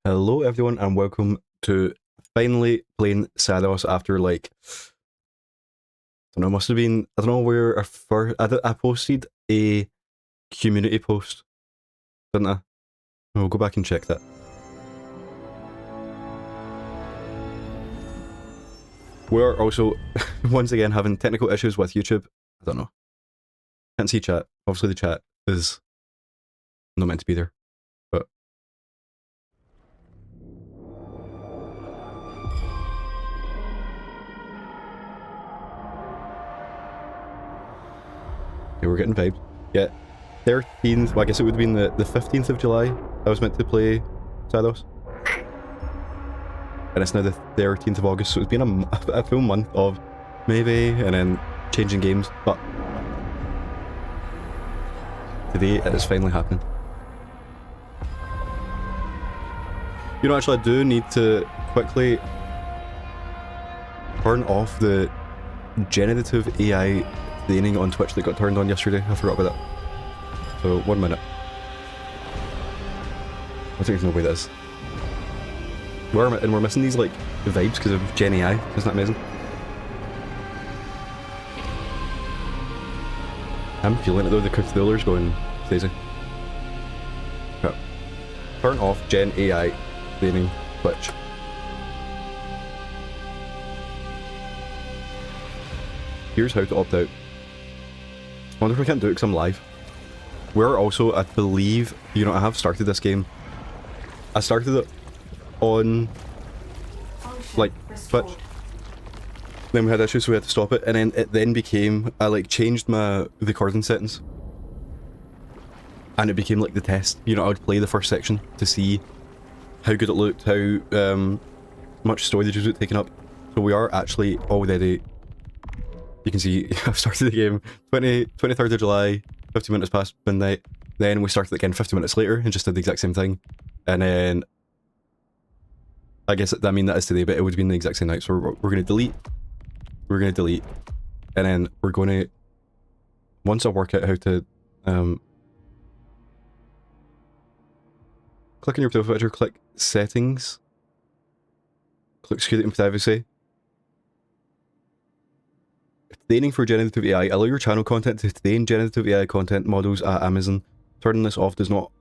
Hello everyone and welcome to finally playing Saros after like, I don't know, must have been, I don't know where our first, I posted a community post, didn't I? We'll go back and check that. We're also, once again, having technical issues with YouTube. I don't know. Can't see chat. Obviously the chat is not meant to be there, but... Okay, we're getting vibes. Yeah, 13th, well, I guess it would have been the 15th of July I was meant to play Saros. And it's now the 13th of August, so it's been a full month of maybe, and then changing games, but today it is finally happening. You know, actually I do need to quickly turn off the generative AI training on Twitch that got turned on yesterday. I forgot about that. So, 1 minute. I don't even know where that is. And we're missing these, like, vibes because of Gen AI. Isn't that amazing? I'm feeling it though, the controller's going crazy. Okay. Turn off Gen AI training Twitch. Here's how to opt out. I wonder if we can't do it because I'm live. We're also, I believe, you know, I have started this game. I started it on, like, Twitch. Then we had issues, so we had to stop it, and then it then became, I like changed my recording settings. And it became like the test. You know, I would play the first section to see how good it looked, how much storage was it taking up. So we are actually already, you can see, I've started the game 23rd of July, 50 minutes past midnight. Then we started again 50 minutes later and just did the exact same thing. And then, I guess, I mean that is today, but it would have been the exact same night. So we're going to delete. We're going to delete. And then we're going to, once I work out how to, click on your profile picture, click settings, click security and privacy. Training for generative AI. Allow your channel content to train generative AI content models at Amazon. Turning this off does not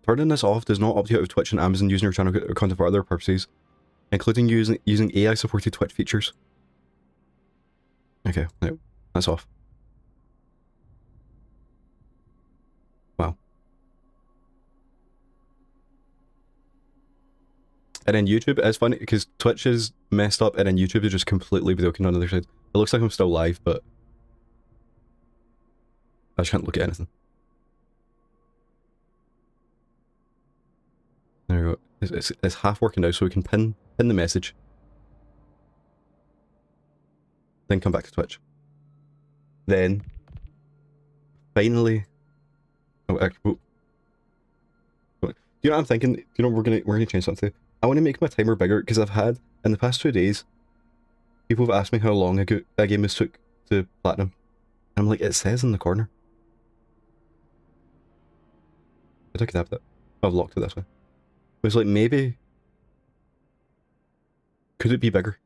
opt you out of Twitch and Amazon using your channel content for other purposes, including using AI supported Twitch features. Okay, no, that's off. Wow. And then YouTube is funny because Twitch is messed up and then YouTube is just completely broken on the other side. It looks like I'm still live, but I just can't look at anything. There we go. It's half working now, so we can pin the message. Then come back to Twitch. Then finally, do you know what I'm thinking? You know, we're gonna change something. I want to make my timer bigger because I've had in the past 2 days, people have asked me how long a game has took to platinum. And I'm like, it says in the corner. I could have that. I've locked it this way. It was like, maybe, could it be bigger?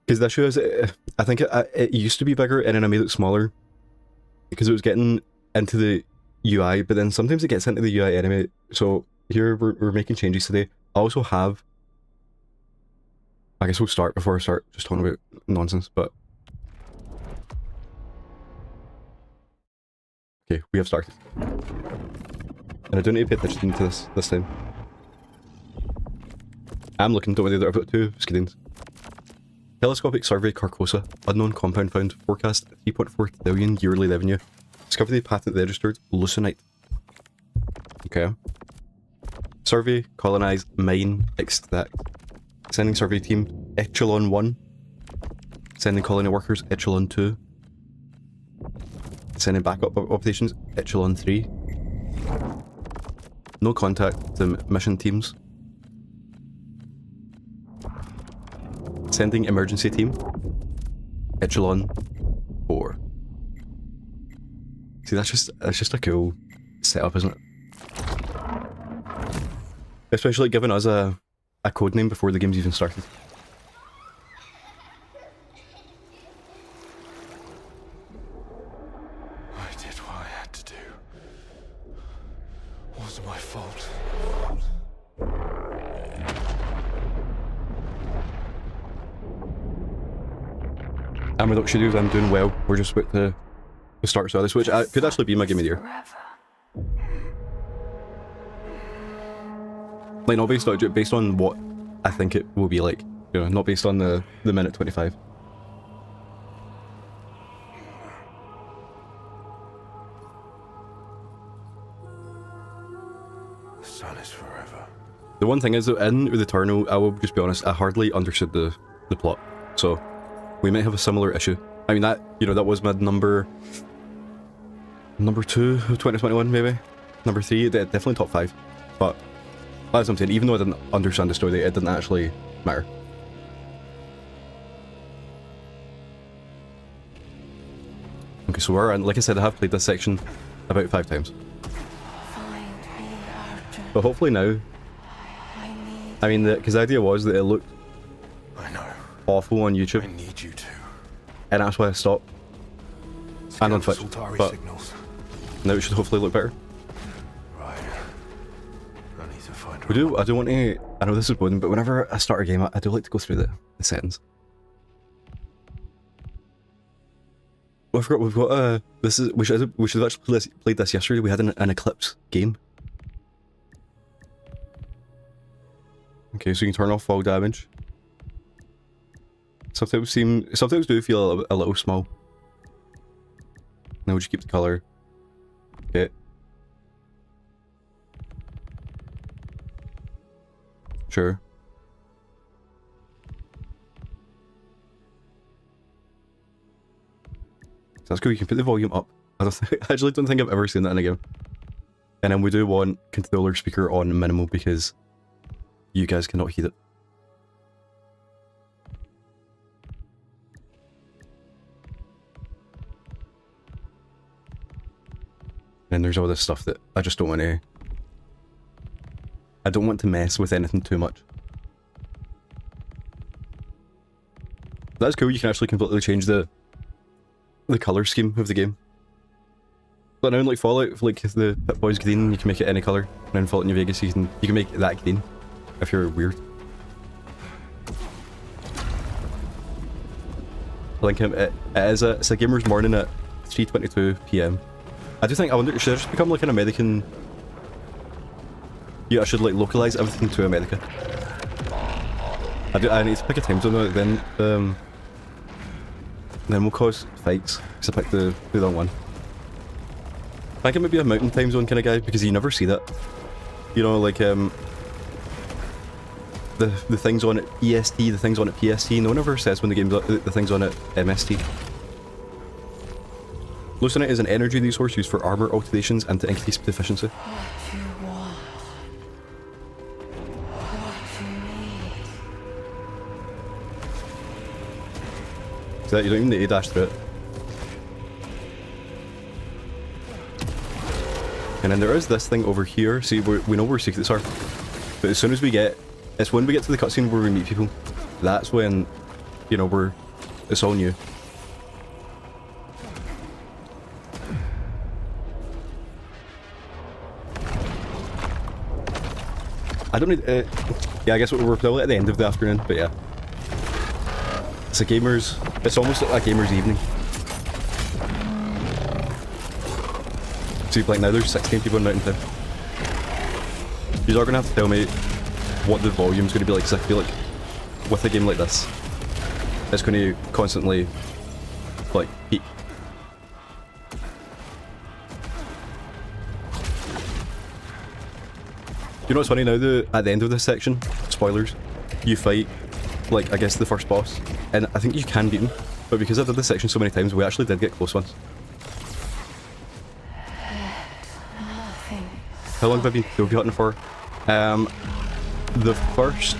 Because the issue is, I think it used to be bigger and then I made it smaller because it was getting into the UI, but then sometimes it gets into the UI anyway. So here we're making changes today. I also have, I guess we'll start before I start just talking about nonsense, but okay, we have started. And I don't need to pay attention to this time. I'm looking, don't worry, that I've got 2 screens. Telescopic survey Carcosa. Unknown compound found. Forecast 3.4 trillion yearly revenue. Discovery patent registered. Leucinite. Okay. Survey, colonize, mine, extract. Sending survey team Echelon 1. Sending colony workers Echelon 2. Sending backup operations Echelon 3. No contact to mission teams. Sending emergency team Echelon 4. See, that's just a cool setup, isn't it? Especially giving us a code name before the game's even started. I did what I had to do. It wasn't my fault. And without studios, I'm doing well. We're just about to start Saros, which could actually be my game of the year. Like, not based on what I think it will be like. You know, not based on the minute 25. The sun is forever. The one thing is that in the Eternal, I will just be honest, I hardly understood the plot. So we might have a similar issue. I mean, that, you know, that was my number 2 of 2021, maybe. Number 3, definitely top 5. But as I'm saying, even though I didn't understand the story, it didn't actually matter. Okay, so we're, and like I said, I have played this section about 5 times. But hopefully now, I mean, because the idea was that it looked awful on YouTube. I need you to. And that's why I stopped. And on Twitch. But now it should hopefully look better. Right. I need to find I do want to, I know this is boring, but whenever I start a game, I do like to go through the settings. Oh, I forgot, we've got we should have actually played this yesterday. We had an Eclipse game. Okay, so you can turn off fall damage. Sometimes do feel a little small. Now we just keep the color. Okay. Sure. So that's cool, you can put the volume up. I actually don't think I've ever seen that in a game. And then we do want controller speaker on minimal because you guys cannot hear it. And there's all this stuff that I just don't want to... I don't want to mess with anything too much. That's cool, you can actually completely change the colour scheme of the game. But now in like Fallout, like the Pip-Boy's green, you can make it any colour. And in Fallout New Vegas, you can make that green. If you're weird. I think it's a gamer's morning at 3:22 PM. I wonder, should I just become like an American? Yeah, I should like localize everything to America. I need to pick a time zone, then we'll cause fights, because I picked the wrong one. I think it might be a mountain time zone kind of guy, because you never see that. You know, like, the things on it EST, the things on it PST, no one ever says when the game's the things on it MST. Lucinite is an energy resource used for armor alterations and to increase efficiency. What you want. What you need. So that you don't even need to dash through it. And then there is this thing over here. See, we know where secrets are. But as soon as it's when we get to the cutscene where we meet people. That's when, you know, it's all new. I don't need, yeah, I guess we're probably at the end of the afternoon, but yeah. It's almost like a gamer's evening. See, like now there's 16 people in Mountain Town. You are going to have to tell me what the volume's going to be like, because I feel like with a game like this, it's going to constantly, like, peak. You know what's funny now, at the end of this section, spoilers, you fight, like, I guess the first boss, and I think you can beat him, but because I did this section so many times, we actually did get close ones. How long have I been trophy hunting for? The first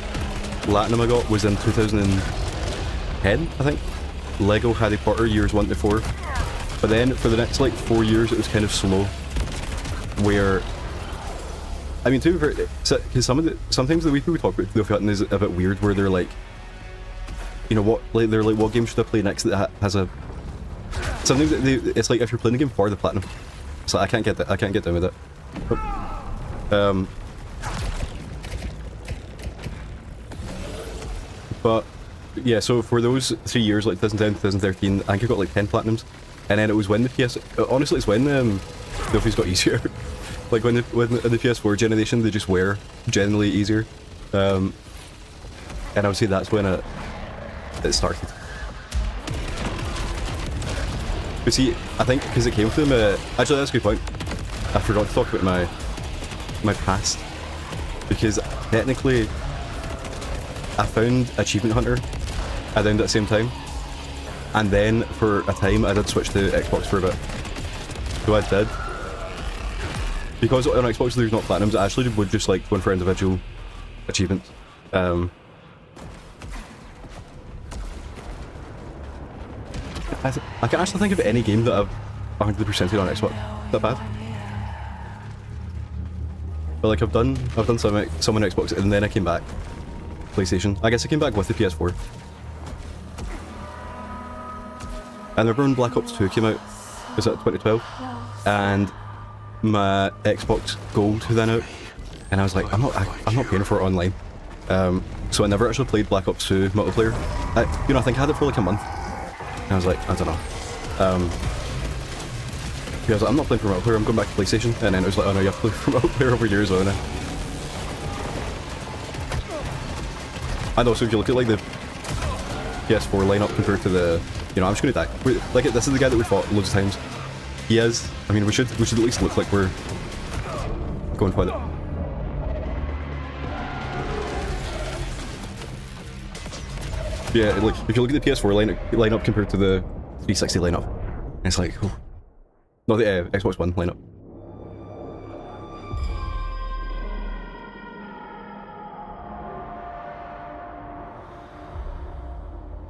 Platinum I got was in 2010, I think. Lego Harry Potter years 1 to 4. But then for the next like 4 years it was kind of slow, where I mean, too, because sometimes the way people talk about the Platin is a bit weird, where they're like, you know what, like they're like, what game should I play next that has a. Sometimes it's like if you're playing a game for the platinum, so I can't get that. I can't get down with it. But yeah, so for those 3 years, like 2010, 2013, I think I got like 10 platinums, and then it was when the PS. Honestly, it's when the Trophies got easier. Like when the PS4 generation, they just were generally easier, and I would say that's when it started. But see, I think because it came from actually that's a good point. I forgot to talk about my past, because technically I found Achievement Hunter around at the same time, and then for a time I did switch to Xbox for a bit. So I did. Because on Xbox there's not platinums, I actually would just like going for individual achievements. I can't actually think of any game that I've 100%ed on Xbox. That bad? But like I've done some on Xbox, and then I came back PlayStation. I guess I came back with the PS4. And I remember when Black Ops 2 came out, was that 2012? And my Xbox Gold then out, and I was like, I'm not paying for it online. So I never actually played Black Ops 2 multiplayer. I think I had it for like a month. And I was like, I don't know. Yeah, I was like, I'm not playing for multiplayer, I'm going back to PlayStation. And then it was like, oh no, you have to play for multiplayer over here as well now. And also, if you look at like the PS4 lineup compared to the, I'm just gonna die. Like, this is the guy that we fought loads of times. He is. I mean, we should at least look like we're going for it. Yeah, like if you look at the PS4 lineup compared to the 360 lineup, it's like, oh. No, the Xbox One lineup.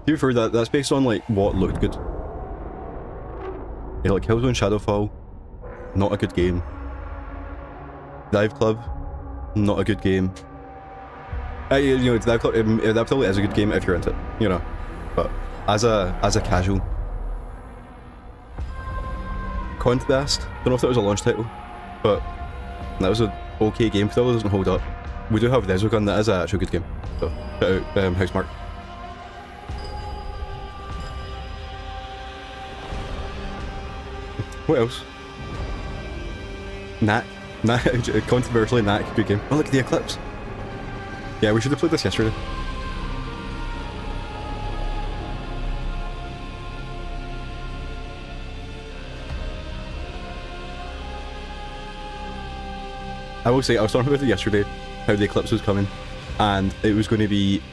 To be fair, that's based on like what looked good. Yeah, like Killzone Shadowfall, not a good game. Dive Club, not a good game. Dive Club, Dive Club is a good game if you're into it, But as a casual, Contest, don't know if that was a launch title, but that was an okay game. Still doesn't hold up. We do have Resogun, that is an actual good game. So put out Housemark. What else? Knack, controversially Knack, good game. Oh look, the Eclipse. Yeah, we should have played this yesterday. I will say, I was talking about it yesterday, how the Eclipse was coming, and it was going to be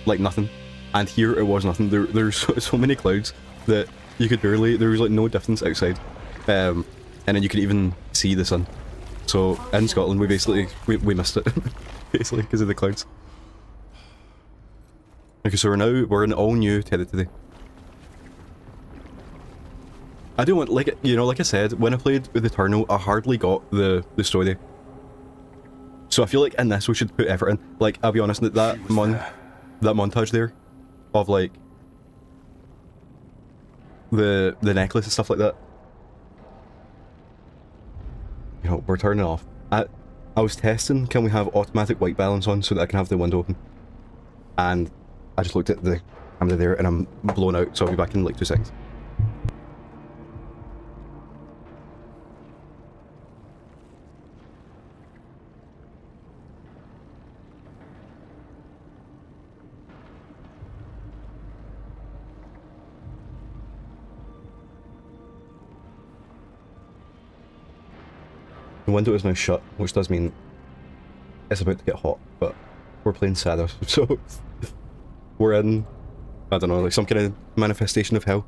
like nothing. And here it was nothing. There's so many clouds that you could barely, there was like no difference outside. And then you could even see the sun. So in Scotland we basically, we missed it, basically, because of the clouds. Okay, so we're in all new territory. I don't want, like I said, when I played with Eternal, I hardly got the story. So I feel like in this we should put effort in. Like, I'll be honest, that montage there of like the necklace and stuff like that. We're turning off. I was testing, can we have automatic white balance on so that I can have the window open? And I just looked at the camera there and I'm blown out, so I'll be back in like 2 seconds. The window is now shut, which does mean it's about to get hot, but we're playing Saros, so we're in, I don't know, like some kind of manifestation of hell.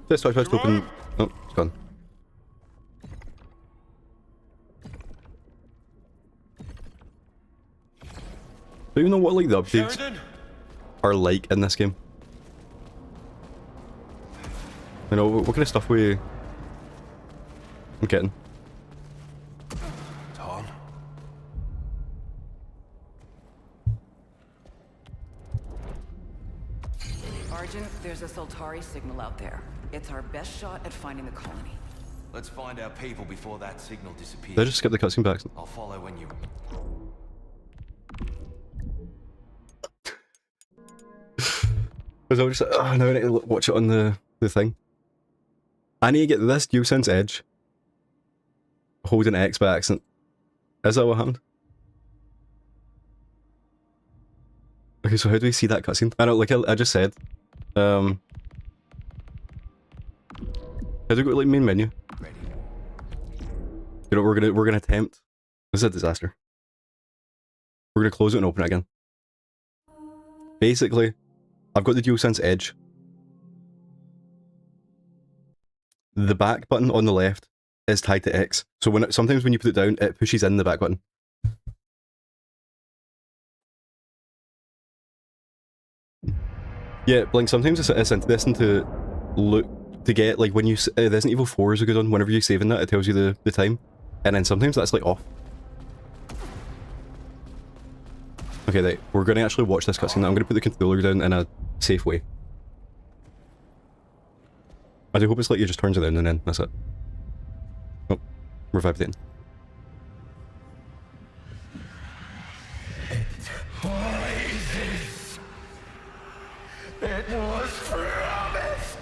This touch to open. Oh, it's gone. Do you know what like the updates are like in this game? What kind of stuff we I'm getting. Tarn? Argent, there's a Saltari signal out there. It's our best shot at finding the colony. Let's find our people before that signal disappears. Did I just skip the cutscene back? I'll follow when you... Because I was just like, oh, now I need to watch it on the thing. I need to get this DualSense Edge. Holding X by accident. Is that what happened? Okay, so how do we see that cutscene? I know, like I just said. How do we go to like main menu? Ready. You know, we're gonna attempt. This is a disaster. We're gonna close it and open it again. Basically, I've got the DualSense Edge. The back button on the left is tied to X, so sometimes when you put it down, it pushes in the back button. Yeah, Blink, sometimes it's interesting to look, to get, like, when you, Resident Evil 4 is a good one, whenever you're saving that, it tells you the time, and then sometimes that's, like, off. Okay, right, we're going to actually watch this cutscene. I'm going to put the controller down in a safe way. I do hope it's like you just turns it down and then that's it. Oh, revive it in. It was promised!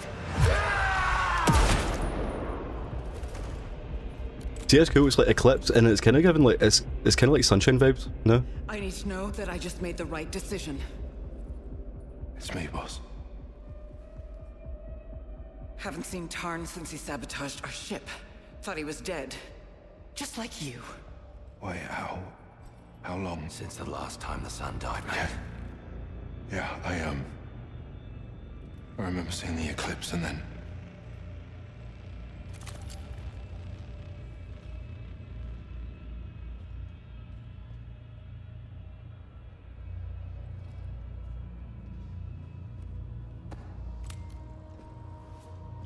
See, it's cool, it's like Eclipse, and it's kind of giving like, it's kind of like Sunshine vibes, no? I need to know that I just made the right decision. It's me, boss. Haven't seen Tarn since he sabotaged our ship. Thought he was dead. Just like you. Wait, how long? Since the last time the sun died, man. Yeah, I remember seeing the eclipse and then...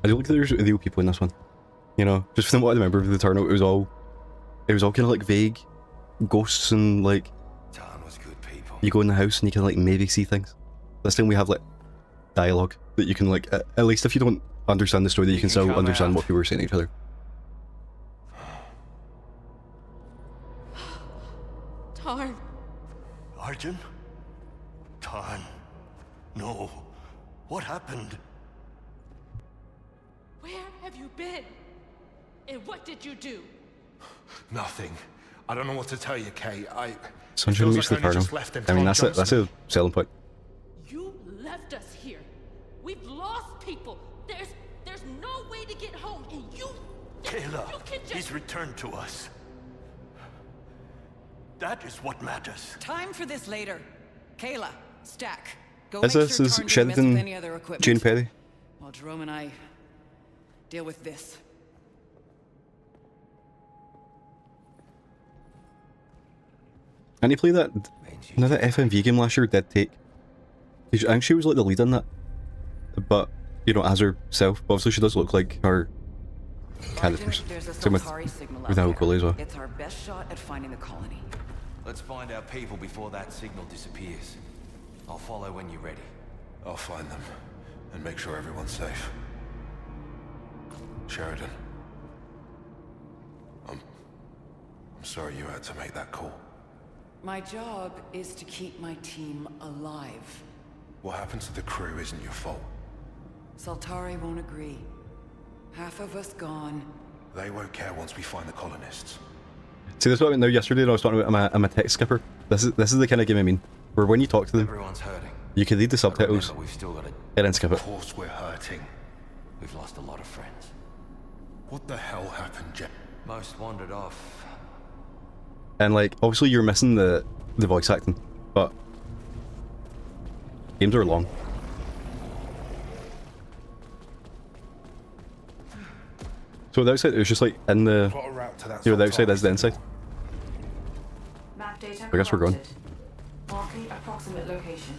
I do like that there's real people in this one. You know, just from what I remember of the turnout, it was all kind of like vague ghosts and like Tarn was good people. you go in the house and you can like maybe see things. This time we have like dialogue that you can like, at least if you don't understand the story, that you can still understand what people are saying to each other. Tarn. Arjun? Tarn. No. What happened? Where have you been? And what did you do? Nothing. I don't know what to tell you, Kate. Sunshine meets the Inferno. I mean, that's a selling point. You left us here. We've lost people. There's no way to get home, and you Kayla, you can just... he's returned to us. That is what matters. Time for this later. Kayla, Stack. Go Is make this sure is Tarn didn't mess with Sheridan any other equipment. Jane Perry? While Jerome and I deal with this. And he played that, no, that FMV game last year did take, I think she was like the lead in that, but, you know, as herself, obviously she does look like her characters. There's a Same with Saltari signal out Al there. Ghul as well. It's our best shot at finding the colony. Let's find our people before that signal disappears. I'll follow when you're ready. I'll find them and make sure everyone's safe. Sheridan. I'm sorry you had to make that call. My job is to keep my team alive. What happened to the crew isn't your fault. Saltari won't agree. Half of us gone. They won't care once we find the colonists. See, this is what I meant now yesterday when I was talking about I'm a text skipper. This is the kind of game I mean, where when you talk to them, Everyone's hurting. you can read the subtitles We've still got and then skip Of it. course we're hurting. We've lost a lot of friends. What the hell happened, Jeff? Most wandered off. And like, obviously you're missing the voice acting, but games are long. So the outside, it was just like in the, Plot a route to that you know, the outside is the inside. Map data I guess we're going. corrupted. Marking approximate location.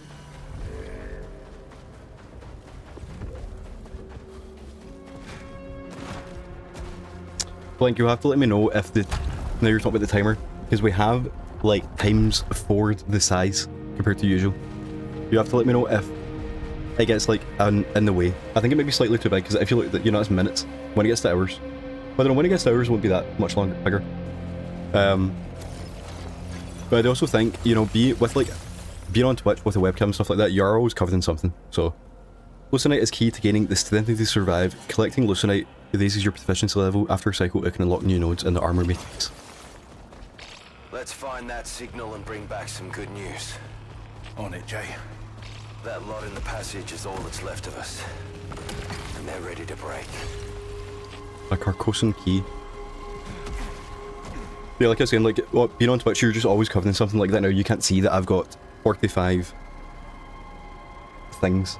Blink, you have to let me know if the... Now you're talking about the timer, because we have, like, times for the size compared to usual. You have to let me know if it gets, like, in the way. I think it might be slightly too big, because if you look at, you know, it's minutes. When it gets to hours. I don't know, when it gets to hours, it won't be that much longer, bigger. But I also think, you know, being on Twitch with a webcam and stuff like that, you're always covered in something, so... Lucenite is key to gaining the strength to survive. Collecting Lucenite raises your proficiency level. After a cycle, it can unlock new nodes in the armor matrix. Let's find that signal and bring back some good news. On it, Jay. That lot in the passage is all that's left of us. And they're ready to break. A Carcosan key. Yeah, like I was saying, like, being on Twitch, you're just always covered in something like that now. You can't see that I've got 45 things.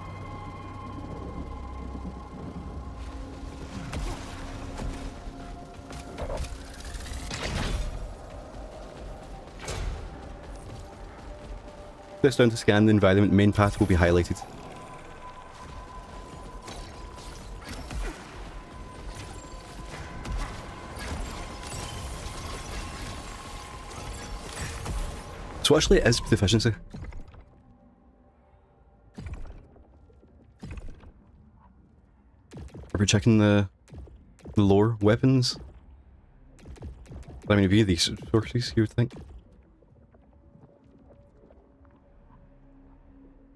Press down to scan the environment. Main path will be highlighted. So actually it is proficiency. Are we checking the lore weapons? I mean, it'd be these sources, you would think.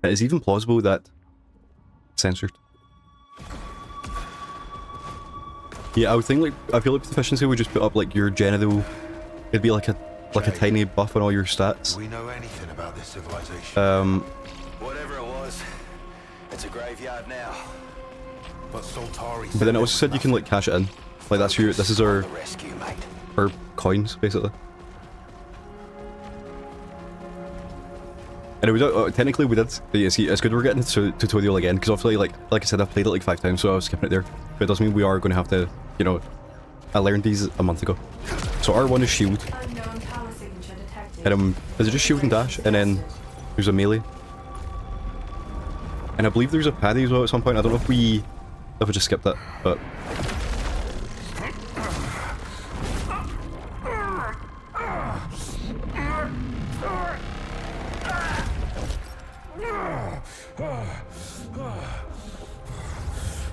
It is even plausible that censored. Yeah, I would think, like, I feel like proficiency would just put up like your general. It'd be like a tiny buff on all your stats. Do we know anything about this civilization? Whatever it was, it's a graveyard now. But Soltari. But then it also said you can like cash it in. Like that's your. This is our Rescue, mate. our coins basically. And it was, technically we did, yeah, see, it's good we're getting the tutorial again, because obviously, like I said, I've played it like 5 times, so I was skipping it there. But it does mean we are going to have to, you know, I learned these a month ago. So R1 is shield. Unknown power signature detected. And is it just shield and dash, and then there's a melee. And I believe there's a parry as well at some point. I don't know if we just skipped that, but...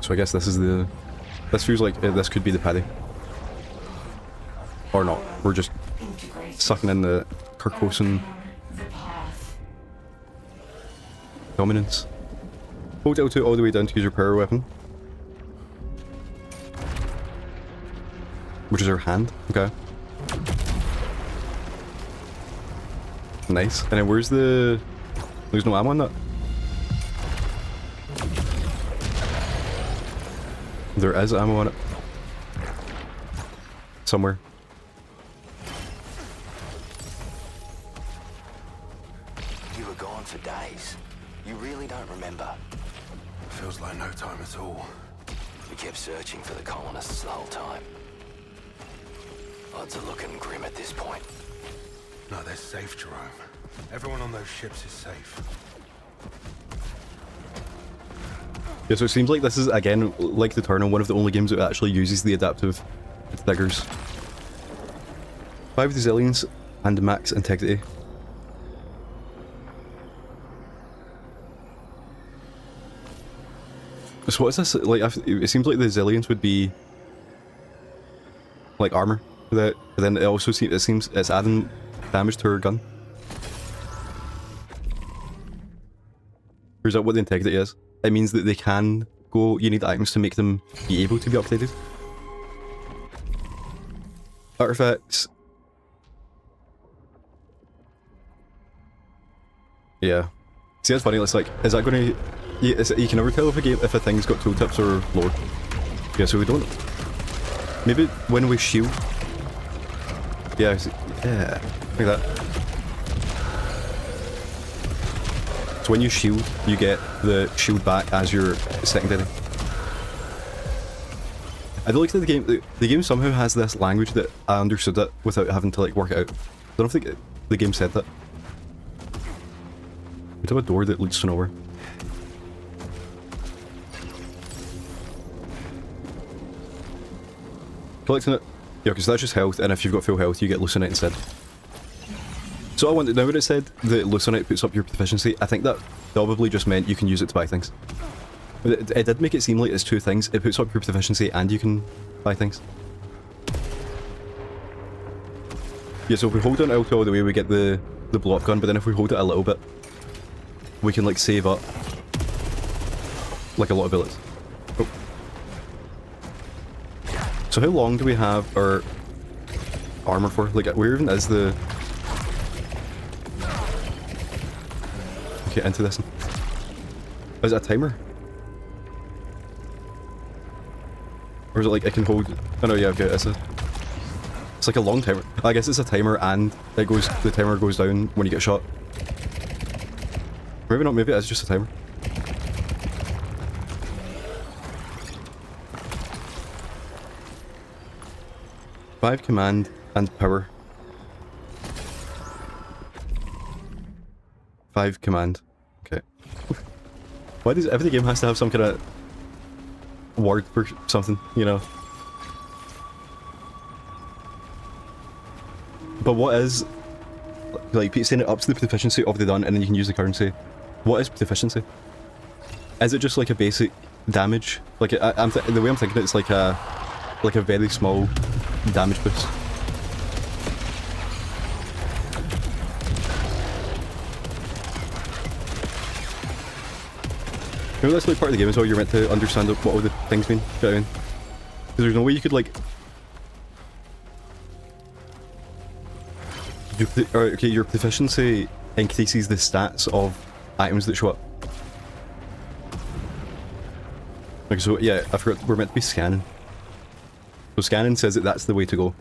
So I guess this is the... This feels like this could be the parry. Or not. We're just sucking in the Carcosan dominance. Hold L2 all the way down to use your power weapon. Which is our hand. Okay. Nice. And then where's the... There's no ammo on that? There is ammo on it. Somewhere. You were gone for days. You really don't remember. Feels like no time at all. We kept searching for the colonists the whole time. Odds are looking grim at this point. No, they're safe, Jerome. Everyone on those ships is safe. Yeah, so it seems like this is, again, like the Eternal, one of the only games that actually uses the adaptive diggers. 5 resilience and max integrity. So what is this? Like, it seems like the resilience would be like armor. But then it also seems it's adding damage to her gun. Or is that what the integrity is? It means that they can go, you need items to make them be able to be upgraded. Artifacts. Yeah. See, that's funny, it's like, is that going to... You can never tell if a thing's got tooltips or lore. Yeah, so we don't... Maybe when we shield... Yeah, yeah, like that. So when you shield, you get the shield back as your secondary. I don't like that the game somehow has this language that I understood it without having to like work it out. I don't think the game said that. We have a door that leads to nowhere. Collecting it. Yeah, because that's just health, and if you've got full health, you get Lucenite instead. So I wanted, now when it said that Lucenite puts up your proficiency, I think that probably just meant you can use it to buy things. But it did make it seem like it's two things. It puts up your proficiency and you can buy things. Yeah, so if we hold down L2 all the way, we get the blow up gun, but then if we hold it a little bit, we can like save up like a lot of bullets. Oh. So how long do we have our armor for? Like, where even is the... Okay, into this. Is it a timer? Or is it like I can hold... Oh no, yeah, okay, it's like a long timer. I guess it's a timer and it goes... the timer goes down when you get shot. Maybe not, maybe it is just a timer. Five command and power. 5 command. Okay. Why does every game has to have some kind of word for something, you know? But what is, like Pete's saying, it ups the proficiency of the gun and then you can use the currency. What is proficiency? Is it just like a basic damage? Like the way I'm thinking it's like a very small damage boost. Maybe that's like part of the game as well, you're meant to understand what all the things mean, you know what I mean? Because there's no way you could like... Okay, your proficiency increases the stats of items that show up. Okay, so yeah, I forgot, we're meant to be scanning. So scanning says that that's the way to go.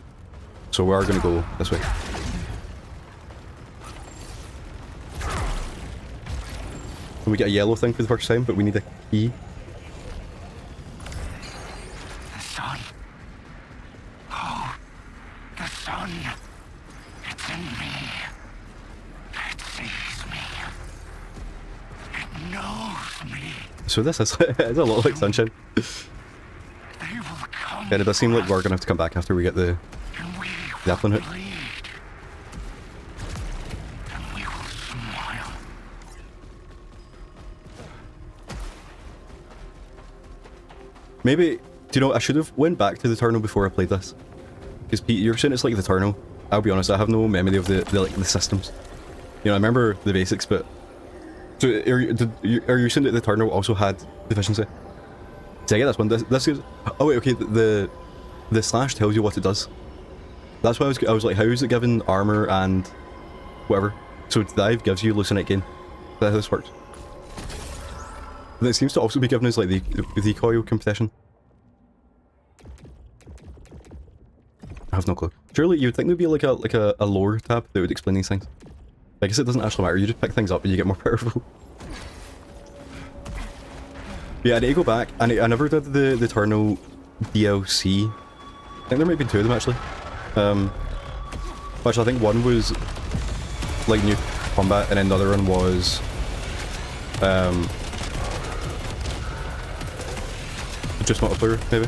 So we are going to go this way. We get a yellow thing for the first time, but we need a key. The sun. Oh, the sun. It's in me. It sees me. It knows me. So this is it's a lot like Sunshine. They will come. And it does seem like we're gonna have to come back after we get the Zeppelin hit. Maybe, do you know, I should have went back to the Eternal before I played this. Because Pete, you're saying it's like the Eternal. I'll be honest, I have no memory of the systems. You know, I remember the basics, but... So, are you saying that the Eternal also had proficiency? Did I get this one? This is... Oh wait, okay, the slash tells you what it does. That's why I was like, how is it given armor and... whatever? So dive gives you Lucenite gain. That's how this works. And it seems to also be given us like the recoil competition. I have no clue. Surely you'd think there'd be like a lore tab that would explain these things. I guess it doesn't actually matter, you just pick things up and you get more powerful. Yeah, I need to go back. I never did the Eternal DLC. I think there might be 2 of them actually. Which I think one was like new combat and then the other one was just multiplayer, maybe.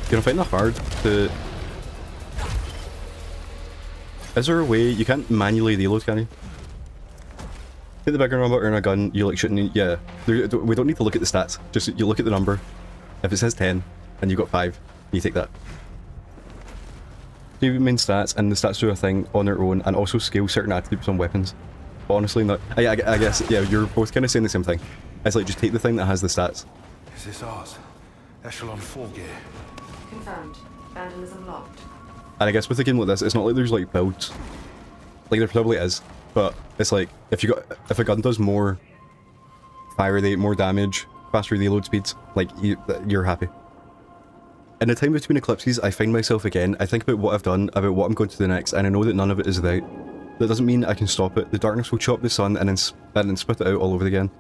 You know, I find that hard to... Is there a way... You can't manually reload, can you? Hit the bigger number in a gun, you like shooting... Yeah. We don't need to look at the stats. Just, you look at the number. If it says 10, and you've got 5, you take that. Do main stats, and the stats do a thing on their own, and also scale certain attributes on weapons. But honestly, not... I guess, yeah, you're both kind of saying the same thing. It's like, just take the thing that has the stats. Is this ours? Echelon 4 gear. Confirmed. Vandalism locked. And I guess with a game like this, it's not like there's like builds. Like there probably is, but it's like if a gun does more fire rate, more damage, faster reload speeds, like you're happy. In the time between eclipses, I find myself again. I think about what I've done, about what I'm going to do next, and I know that none of it is right. That doesn't mean I can stop it. The darkness will chop the sun and then spit it out all over again.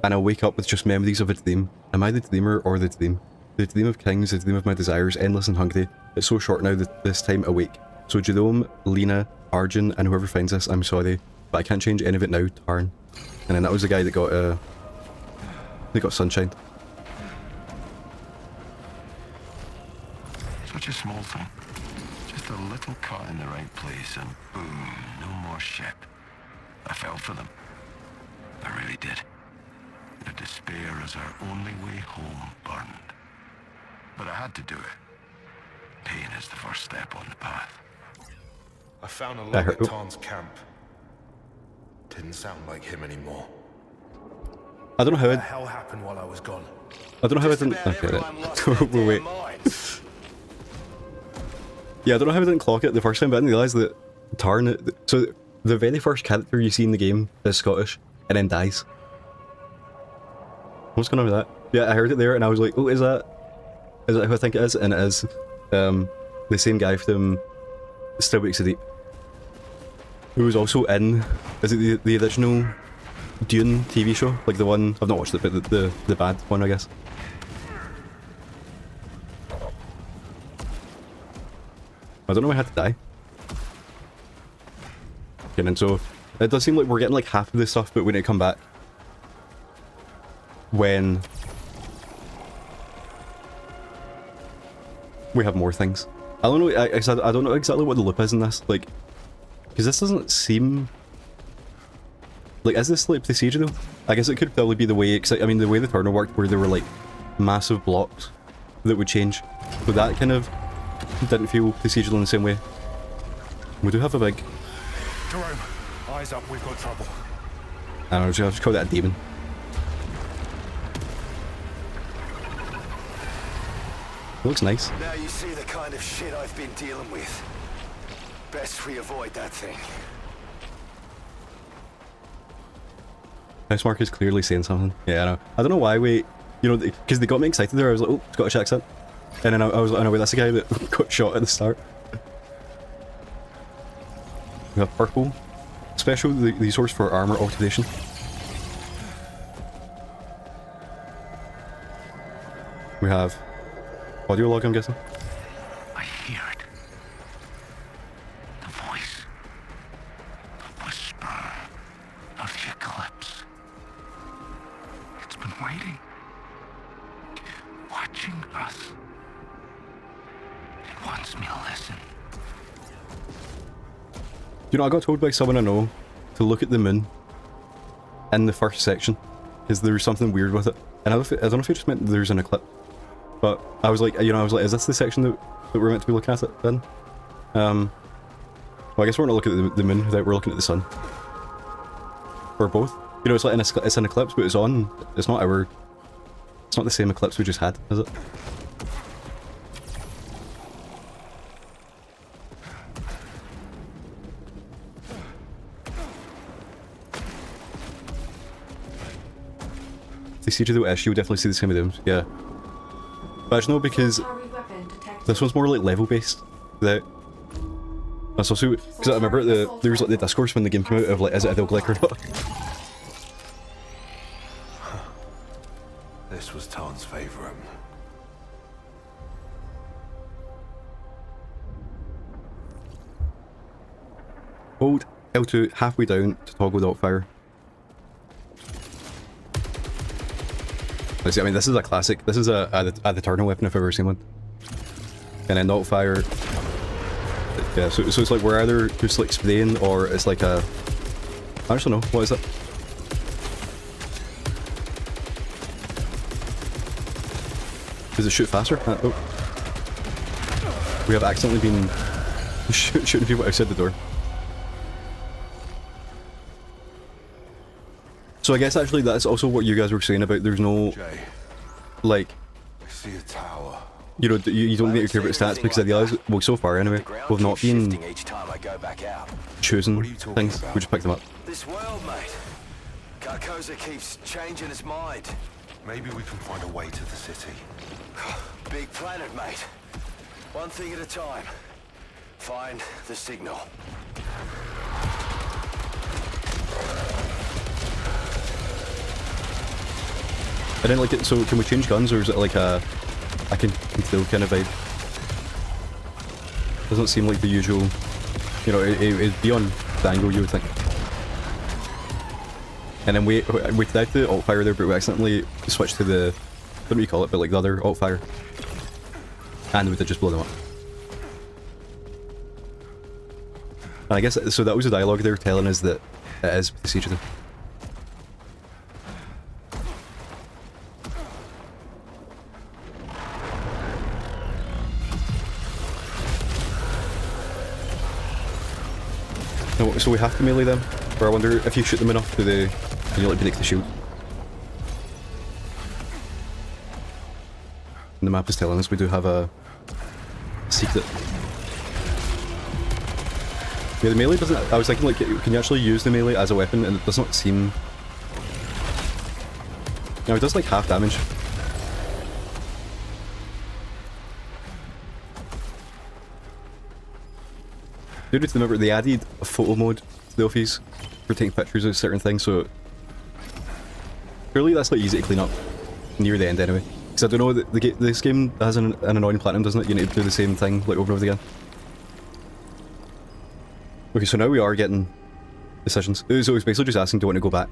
And I'll wake up with just memories of a dream. Am I the dreamer or the dream? The dream of kings, the dream of my desires, endless and hungry. It's so short now that this time awake. So Jerome, Lena, Arjun, and whoever finds this, I'm sorry, but I can't change any of it now, Tarn. And then that was the guy that got Sunshine. Such a small thing. Just a little cut in the right place and boom, no more ship. I fell for them. I really did. The despair as our only way home burned. But I had to do it. Pain is the first step on the path. I found a I log heard- at Tarn's camp. Didn't sound like him anymore. I don't know how What the it. hell happened while I was gone? I don't know how it didn't. Okay, right. Wait. Yeah, I don't know how I didn't clock it the first time, but I didn't realise that Tarn. So the very first character you see in the game is Scottish and then dies. What's going on with that? Yeah, I heard it there and I was like, oh, is that who I think it is? And it is the same guy from Still Wakes the Deep, who was also in, is it the original Dune TV show? Like the one, I've not watched it, but the bad one, I guess. I don't know why I had to die. Okay, and so it does seem like we're getting like half of this stuff, but we need to come back when we have more things. I don't know. I don't know exactly what the loop is in this, like, because this doesn't seem like, is this like procedural? I guess it could probably be the way. Cause I mean, the way the turner worked, where there were like massive blocks that would change, but that kind of didn't feel procedural in the same way. We do have a big. Jerome, eyes up, we've got trouble. I don't know. I'll just call that a demon. It looks nice. Now you see the kind of shit I've been dealing with. Best we avoid that thing. Housemark is clearly saying something. Yeah, I know. I don't know why we, you know, because they got me excited there. I was like, oh, Scottish accent. And then I was like, oh no, wait, that's the guy that got shot at the start. We have purple. Special, the resource for armor activation. We have audio log, I'm guessing. I hear it. The voice. The whisper of the eclipse. It's been waiting. Watching us. It wants me to listen. You know, I got told by someone I know to look at the moon in the first section, because there was something weird with it. And I don't know if it just meant there's an eclipse. But I was like, you know, is this the section that we're meant to be looking at it then? Well, I guess we're not looking at the moon, we're looking at the sun. Or both. You know, it's like it's an eclipse, but it's on. It's not the same eclipse we just had, is it? If they see you do Ash, you'll definitely see the same with them, yeah. But I just know because this one's more like level based. That's also because I remember there was like the discourse when the game came out of like, is it a dog-like or not? This was Tarn's favorite. Hold L2 halfway down to toggle the alt-fire. I mean, this is a classic. This is a eternal weapon if I've ever seen one. And then alt-fire. Yeah, so it's like we're either just like spraying or it's like a. I just don't know. What is it? Does it shoot faster? Oh. We have accidentally been shooting people outside the door. So I guess actually that's also what you guys were saying about there's no, Jay, like, I see a tower. you know, you don't need to care about stats because I realize, well, so far anyway, we've not been choosing things, we just pick them up. This world, mate. Carcosa keeps changing his mind. Maybe we can find a way to the city. Big planet, mate. One thing at a time. Find the signal. I didn't like it, so can we change guns or is it like a I can kill kind of vibe? Doesn't seem like the usual, you know, it'd be on the angle you would think. And then we tried the alt fire there, but we accidentally switched to the, what do you call it, but like the other alt fire. And we did just blow them up. And I guess, so that was the dialogue they were telling us that it is with the Siege. No, so we have to melee them? Or I wonder if you shoot them enough, do they, can you like break the shield? And the map is telling us we do have a secret. Yeah, the melee doesn't, I was thinking like, can you actually use the melee as a weapon, and it does not seem... No, it does like half damage. Dude, remember they added a photo mode to the office for taking pictures of certain things, so surely that's like easy to clean up near the end anyway. Because I don't know, this game has an annoying platinum, doesn't it? You need to do the same thing like over and over again. Okay, so now we are getting decisions. So it's basically just asking, do you want to go back?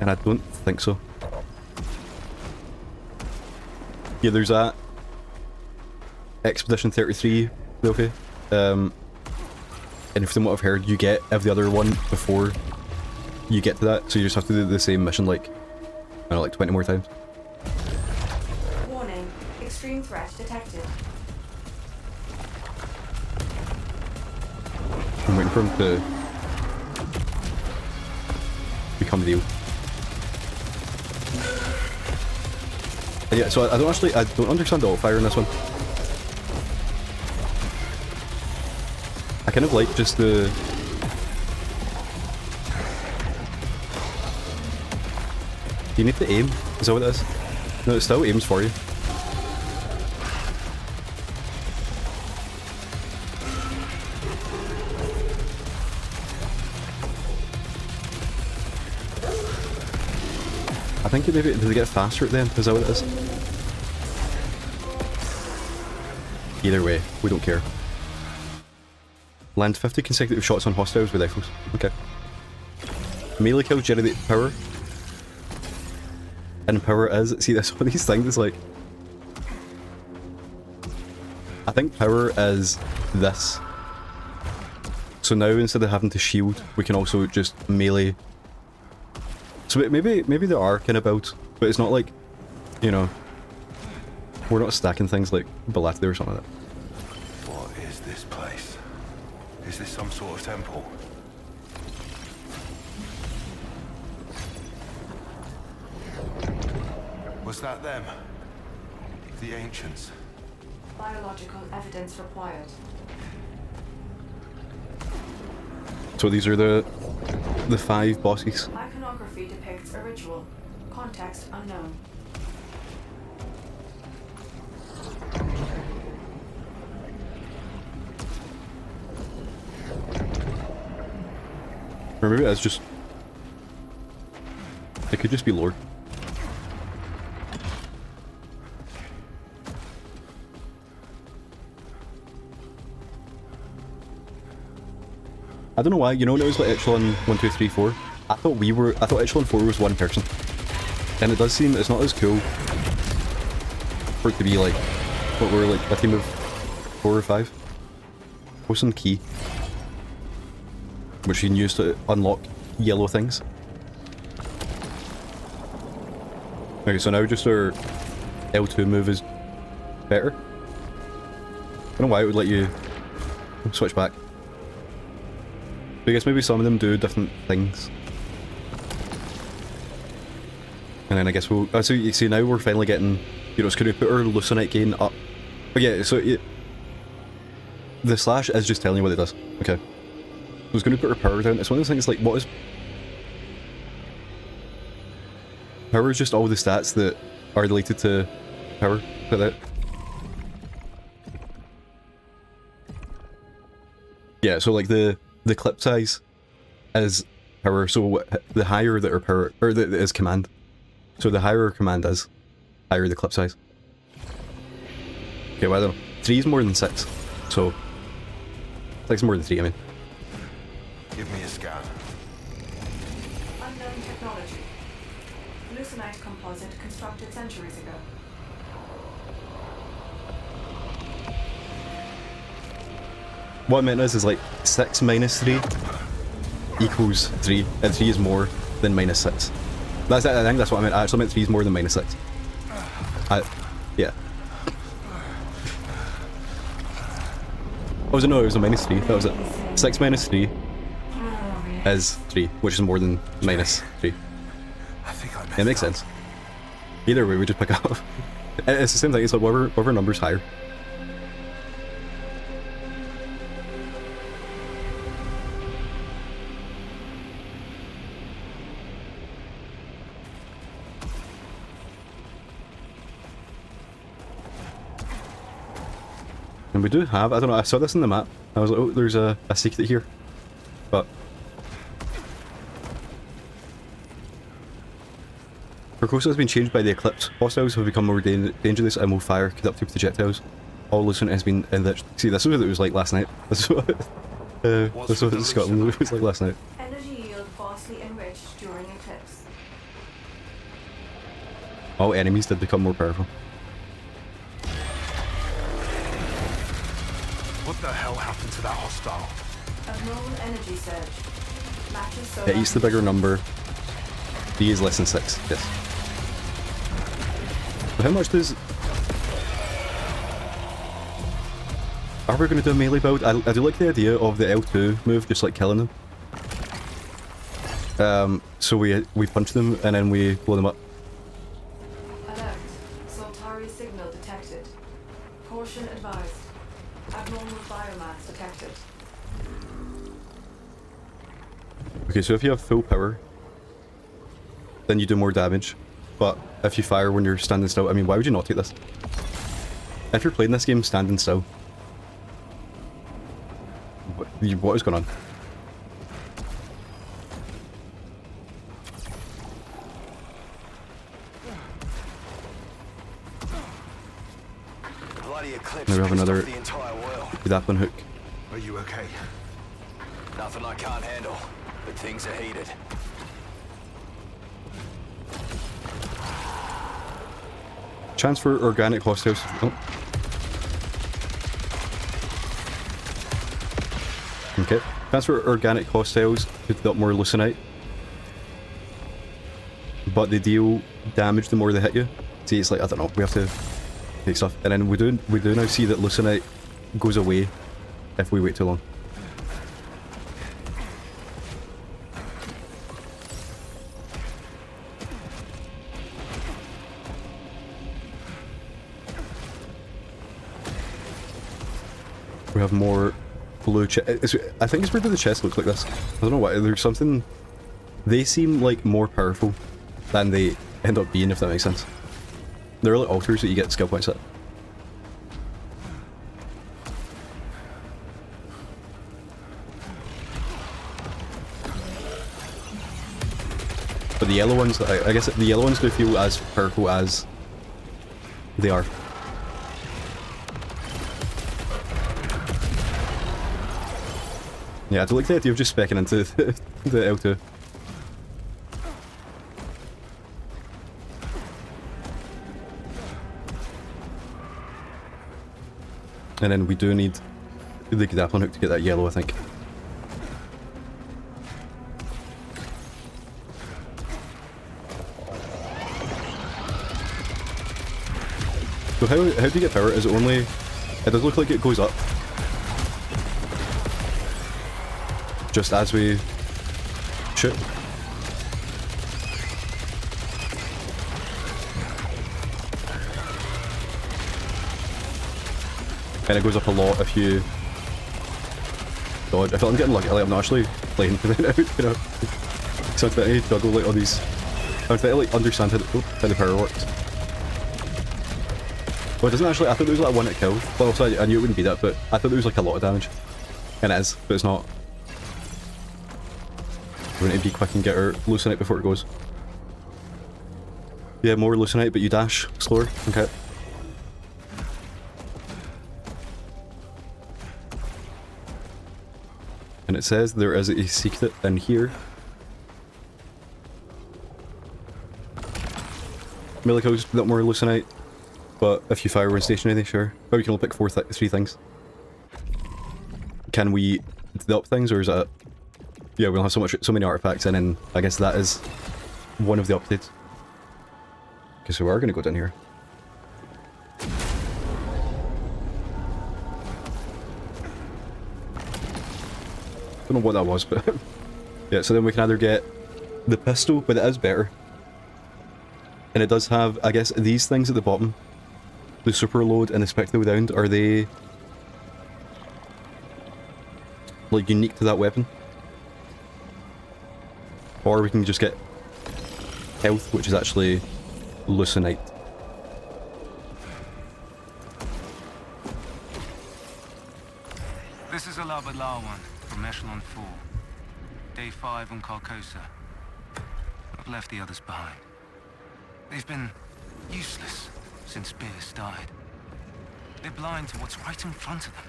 And I don't think so. Yeah, there's that. Expedition 33, okay. And from what I've heard, you get every other one before you get to that, so you just have to do the same mission like, I don't know, like 20 more times. Warning, extreme threat detected. I'm waiting for him to become real. And yeah, so I don't understand the alt-fire in this one. I kind of like just the... You need to aim, is that what it is? No, it still aims for you. I think it maybe, does it get faster at the end? Is that what it is? Either way, we don't care. Land 50 consecutive shots on hostiles with rifles. Okay. Melee kills generate power. And power is... See, that's one of these things, it's like... I think power is this. So now instead of having to shield, we can also just melee. So maybe they are kind of built, but it's not like, you know, we're not stacking things like Platin or something like that. What is this place? Is this some sort of temple? Was that them? The ancients? Biological evidence required. So these are the 5 bosses. Iconography depicts a ritual. Context unknown. Or maybe it's just... It could just be lore. I don't know why, you know when it was like Echelon 1, 2, 3, 4? I thought Echelon 4 was one person. And it does seem it's not as cool for it to be like, what we're like, a team of 4 or 5. What's some key? Which you can use to unlock yellow things. Okay, so now just our L2 move is better. I don't know why it would let you switch back. But I guess maybe some of them do different things. And then I guess we'll... so you see now we're finally getting... You know, it's going to put our Lucenite gain up. But yeah, so the slash is just telling you what it does. Okay. So it's going to put our power down. It's one of those things like, what is... Power is just all the stats that are related to power. Like that. Yeah, so like the clip size is power, so the higher that our power, or that is command. So the higher our command is, higher the clip size. Okay, well I don't know. 3 is more than 6, so 6 is more than 3, I mean. Give me a scan. Unknown technology. Lucenite composite constructed centuries ago. what I meant is like 6 minus 3 equals 3, and 3 is more than minus 6. That's it, I think that's what I meant. I actually meant 3 is more than minus 6. Yeah. Oh, was it? No, it was a minus 3. That was it. 6 minus 3 is 3, which is more than minus 3. I think I messed It makes up. sense. Either way, we just pick up. It's the same thing, it's like whatever number's higher. And we do have, I don't know, I saw this in the map. I was like, oh, there's a secret here. But Percosa has been changed by the eclipse. Hostiles have become more dangerous and will fire conductive projectiles. All Lucent has been enriched. See, this is what it was like last night. This is what, this is what Scotland was like last night. Energy yield vastly enriched during eclipse. All enemies did become more powerful. What the hell happened to that hostile? Abnormal energy surge. Matches so It eats the bigger number. D is less than 6, yes. But how much does... Are we going to do a melee build? I do like the idea of the L2 move, just like killing them. So we punch them and then we blow them up. Alert. Soltari signal detected. Caution advised. Abnormal biomass detected. Okay, so if you have full power, then you do more damage. But if you fire when you're standing still, I mean, why would you not take this? If you're playing this game standing still, what is going on? Bloody eclipse Now we have pissed another off the entire world. grappling hook. Are you okay? Nothing I can't handle, but things are heated. Transfer organic hostiles. Oh. Okay. Transfer organic hostiles to develop more Lucenite. But they deal damage the more they hit you. See, it's like, I don't know, we have to take stuff. And then we do now see that Lucenite goes away if we wait too long. We have more blue chest. I think it's weird that the chest looks like this. I don't know why. There's something... They seem like more powerful than they end up being, if that makes sense. They're like altars that you get skill points at. But the yellow ones, I guess the yellow ones do feel as powerful as they are. Yeah, I do like the idea of just specking into the L2. And then we do need the grappling hook to get that yellow, I think. So how do you get power? Is it only... It does look like it goes up. Just as we shoot. And it goes up a lot if you dodge. I feel I'm getting lucky, like I'm not actually playing for it now, you know. So I'm trying to juggle like all these... I'm trying to like understand how the power works. Well, it doesn't actually... I thought there was like a one hit kill. Well, also I knew it wouldn't be that, but I thought there was like a lot of damage. And it is, but it's not. We're going to be quick and get our Lucenite before it goes. Yeah, more Lucenite, but you dash slower. Okay. And it says there is a secret in here. Melee kills a bit more Lucenite, but if you fire when stationary, sure. But we can only pick 3 things. can we up things, or is that... Yeah, we'll have so many artifacts in, and I guess that is one of the updates. Okay, so we are going to go down here. Don't know what that was, but... yeah, so then we can either get the pistol, but it is better. And it does have, I guess, these things at the bottom. The super load and the spectacle down, are they... like, unique to that weapon? Or we can just get health, which is actually leucinite. This is a Labadla one from Echelon 4. Day 5 on Carcosa. I've left the others behind. They've been useless since Beerus died. They're blind to what's right in front of them.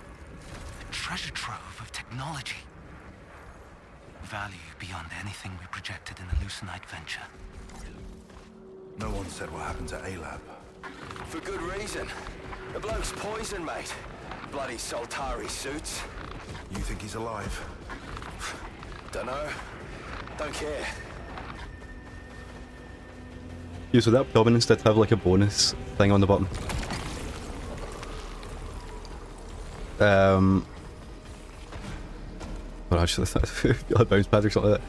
A treasure trove of technology. Value beyond anything we projected in the Leucinite venture. No one said what happened to A-Lab. For good reason. The bloke's poison, mate. Bloody Soltari suits. You think he's alive? Dunno. Don't care. Yeah, so that dominance did have like a bonus thing on the bottom. Well, actually, I feel like bounce pad or something like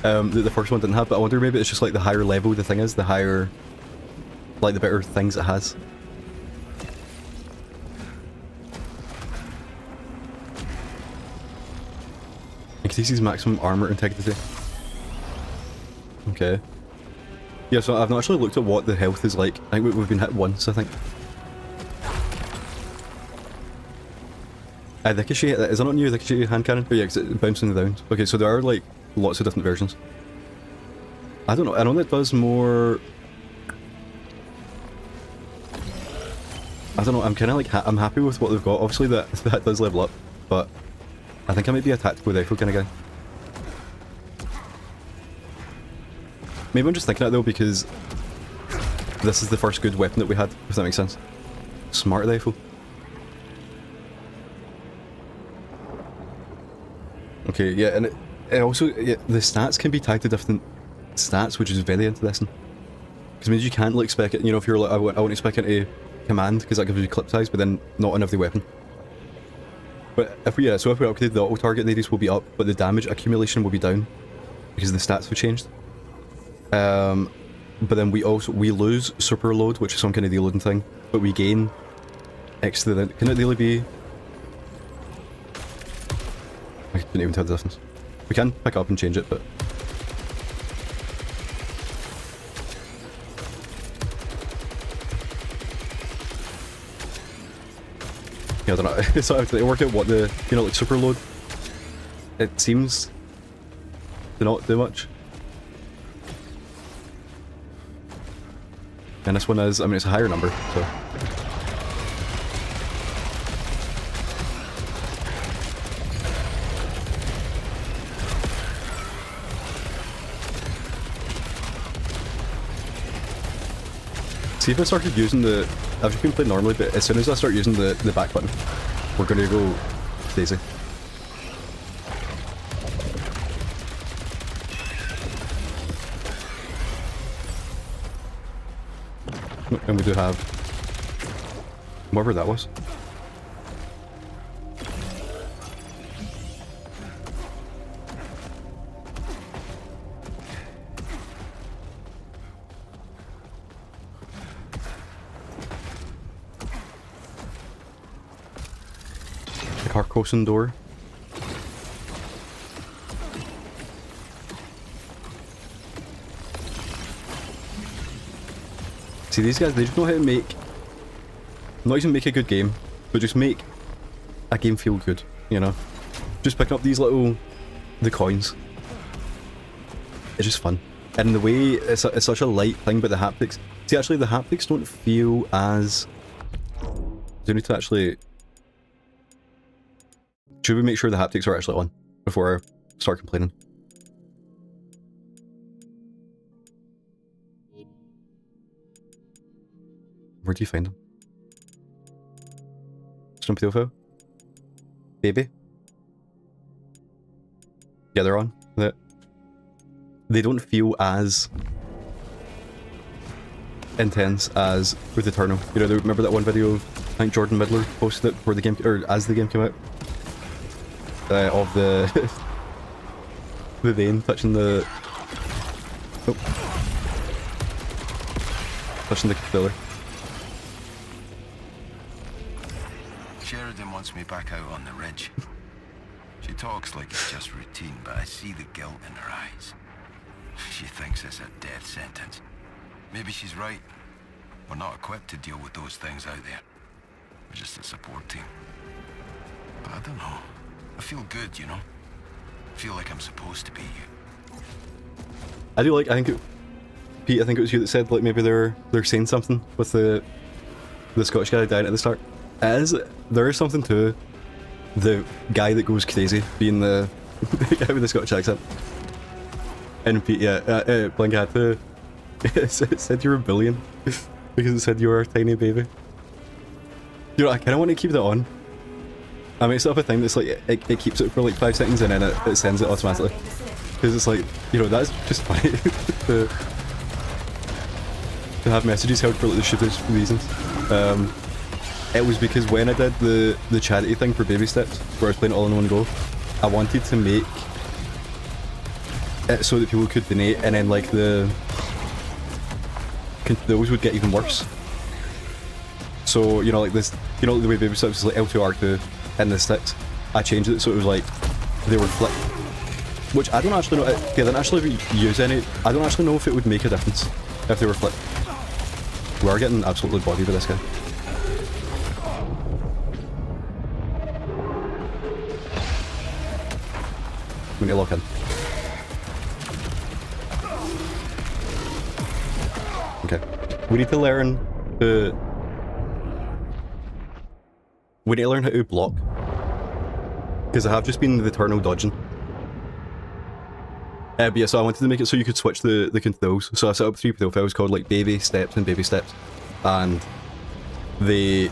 that. The first one didn't have, but I wonder maybe it's just like the higher level the thing is, the higher, like the better things it has. Increases maximum armor integrity. Okay. Yeah, so I've not actually looked at what the health is like. I think we've been hit once, I think. Ricochet, is that not new Ricochet hand cannon? Oh yeah, because it bouncing down. Okay, so there are like lots of different versions. I don't know, I know that does more... I don't know, I'm kind of like, I'm happy with what they've got. Obviously that does level up, but I think I might be a tactical rifle kind of guy. Maybe I'm just thinking that though because this is the first good weapon that we had, if that makes sense. Smart rifle. Okay, yeah, and it also, yeah, the stats can be tied to different stats, which is very interesting. Because it means you can't like spec it, you know, if you're like, I want to spec into command, because that gives you clip size, but then not on every weapon. But if we, so if we upgrade, the auto target radius will be up, but the damage accumulation will be down, because the stats have changed. But then we lose super load, which is some kind of deloading thing, but we gain extra, can it really be... I couldn't even tell the difference. We can pick up and change it, but... yeah, I don't know. So I have to work out what the, you know, like super load. It seems to not do much. And this one is, I mean, it's a higher number, so... See if I started using the... I've just been playing normally, but as soon as I start using the back button, we're gonna go Daisy. And we do have... whatever that was. The Carcosan door. See, these guys, they just know how to make... not even make a good game, but just make a game feel good, you know? Just picking up these little... the coins. It's just fun. And the way, it's such a light thing, but the haptics... See, actually, the haptics don't feel as... do we need to actually... should we make sure the haptics are actually on before I start complaining? Where do you find them? Some profile? Baby? yeah, they're on, that they don't feel as intense as with Eternal. You know, remember that one video of, I think Jordan Midler posted it before the game, or as the game came out, of the the vein touching the touching the filler. Sheridan wants me back out on the ridge. She talks like it's just routine, but I see the guilt in her eyes. She thinks it's a death sentence. Maybe she's right. We're not equipped to deal with those things out there. We're just a support team. But I don't know. I feel good, you know? I feel like I'm supposed to be you. I do like, I think Pete, I think it was you that said like maybe they're saying something with the Scottish guy dying at the start. There is something to the guy that goes crazy being the guy with the Scottish accent. And Pete, yeah, Blink had to it said you were a billion because it said you were a tiny baby. You know, I kind of want to keep that on. I mean, it's not a thing that's like it keeps it for like 5 seconds and then it sends it automatically. Because it's like, you know, that's just funny to have messages held for like the stupidest reasons. It was because when I did the charity thing for Baby Steps, where I was playing it all in one go, I wanted to make it so that people could donate, and then like those would get even worse. So, you know, like this, you know, the way Baby Steps is like L2 R2 and the sticks, I changed it so it was like they were flipped. Which I don't actually know, okay, I didn't actually use any, I don't actually know if it would make a difference if they were flipped. We are getting absolutely bodied by this guy. We need to lock in. Okay. We need to learn to... We need to learn how to block. Because I have just been the eternal dodging. But yeah, so I wanted to make it so you could switch the controls. So I set up 3 profiles called like Baby Steps and Baby Steps. And they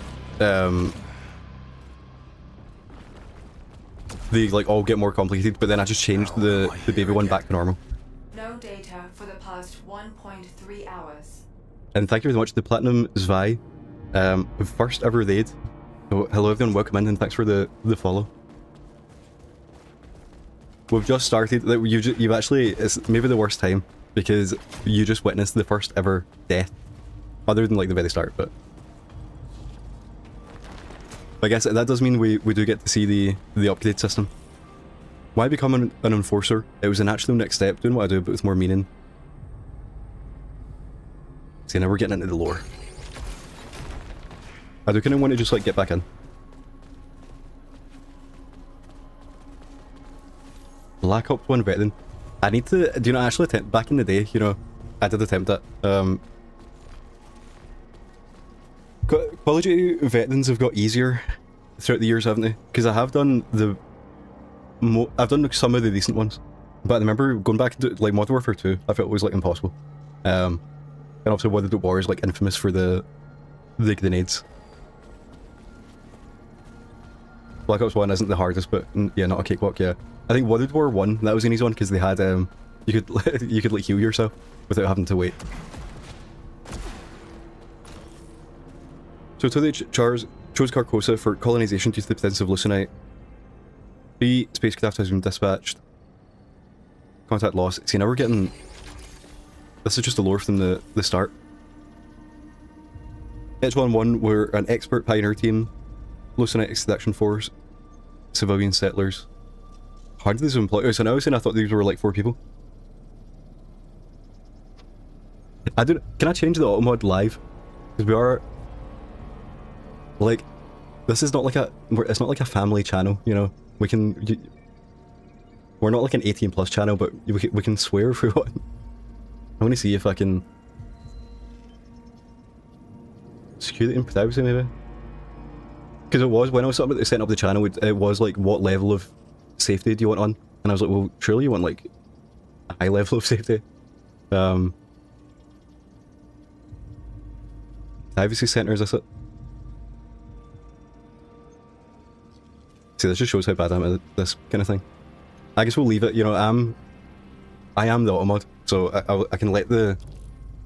like all get more complicated, but then I just changed the baby one back to normal. No data for the past 1.3 hours. And thank you very much to Platinum Zvi, first ever raid. So, hello everyone, welcome in, and thanks for the follow. We've just started. You've actually, it's maybe the worst time because you just witnessed the first ever death, other than like the very start. But I guess that does mean we do get to see the upgrade system. Why become an enforcer? It was a natural next step, doing what I do, but with more meaning. See, now we're getting into the lore. I do kind of want to just like get back in. Black Ops 1 veteran. I need to, do you know, actually attempt, back in the day, you know, I did attempt that. Call of Duty veterans have got easier throughout the years, haven't they? Because I have done I've done some of the decent ones, but I remember going back into like Modern Warfare 2, I felt it was like impossible. And also WoD War is like infamous for the grenades. Black Ops 1 isn't the hardest, but yeah, not a cakewalk, yeah. I think WoD War 1, that was an easy one because they had, you could like heal yourself without having to wait. So they chose Carcosa for colonization due to the presence of Lucenite. 3 spacecraft has been dispatched. Contact lost. See, now we're getting... This is just the lore from the start. H11 were an expert pioneer team. Lucenite extraction force. Civilian settlers. Hundreds of employees. So now I was saying I thought these were like 4 people. Can I change the auto mod live? Because we are... Like, this is not like it's not like a family channel, you know? We can... we're not like an 18 plus channel, but we can swear if we want. I want to see if I can... Security and privacy, maybe? Because it was, when I was setting up the channel, it was like, what level of safety do you want on? And I was like, well, surely you want like a high level of safety. Privacy center, is this it? See, this just shows how bad I'm at this kind of thing. I guess we'll leave it. You know, I am the automod, so I can let the,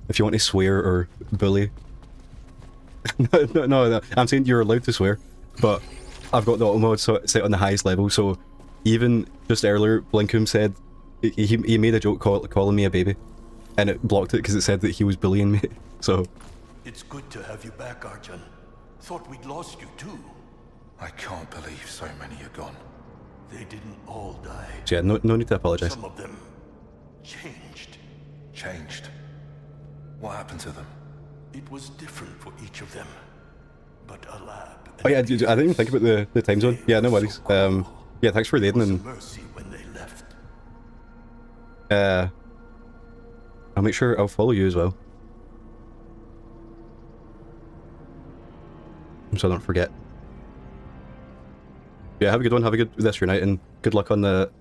if you want to swear or bully. No, I'm saying you're allowed to swear, but I've got the automod set on the highest level, so even just earlier, Blinkum said, he made a joke calling me a baby, and it blocked it because it said that he was bullying me, so... It's good to have you back, Arjun. Thought we'd lost you too. I can't believe so many are gone. They didn't all die. So yeah, no need to apologise. Some of them changed. Changed? What happened to them? It was different for each of them. But a lab... Oh yeah, I didn't even think about the time zone. Yeah, no worries. Yeah, thanks for raiding and... mercy when they left. I'll make sure I'll follow you as well. So I don't forget. Yeah, have a good one, have a good this night, and good luck on the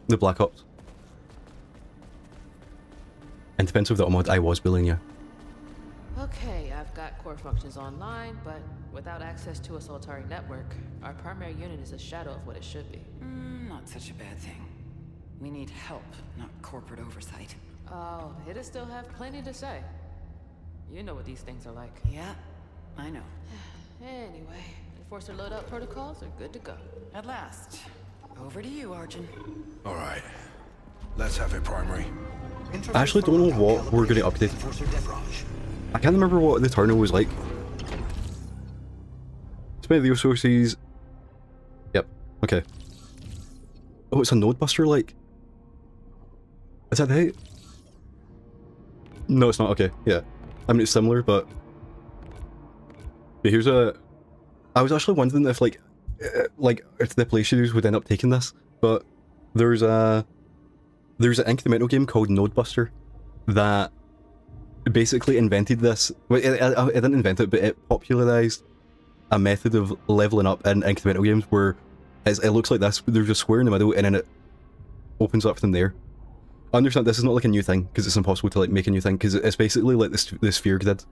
Black Ops. In defense of the mod, I was bullying you. Okay, I've got core functions online, but without access to a Solitari network, our primary unit is a shadow of what it should be. Not such a bad thing. We need help, not corporate oversight. Oh, it'll still have plenty to say. You know what these things are like. Yeah, I know. Anyway, Enforcer loadout protocols are good to go. At last. Over to you, Arjun. Alright. Let's have it, Primary. I actually don't know what we're going to update. I can't remember what the terminal was like. Spend the resources. Yep, okay. Oh, it's a node buster like? Is that right? No, it's not, okay, yeah. I mean, it's similar, but... Yeah, here's a... I was actually wondering if, like, if the Play Studios would end up taking this, but there's an incremental game called Node Buster that basically invented this. Well, it didn't invent it, but it popularized a method of leveling up in incremental games where it looks like this, there's a square in the middle and then it opens up from there. I understand this is not like a new thing, because it's impossible to like make a new thing, because it's basically like the sphere grid.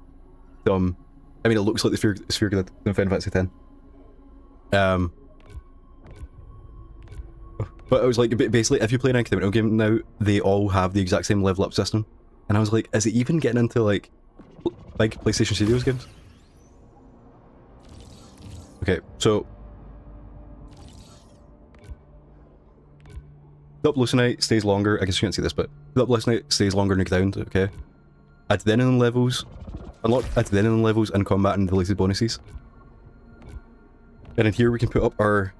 I mean, it looks like the sphere grid in Final Fantasy X. But I was like, basically, if you play an incremental game now, they all have the exact same level up system. And I was like, is it even getting into like big PlayStation Studios games? Okay, so the Uplucenite stays longer. I guess you can't see this, but the Uplucenite stays longer in the ground. Okay, adrenaline levels unlock adrenaline levels in combat and related bonuses. And in here we can put up our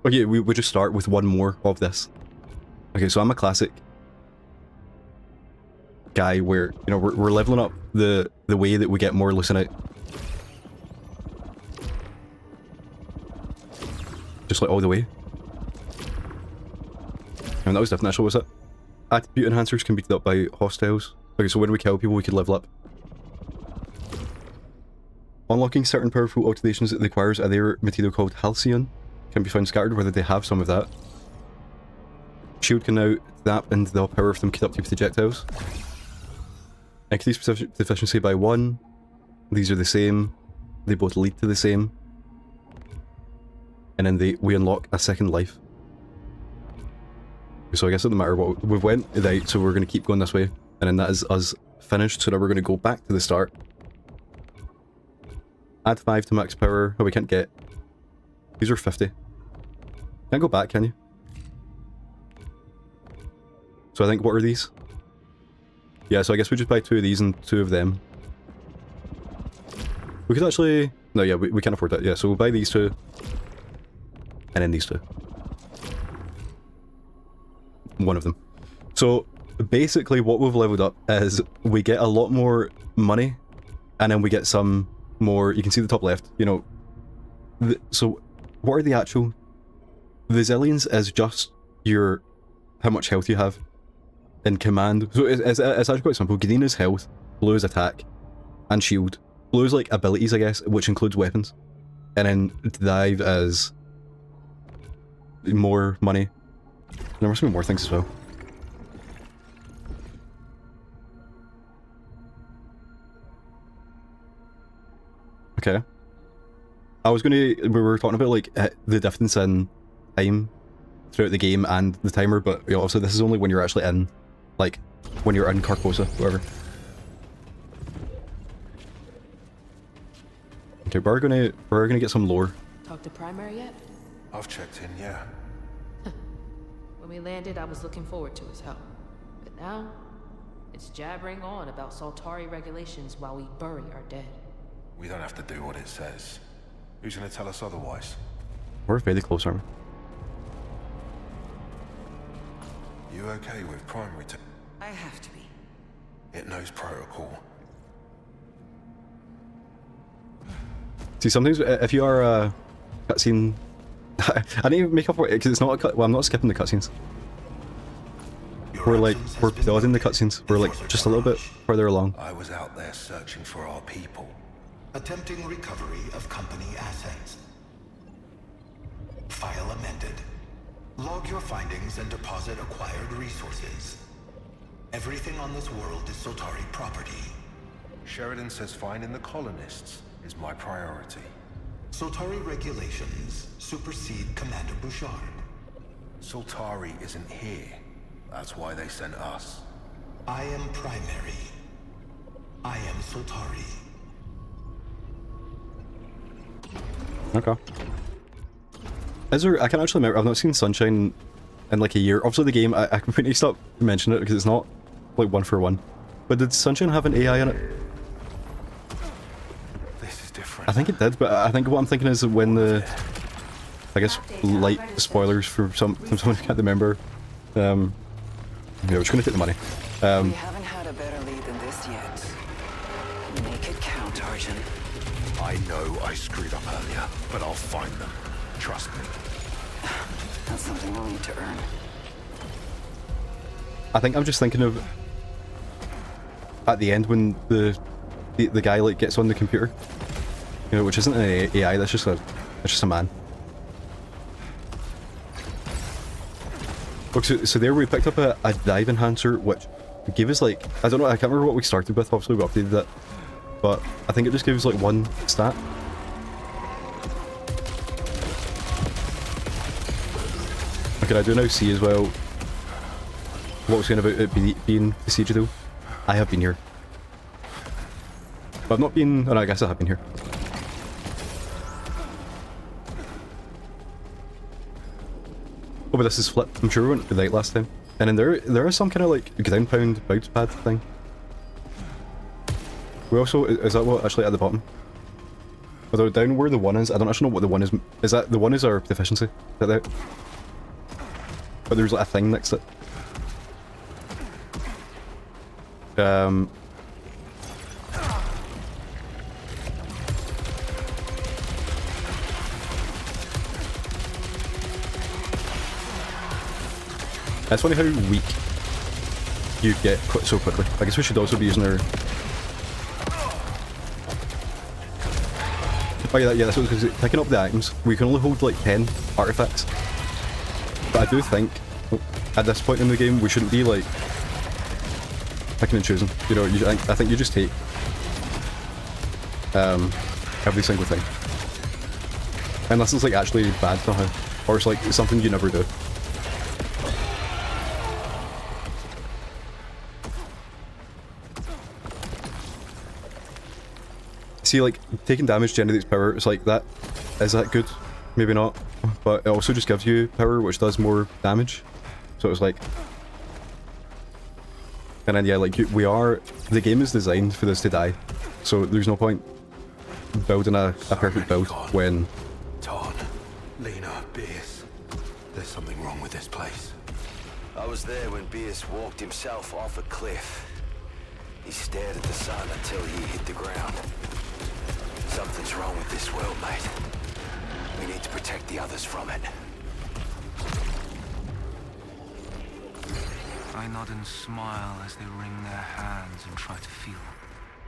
okay, we just start with one more of this. Okay, so I'm a classic guy where, you know, we're leveling up the way that we get more Lucenite. Just like all the way. And that was different actually, was it? Attribute enhancers can be beaten up by hostiles. Okay, so when we kill people we could level up. Unlocking certain powerful alterations that requires a rare material called Halcyon can be found scattered, whether they have some of that. Shield can now zap and the power of them conductive projectiles. Increase efficiency by 1. These are the same. They both lead to the same. And then we unlock a second life. So I guess it doesn't matter what we've went right, so we're going to keep going this way. And then that is us finished, so now we're going to go back to the start. Add 5 to max power. Oh, we can't get... These are 50. Can't go back, can you? So I think, what are these? Yeah, so I guess we just buy 2 of these and 2 of them. We could actually... No, yeah, we can't afford that. Yeah, so we'll buy these 2. And then these 2. One of them. So, basically what we've leveled up is we get a lot more money, and then we get some more... You can see the top left, you know... So, what are the actual... Resilience is just your... how much health you have in command. So it's actually quite simple. Green is health, blue is attack, and shield. Blue is like abilities, I guess, which includes weapons. And then dive is... more money. There must be more things as well. Okay. I was gonna, we were talking about like the difference in time throughout the game and the timer, but you know, obviously this is only when you're actually in, like, when you're in Carcosa, whatever. Okay, we're gonna get some lore. Talk to Primary yet? I've checked in, yeah. When we landed, I was looking forward to his help. But now, it's jabbering on about Saltari regulations while we bury our dead. We don't have to do what it says. Who's gonna tell us otherwise? We're very close, aren't You okay with primary to... I have to be. It knows protocol. we? See, sometimes if you are a cutscene, I need to make up for it because it's not a cut. Well, I'm not skipping the cutscenes. We're building the cutscenes. We're like just a little bit further along. I was out there searching for our people. Attempting recovery of company assets. File amended. Log your findings and deposit acquired resources. Everything on this world is Saltari property. Sheridan says finding the colonists is my priority. Saltari regulations supersede Commander Bouchard. Saltari isn't here. That's why they sent us. I am Primary. I am Saltari. Okay. Is there? I can't actually remember. I've not seen Sunshine in like a year. Obviously, the game. I completely stopped mentioning it because it's not like one for one. But did Sunshine have an AI in it? This is different. I think it did, but I think what I'm thinking is when the, I guess, light spoilers for someone who can't remember. Yeah, we're just gonna take the money. We haven't had a better lead than this yet. Make it count, Arjun. I know I screwed up earlier, but I'll find them. Trust me. That's something we'll need to earn. I think I'm just thinking of at the end when the guy like gets on the computer, you know, which isn't an AI. That's just a man. Look, so there we picked up a dive enhancer, which gave us like, I don't know, I can't remember what we started with. Obviously we updated it, but I think it just gives like one stat. Okay, I do now see as well what was saying about it being procedural. I have been here. But I've not been... Oh no, I guess I have been here. Oh, but this is flipped. I'm sure we went to the right last time. And then there is some kind of like ground pound bounce pad thing. We also... Is that what actually at the bottom? Although down where the one is, I don't actually know what the one is. Is that... The one is our deficiency? Is that it? But there's like a thing next to it. It's funny how weak you get so quickly. I guess we should also be using our... Oh yeah, that's what, because picking up the items, we can only hold like 10 artifacts. But I do think, at this point in the game, we shouldn't be like picking and choosing. You know, I think you just take every single thing. Unless it's like actually bad somehow, or it's like something you never do. See, like, taking damage generates power. It's like that. Is that good? Maybe not. But it also just gives you power, which does more damage. So it's like... And then, yeah, like, we are... The game is designed for this to die. So there's no point building a perfect build when... Ton, Lena, Beers. There's something wrong with this place. I was there when Beers walked himself off a cliff. He stared at the sun until he hit the ground. Something's wrong with this world, mate. We need to protect the others from it. I nod and smile as they wring their hands and try to feel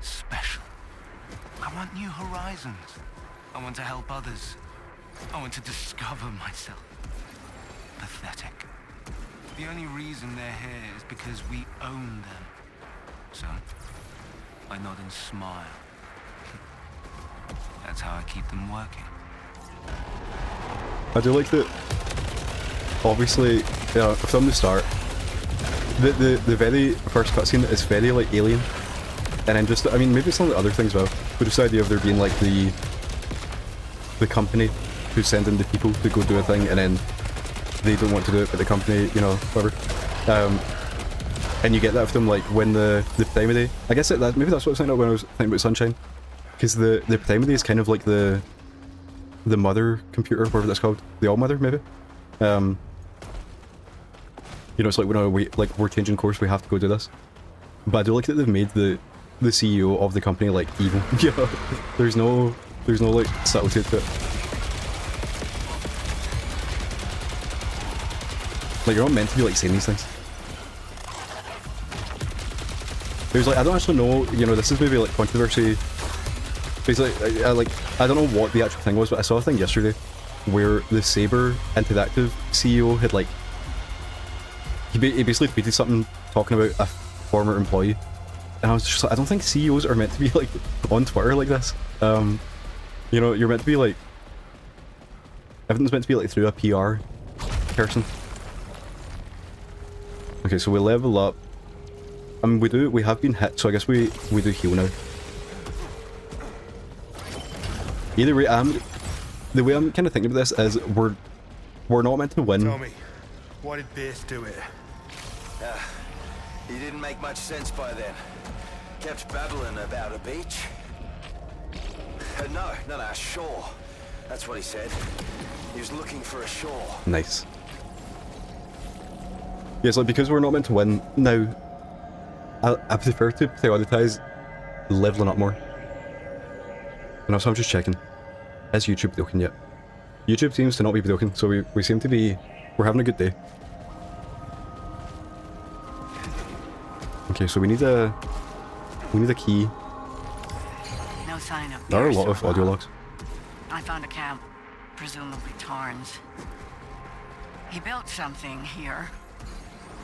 special. I want new horizons. I want to help others. I want to discover myself. Pathetic. The only reason they're here is because we own them. So, I nod and smile. That's how I keep them working. I do like that. Obviously, from the start, the very first cutscene is very like alien, and then just, I mean, maybe some of the other things as well, but just the idea of there being like the company who's sending the people to go do a thing, and then they don't want to do it, but the company, you know, whatever. And you get that from like when the Primary, I guess maybe that's what I was thinking of when I was thinking about Sunshine, because the Primary is kind of like the mother computer, whatever that's called, the All Mother maybe. You know, it's like we're changing course, we have to go do this. But I do like that they've made the CEO of the company like evil. Yeah, there's no like subtlety to it. Like, you're not meant to be like saying these things. There's like, I don't actually know, you know, this is maybe like controversy. Basically, I don't know what the actual thing was, but I saw a thing yesterday where the Saber Interactive CEO had like, he basically tweeted something talking about a former employee, and I was just like, I don't think CEOs are meant to be like on Twitter like this. You know, you're meant to be like, everything's meant to be like through a PR person. Okay, so we level up. We have been hit, so I guess we do heal now. Either way, the way I'm kind of thinking about this is we're not meant to win. Tell me, why did Bierce do it? He didn't make much sense by then. Kept babbling about a beach. No, a shore. That's what he said. He was looking for a shore. Nice. Yeah, it's like, because we're not meant to win now, I prefer to prioritize leveling up more. And also, I'm just checking. Is YouTube broken yet? YouTube seems to not be broken, so we seem to be... We're having a good day. Okay, so we need a key. No sign of There are a lot of audio logs. I found a camp, presumably Tarn's. He built something here.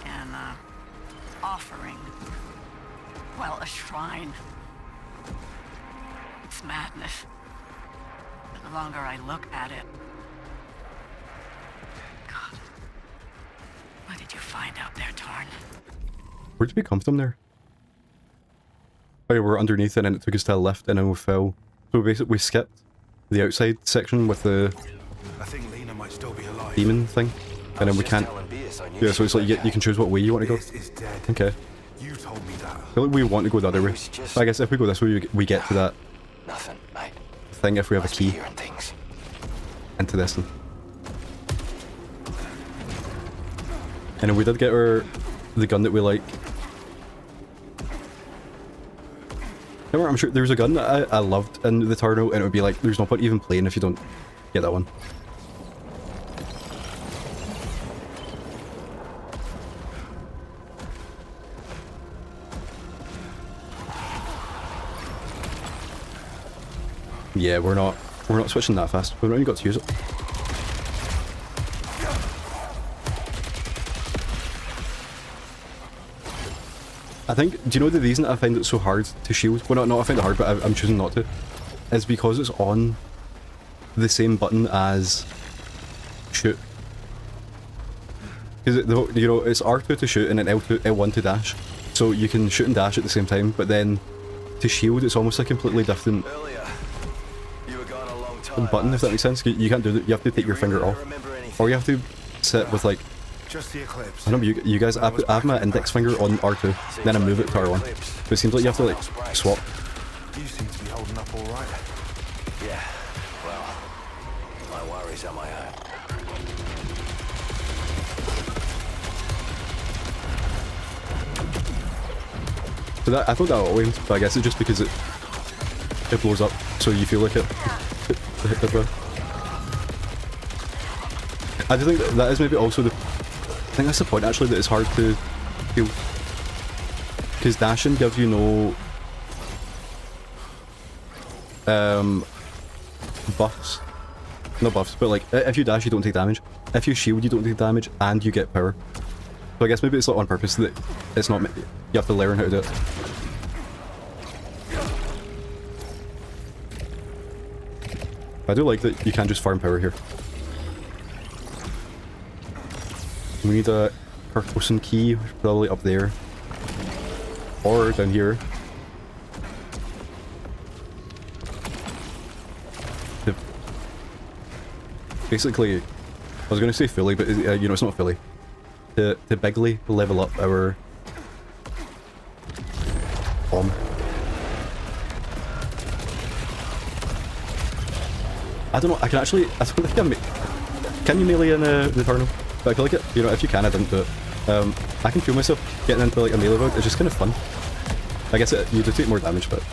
An offering. Well, a shrine. It's madness. But the longer I look at it... God. What did you find out there, Tarn? Where did we come from there? Oh yeah, we're underneath it and it took us to a lift and then we fell. So basically we skipped the outside section with the I think Lena might still be alive. demon thing. And then we can't... Yeah, so it's like you can choose what way you want to go. Okay. You told me that. I feel like we want to go the other way. So I guess if we go this way, we get to that thing if we have a key into this one. And then we did get the gun that we like. Remember, I'm sure there was a gun that I loved in the Tarno, and it would be like, there's no point even playing if you don't get that one. Yeah, we're not switching that fast. We've not even got to use it. I think, do you know the reason I find it so hard to shield? Well, not I find it hard, but I'm choosing not to. Is because it's on the same button as shoot. Because, you know, it's R2 to shoot and then L1 to dash. So you can shoot and dash at the same time, but then to shield, it's almost a completely different button, if that makes sense. You can't do that. You have to take your finger off, or you have to sit with like. Just the eclipse. I don't know, you guys. I have my index finger on R2, then I move it to R1. But it seems like you have to like swap. You seem to be holding up all right. Yeah. Well, my worries are my own. So that, I thought that always, but I guess it's just because it blows up, so you feel like it hit that well. I do think that is maybe also I think that's the point actually, that it's hard to feel. Because dashing gives you no buffs. No buffs, but like if you dash you don't take damage. If you shield you don't take damage and you get power. So I guess maybe it's not on purpose that it's not, you have to learn how to do it. I do like that you can just farm power here. We need a Carcosan key, which is probably up there. Or down here. To basically, I was going to say fully, but you know, it's not fully. To bigly level up our bomb. I don't know, I can actually, I don't think can you melee in the Eternal? But I feel like it, you know, if you can, I didn't do it. I can feel myself getting into like a melee mode, it's just kind of fun. I guess you do take more damage, but...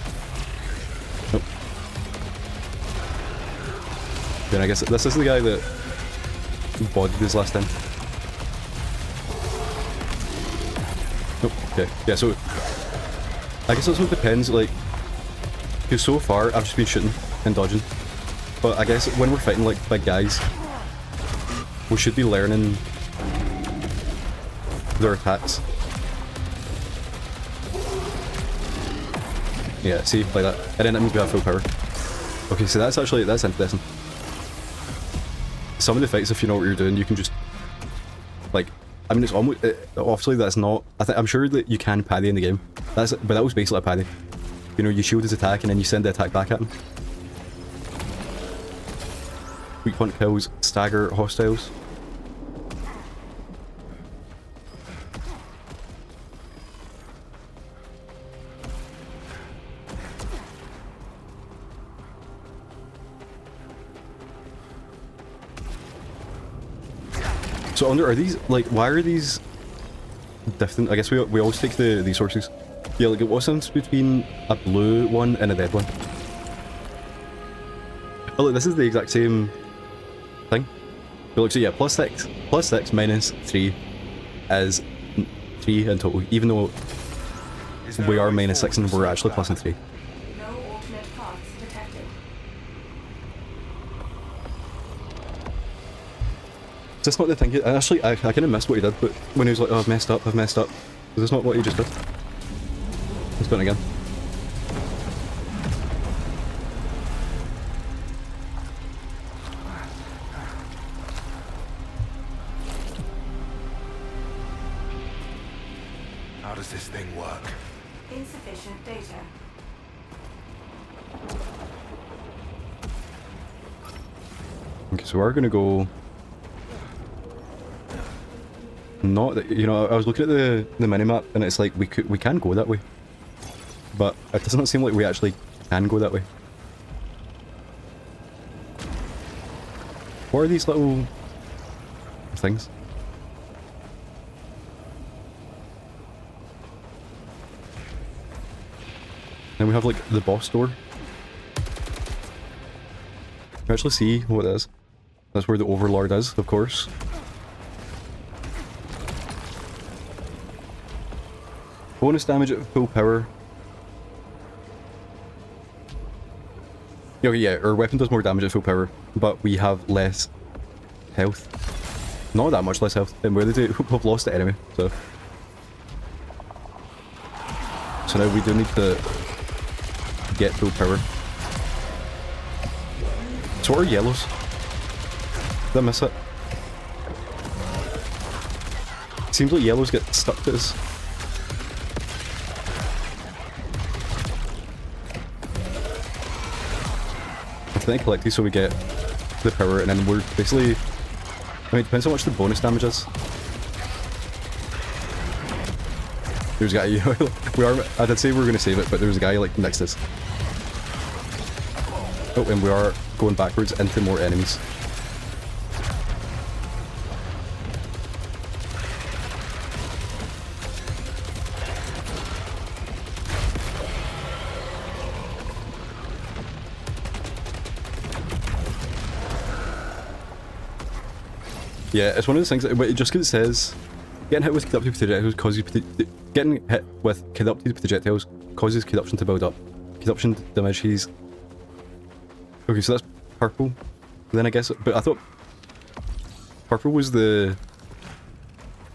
Nope. Then I guess this is the guy that bodied his last time. Nope, okay. Yeah, so... I guess this one depends, like... Because so far, I've just been shooting and dodging. But I guess when we're fighting like big guys, we should be learning their attacks. Yeah, see, like that. And then that means we have full power. Okay, so that's interesting. Some of the fights, if you know what you're doing, you can just, like, I mean, it's almost, obviously that's not, I'm sure that you can parry in the game. But that was basically a parry. You know, you shield his attack and then you send the attack back at him. Weak point kills, stagger hostiles. So under, are these, like, why are these different? I guess we always take these sources. Yeah, like, what's the difference between a blue one and a red one? Oh look, this is the exact same thing. But look, so yeah, plus 6 minus 3 is 3 in total, even though we are minus 6 and we're actually plus 3. No alternate paths detected. Is this not the thing? Actually, I kind of missed what he did, but when he was like, oh, I've messed up. Is this not what he just did? Let's do it again. How does this thing work? Insufficient data. Okay, so we're gonna go... Not that, you know, I was looking at the minimap and it's like we can go that way. But it doesn't seem like we actually can go that way. What are these little things? Then we have like the boss door. You can actually see what it is. That's where the Overlord is, of course. Bonus damage at full power. Okay, yeah, our weapon does more damage at full power, but we have less health. Not that much less health, and we've lost the enemy, so... So now we do need to get full power. So what are yellows? Did I miss it? Seems like yellows get stuck to us. I think collect these so we get the power, and then we're basically... I mean, it depends how much the bonus damage is. There's a guy, I did say we were going to save it, but there's a guy like next to us. Oh, and we are going backwards into more enemies. Yeah, it's one of those things that, just because it says getting hit with corrupted projectiles causes getting hit with corrupted projectiles causes corruption to build up. Corruption damages. Okay, so that's purple. Then I guess, but I thought purple was the.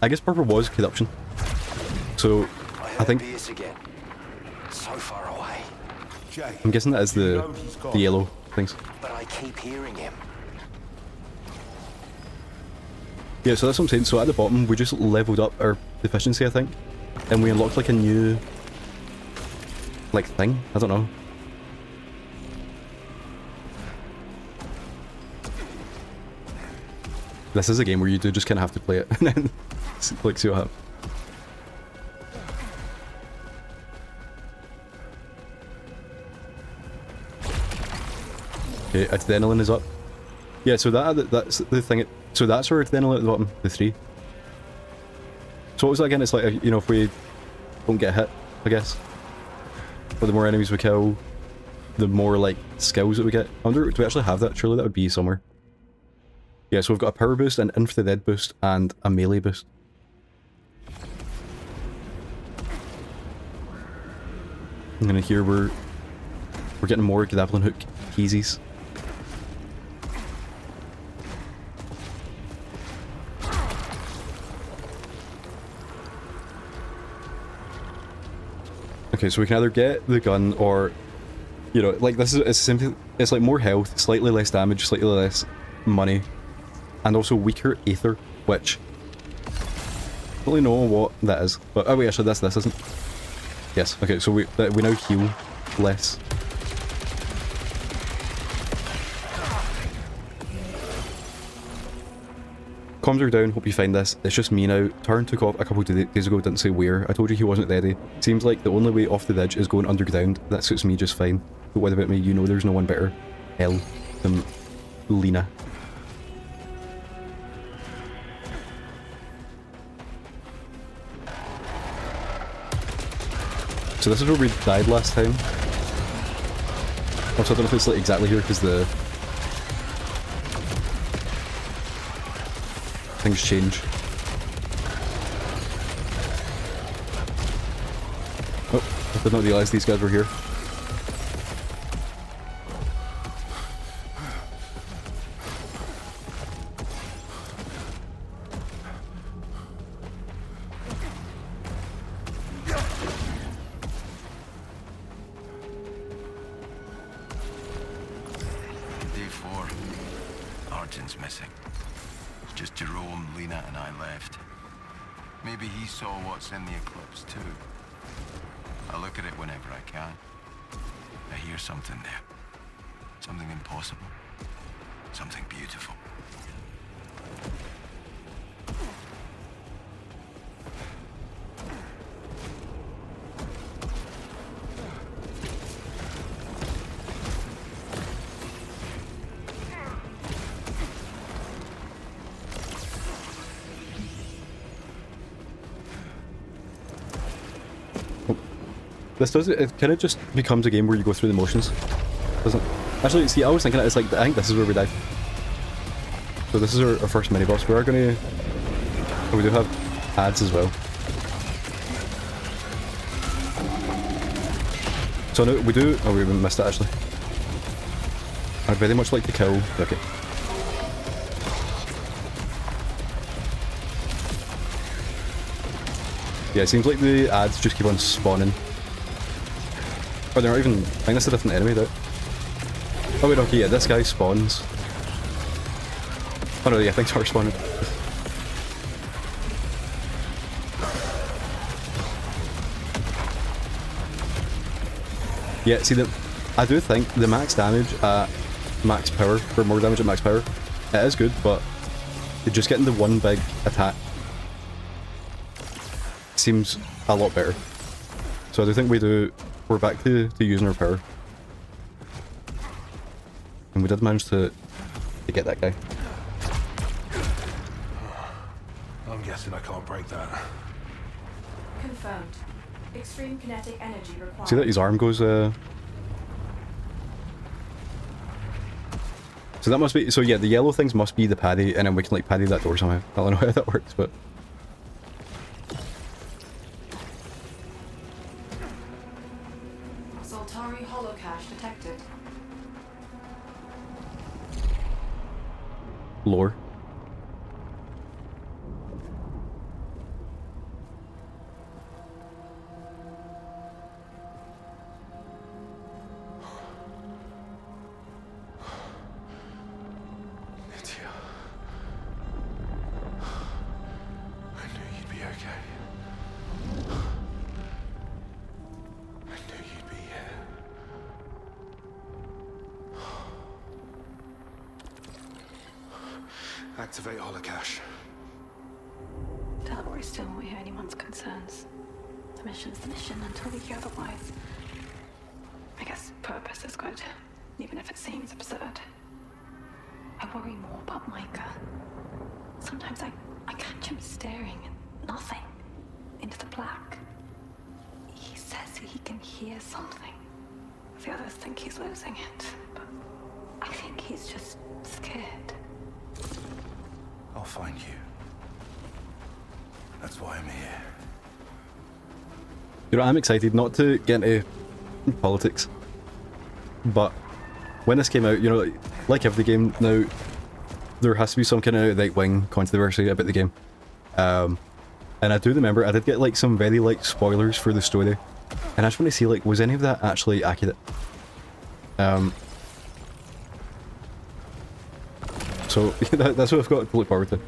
I guess purple was corruption. So I think So far away. I'm guessing that is the yellow things. But I keep hearing him. Yeah, so that's what I'm saying. So at the bottom, we just leveled up our efficiency, I think. And we unlocked like a new... like thing? I don't know. This is a game where you do just kind of have to play it and then like see what happens. Okay, adrenaline is up. Yeah, so that's the thing. So that's our adrenaline at the bottom, the 3. So what was that again? It's like, you know, if we don't get hit, I guess. But the more enemies we kill, the more like skills that we get. I wonder, do we actually have that? Surely that would be somewhere. Yeah, so we've got a power boost, an in for the dead boost, and a melee boost. And then here we're getting more grappling hook keesies. Okay, so we can either get the gun or, you know, like this is, it's simply, it's like more health, slightly less damage, slightly less money, and also weaker aether, which I don't really know what that is. But oh wait, actually this isn't. Yes. Okay, so we now heal less. Comms are down, hope you find this. It's just me now. Tarn took off a couple of days ago, didn't say where. I told you he wasn't ready. Seems like the only way off the ridge is going underground. That suits me just fine. Don't worry about me, you know there's no one better. Hell than Lena. So this is where we died last time. Also, I don't know if it's like exactly here because the things change. Oh, I did not realise these guys were here. In the eclipse too. I look at it whenever I can. I hear something there. Something impossible. Something beautiful. This does it kind of just becomes a game where you go through the motions, doesn't it? Actually, see, I was thinking it's like, I think this is where we died. So this is our first mini boss. We are gonna, oh, we do have ads as well. So no, we do, oh we missed it actually. I'd very much like to kill, okay. Yeah, it seems like the ads just keep on spawning. Oh, they're not even... I think that's a different enemy, though. Oh wait, okay, yeah, this guy spawns. Oh no, yeah, things are spawning. Yeah, see, I do think the max damage at max power, or more damage at max power, it is good, but just getting the one big attack seems a lot better. So I do think we're back to using our power. And we did manage to get that guy. I'm guessing I can't break that. Confirmed. Extreme kinetic energy required. See that his arm goes, So that must be, so yeah, the yellow things must be the paddy, and then we can like paddy that door somehow. I don't know how that works, but... Soltari holocache detected. Lore. Activate holocache. Tell her we still won't hear anyone's concerns. The mission's the mission until we hear otherwise. I guess purpose is good, even if it seems absurd. I worry more about Micah. Sometimes I catch him staring at nothing, into the black. He says he can hear something. The others think he's losing it, but I think he's just scared. I'll find you. That's why I'm here. You know, I'm excited not to get into politics, but when this came out, you know, like every game now, there has to be some kind of right-wing controversy about the game. And I do remember I did get like some very light spoilers for the story, and I just want to see like, was any of that actually accurate? So that's what I've got to look forward to.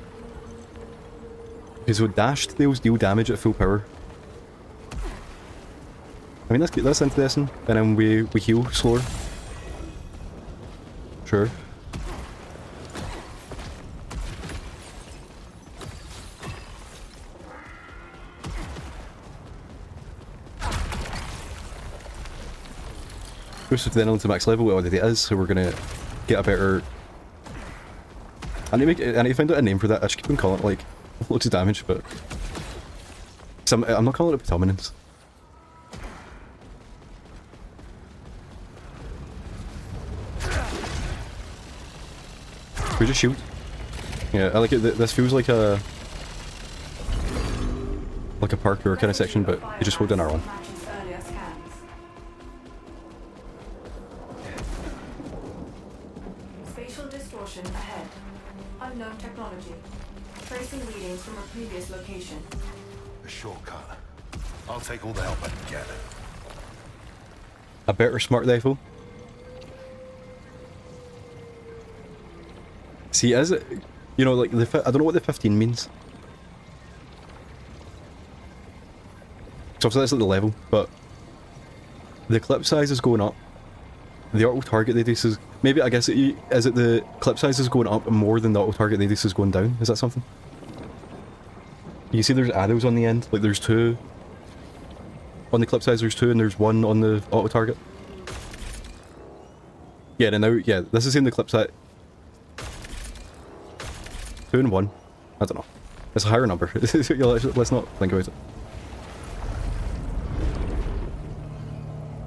Okay, so dashed deals deal damage at full power. I mean, that's interesting. And then we heal slower. Sure. Boosted then onto max level, it already is, so we're gonna get a better... I need to find out a name for that. I just keep on calling it like loads of damage, but I'm not calling it predominance. We just shoot. Yeah, I like it. This feels like a parkour kind of section, but you just hold down R1. Spatial distortion ahead. Unknown technology. Tracing readings from a previous location. A shortcut. I'll take all the help I can get. A better smart rifle. See, is it, you know, like I don't know what the 15 means. So obviously that's at the level, but the clip size is going up. The auto target radius is, maybe I guess is it the clip size is going up more than the auto target radius is going down? Is that something? You see there's arrows on the end, like there's two on the clip size, there's two, and there's one on the auto target. Yeah, and now, yeah, this is in the clip size. 2 and 1. I don't know. It's a higher number. Let's not think about it.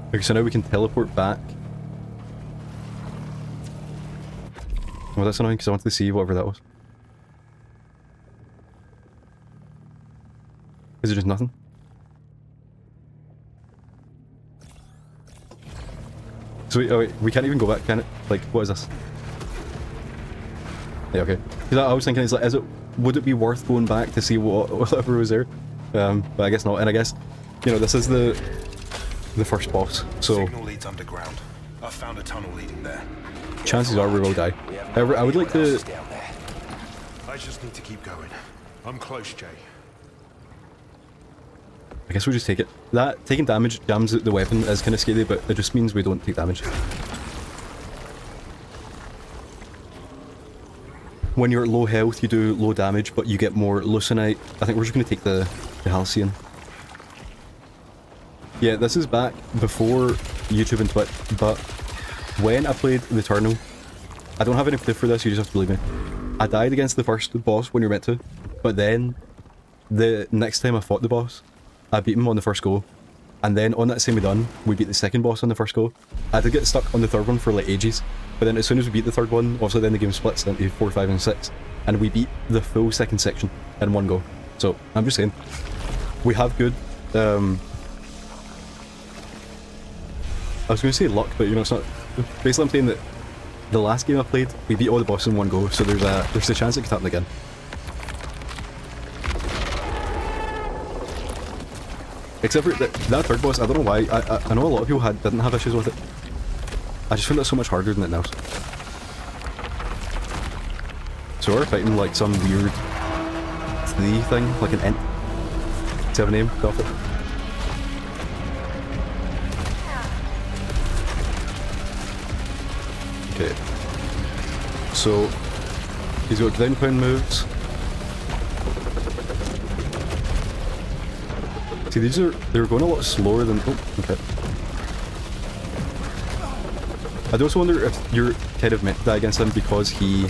Okay, so now we can teleport back. Well, that's annoying because I wanted to see whatever that was. Is it just nothing? So wait, oh wait, we can't even go back, can it? Like, what is this? Yeah, okay. Because I was thinking, it's like, would it be worth going back to see whatever was there? But I guess not. And I guess, you know, this is the first boss, so Signal leads underground. I found a tunnel leading there. Chances are we will die. However, I would like to... I just need to keep going. I'm close, Jay. I guess we'll just take it. That taking damage jams the weapon is kind of scary, but it just means we don't take damage. When you're at low health, you do low damage, but you get more Lucenite. I think we're just going to take the Halcyon. Yeah, this is back before YouTube and Twitch, but when I played the Eternal, I don't have any proof for this, you just have to believe me. I died against the first boss when you're meant to, but then the next time I fought the boss, I beat him on the first go, and then on that same run, we beat the second boss on the first go. I did get stuck on the third one for like ages, but then as soon as we beat the third one, obviously then the game splits into 4, 5 and 6, and we beat the full second section in one go. So, I'm just saying, we have good, I was going to say luck, but you know, it's not. Basically I'm saying that the last game I played, we beat all the bosses in one go, so there's a chance it could happen again. Except for that third boss, I don't know why, I know a lot of people didn't have issues with it. I just found it so much harder than it now. So we're fighting like some weird 3 thing, like an ent. Does it have a name? Got it. Okay. So He's got ground pound moves. See, they're going a lot slower than... Oh, okay. I do also wonder if you're kind of meant to die against him because he's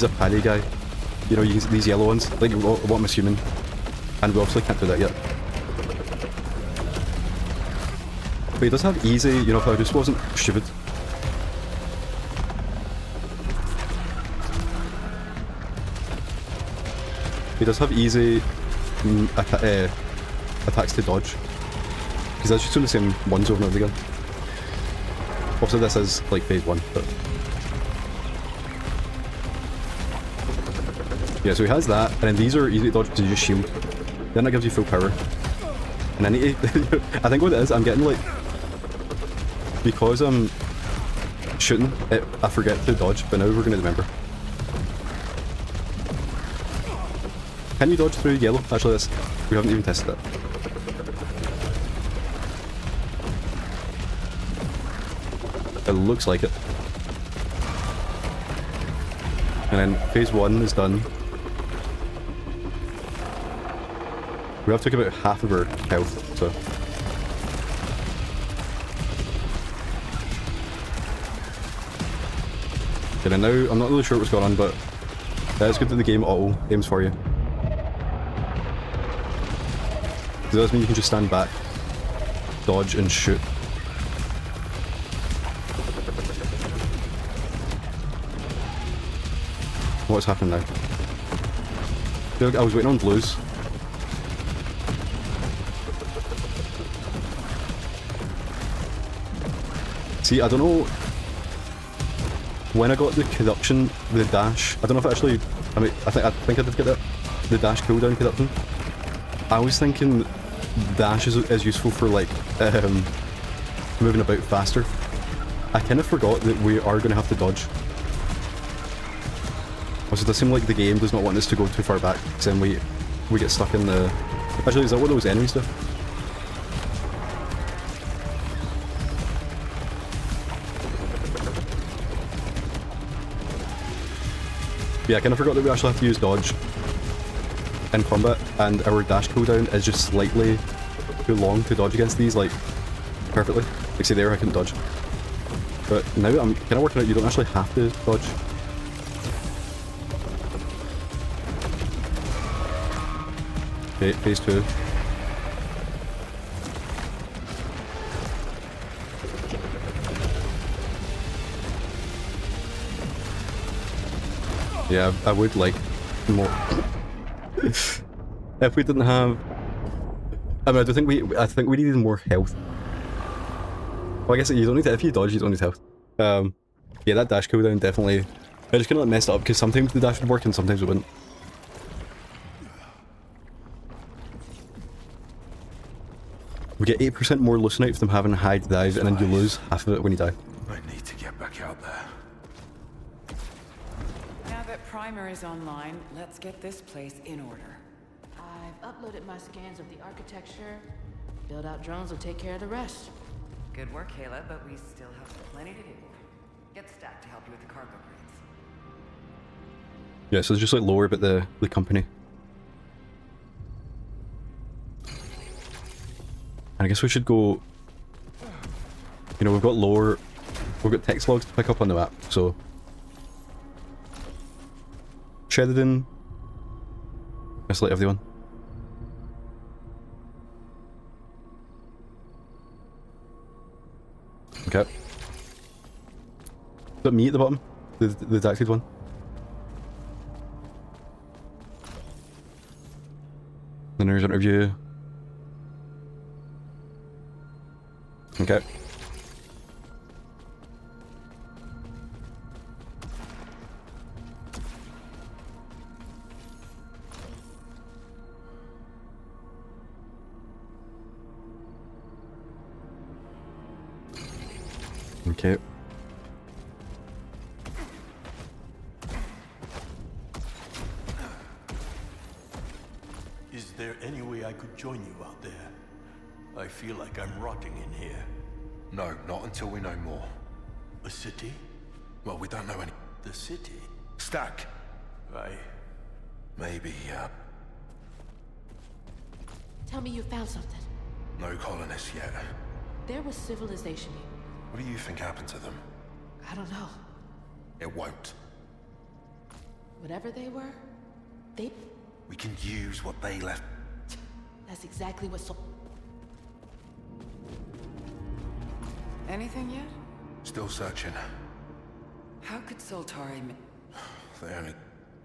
a parry guy. You know, these yellow ones, like what I'm assuming. And we obviously can't do that yet. But he does have easy, you know, if I just wasn't stupid. He does have easy attacks to dodge. Because that's just doing the same ones over and over again. Also, this is like phase 1, but... Yeah, so he has that, and then these are easy to dodge to just shield. Then that gives you full power. And then I think what it is, I'm getting like... Because I'm shooting, I forget to dodge, but now we're going to remember. Can you dodge through yellow? Actually, we haven't even tested that. It looks like it. And then phase 1 is done. We have took about half of our health, so... Okay, and now, I'm not really sure what's going on, but it's good that the game auto aims for you. Does that mean you can just stand back, dodge, and shoot? What's happening now? I feel like I was waiting on blues. See, I don't know... When I got the corruption, the dash... I don't know if it actually... I mean, I think I did get that. The dash cooldown corruption. I was thinking dash is useful for, like, moving about faster. I kind of forgot that we are going to have to dodge. Also, it does seem like the game does not want us to go too far back, because then we get stuck in the... Actually, is that what those enemies do? Yeah, I kind of forgot that we actually have to use dodge in combat, and our dash cooldown is just slightly too long to dodge against these, like, perfectly. Like, see there, I couldn't dodge. But now I'm kind of working out you don't actually have to dodge. Okay, phase 2. Yeah, I would like more. If we didn't have... I mean, I think we needed more health. Well, I guess you don't need to, if you dodge, you don't need health. Yeah, that dash cooldown definitely... I just kind of like messed it up, because sometimes the dash would work and sometimes it wouldn't. We get 8% more loosenite from having a high dive, and then you lose half of it when you die. I need to get back out there. Now that Primer is online, let's get this place in order. I've uploaded my scans of the architecture. Build out drones will take care of the rest. Good work, Kayla, but we still have plenty to do. Get Stack to help you with the cargo crates. Yeah, so it's just like lower about the company. And I guess we should go... You know, we've got lore... We've got text logs to pick up on the map, so... Sheridan... I select everyone. Okay. Is that me at the bottom? The redacted one? Then there's interview. Okay. Okay. Is there any way I could join you out there? I feel like I'm rotting in here. No, not until we know more. A city? Well, we don't know any... The city? Stack. I... Maybe, Tell me you found something. no colonists yet. There was civilization here. What do you think happened to them? I don't know. It won't. Whatever they were, they... We can use what they left. That's exactly what Anything yet? Still searching. How could Soltari They only...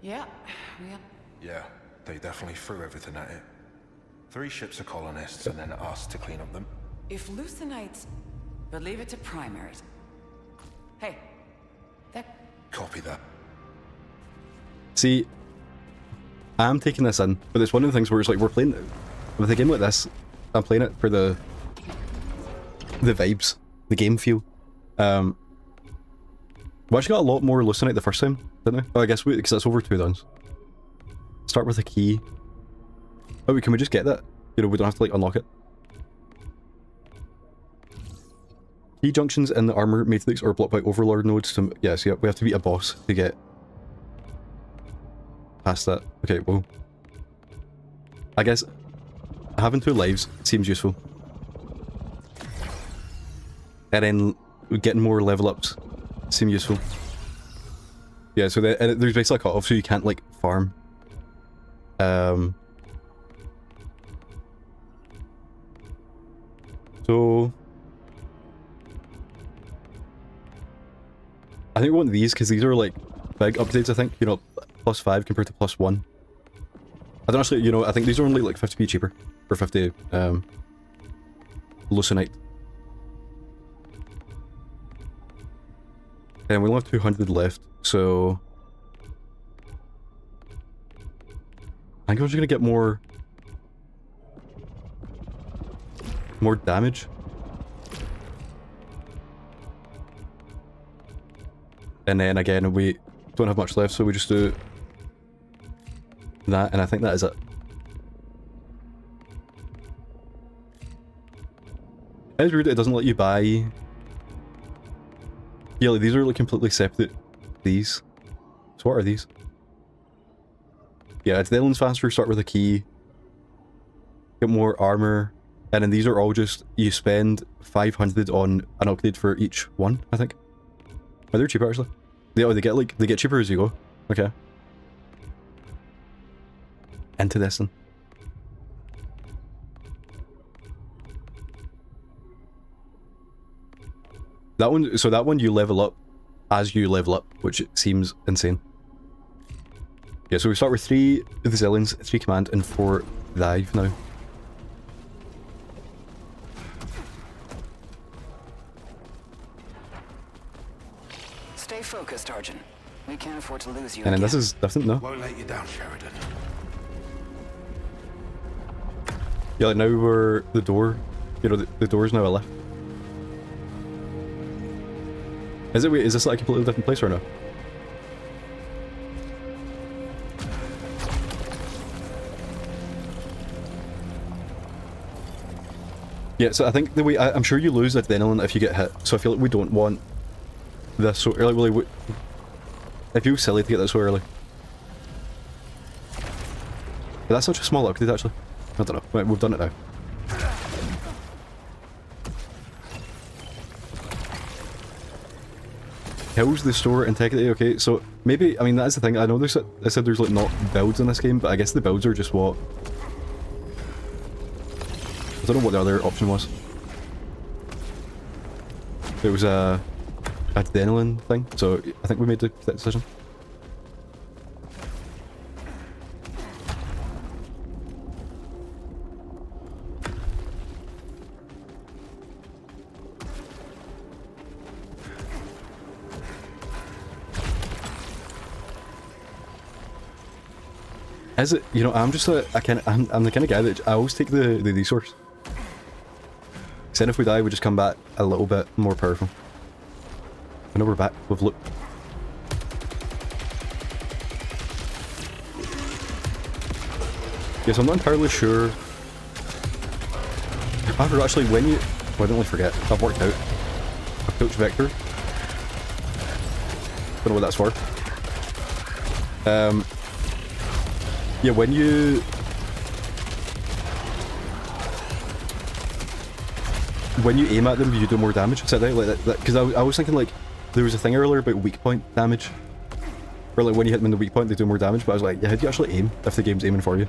Yeah, Yeah, they definitely threw everything at it. 3 ships of colonists and then us to clean up them. If Lucinites... But leave it to primaries. Hey, that... Copy that. See, I'm taking this in, but it's one of the things where it's like we're playing with a game like this. I'm playing it for the vibes, the game feel. We actually got a lot more Lucinite the first time, didn't we? Oh, I guess because that's over 2 rounds. Start with a key. Oh, wait, can we just get that? You know, we don't have to like unlock it. Key junctions in the armor matrix are blocked by overlord nodes to... Yes, yeah, we have to beat a boss to get past that. Okay, well... I guess having 2 lives seems useful. And then getting more level ups seem useful. Yeah, so there's basically a cut-off so you can't like farm. So... I think we want these because these are like big updates, I think. You know, +5 compared to +1. I don't actually, you know, I think these are only like 50p cheaper. Or 50, Lucinite. And we only have 200 left, so... I think we're just gonna get more damage. And then again, we don't have much left, so we just do that, and I think that is it. It's weird that it doesn't let you buy... Yeah, like, these are like completely separate. These. So what are these? Yeah, it's Dylan's faster, start with a key. Get more armor. And then these are all just, you spend 500 on an upgrade for each one, I think. Are they cheaper actually? They get cheaper as you go. Okay. Into this then. That one, so that one you level up as you level up, which seems insane. Yeah, so we start with 3 of the Zillions, 3 command, and 4 dive now. Stay focused, Arjun. We can't afford to lose you. And then this is different, no? Won't let you down, Sheridan. Yeah, like now we're the door. You know, the door is now a lift. Is it? Wait, is this like a completely different place or no? Yeah, so I think the way I'm sure you lose adrenaline if you get hit. So I feel like we don't want this so early. Really, it feels silly to get this so early. But that's such a small upgrade, actually. I don't know. Right, we've done it now. Kills the store integrity. Okay, so maybe, I mean, that's the thing. I know I said there's like not builds in this game, but I guess the builds are just what... I don't know what the other option was. It was a adrenaline thing, so I think we made the decision. Is it? You know, I'm just I'm the kind of guy that I always take the resource. So then if we die, we just come back a little bit more powerful. I know we're back. We've looked. Yes, I'm not entirely sure. However, actually, when you... Well, I don't really forget. I've worked out. Approach vector. Don't know what that's for. Yeah, when you aim at them, you do more damage. Is that right? Like that? Because I was thinking like there was a thing earlier about weak point damage, or like when you hit them in the weak point, they do more damage. But I was like, yeah, how do you actually aim if the game's aiming for you?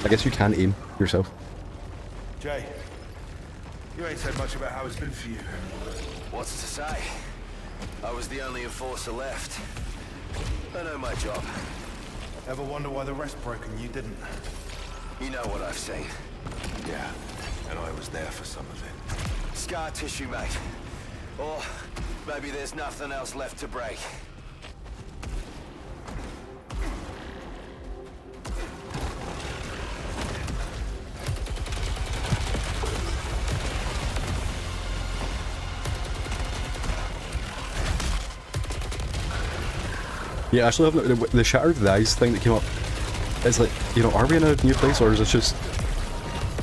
I guess you can aim yourself. Jay, you ain't said much about how it's been for you. What's to say? I was the only enforcer left. I know my job. Ever wonder why the rest broke and you didn't? You know what I've seen. Yeah, and I was there for some of it. Scar tissue, mate. Or maybe there's nothing else left to break. Yeah, actually, the Shattered Eyes thing that came up, it's like, you know, are we in a new place, or is it just...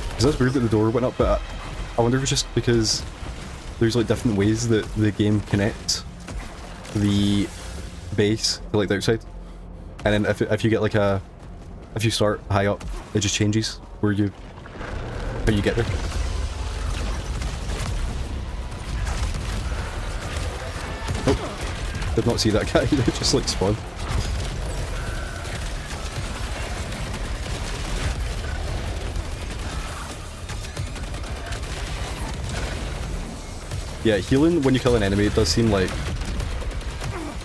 Because that's weird that the door went up, but I wonder if it's just because there's like different ways that the game connects the base to like the outside. And then if you get like a... If you start high up, it just changes how you get there. Did not see that guy, they just like spawned. Yeah, healing when you kill an enemy, it does seem like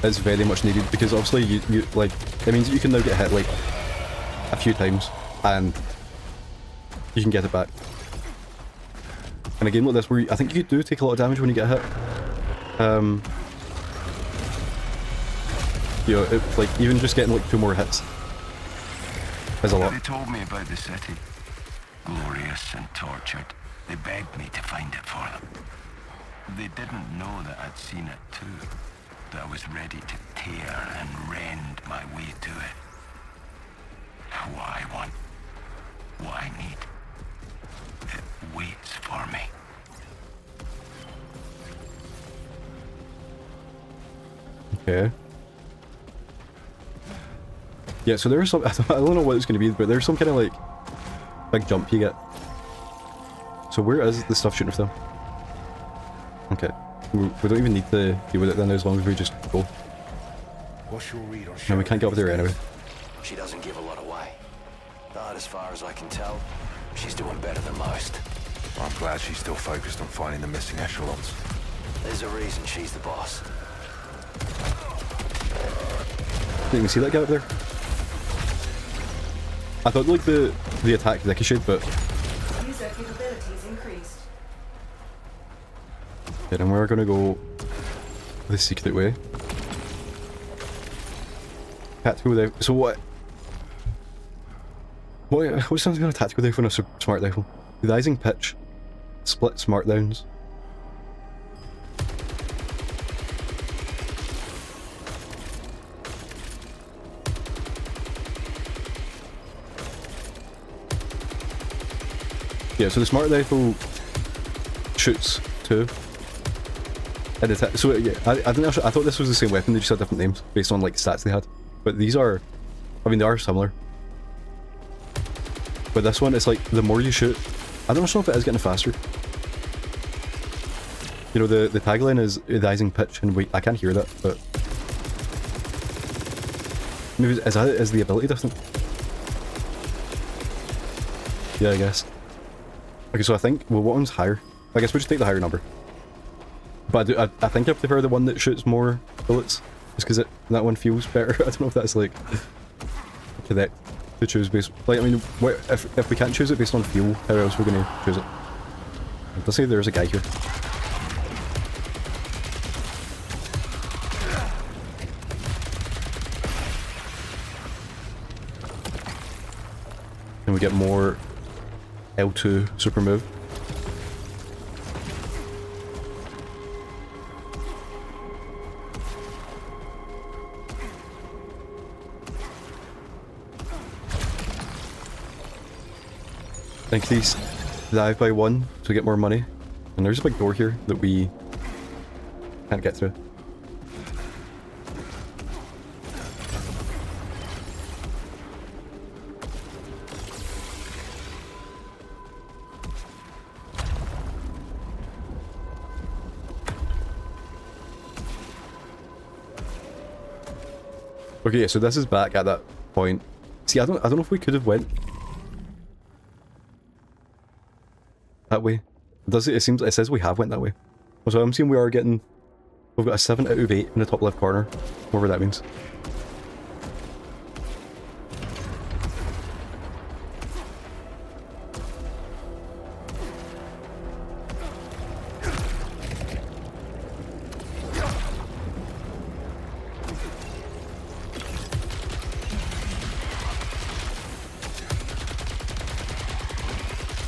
it's very much needed, because obviously you like, it means that you can now get hit like a few times and you can get it back. In a game like this where I think you do take a lot of damage when you get hit. You know, like, even just getting like 2 more hits is a lot. They told me about the city. Glorious and tortured. They begged me to find it for them. They didn't know that I'd seen it too. That I was ready to tear and rend my way to it. What I want, what I need, it waits for me. Okay. Yeah, so there's some, I don't know what it's going to be, but there's some kind of like big jump you get. So where is the stuff shooting for them? Okay. We don't even need to deal with it then, as long as we just go. What's your read on No, we can't get up there anyway. She doesn't give a lot away. But as far as I can tell, she's doing better than most. I'm glad she's still focused on finding the missing echelons. There's a reason she's the boss. Didn't even see that guy up there. I thought like the attack ricocheted, but user capabilities increased. yeah, then we're gonna go the secret way. Tactical rifle. So what sounds like a tactical rifle and a smart rifle? Rising pitch, split smart downs. Yeah, so the smart rifle shoots 2. And so yeah, I thought this was the same weapon, they just had different names based on like stats they had. But these are, I mean, they are similar. But this one, it's like the more you shoot, I don't know if it is getting faster. You know, the tagline is rising pitch and wait, I can't hear that, but maybe is the ability different? Yeah, I guess. Okay, so I think, well, what one's higher? I guess we'll just take the higher number. But I think I prefer the one that shoots more bullets, just because that one feels better. I don't know if that's like correct to choose based. Like, I mean, if we can't choose it based on feel, how else are we going to choose it? Let's say there's a guy here. And we get more L2 super move. Increase dive by 1 to get more money. And there's a big door here that we can't get through. Okay, so this is back at that point. See, I don't know if we could have went that way. Does it? It seems it says we have went that way. So I'm seeing we've got a 7 out of 8 in the top left corner, whatever that means.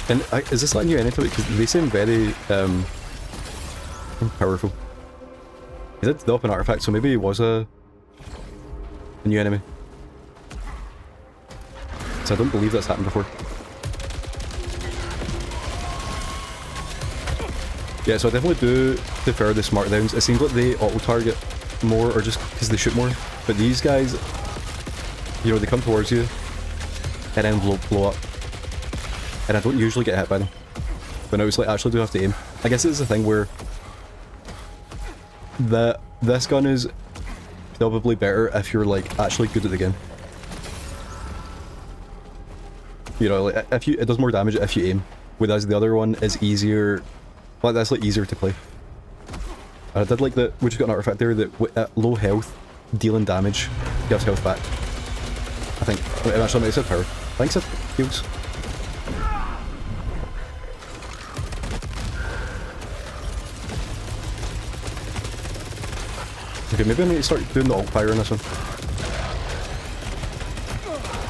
And is this letting you into it? Because they seem very powerful. He did develop an artifact, so maybe he was a new enemy. So I don't believe that's happened before. Yeah, so I definitely do prefer the smart downs. It seems like they auto-target more, or just because they shoot more. But these guys, you know, they come towards you and then blow up. And I don't usually get hit by them. But now it's like, I actually do have to aim. I guess it's a thing where this gun is probably better if you're like actually good at the game. You know, like if it does more damage if you aim, whereas the other one is easier. Like that's like easier to play. And I did like that we just got an artifact there that at low health, dealing damage gives health back. I think. Actually, it said power. I think it said heals. Okay, maybe I need to start doing the alt fire in this one.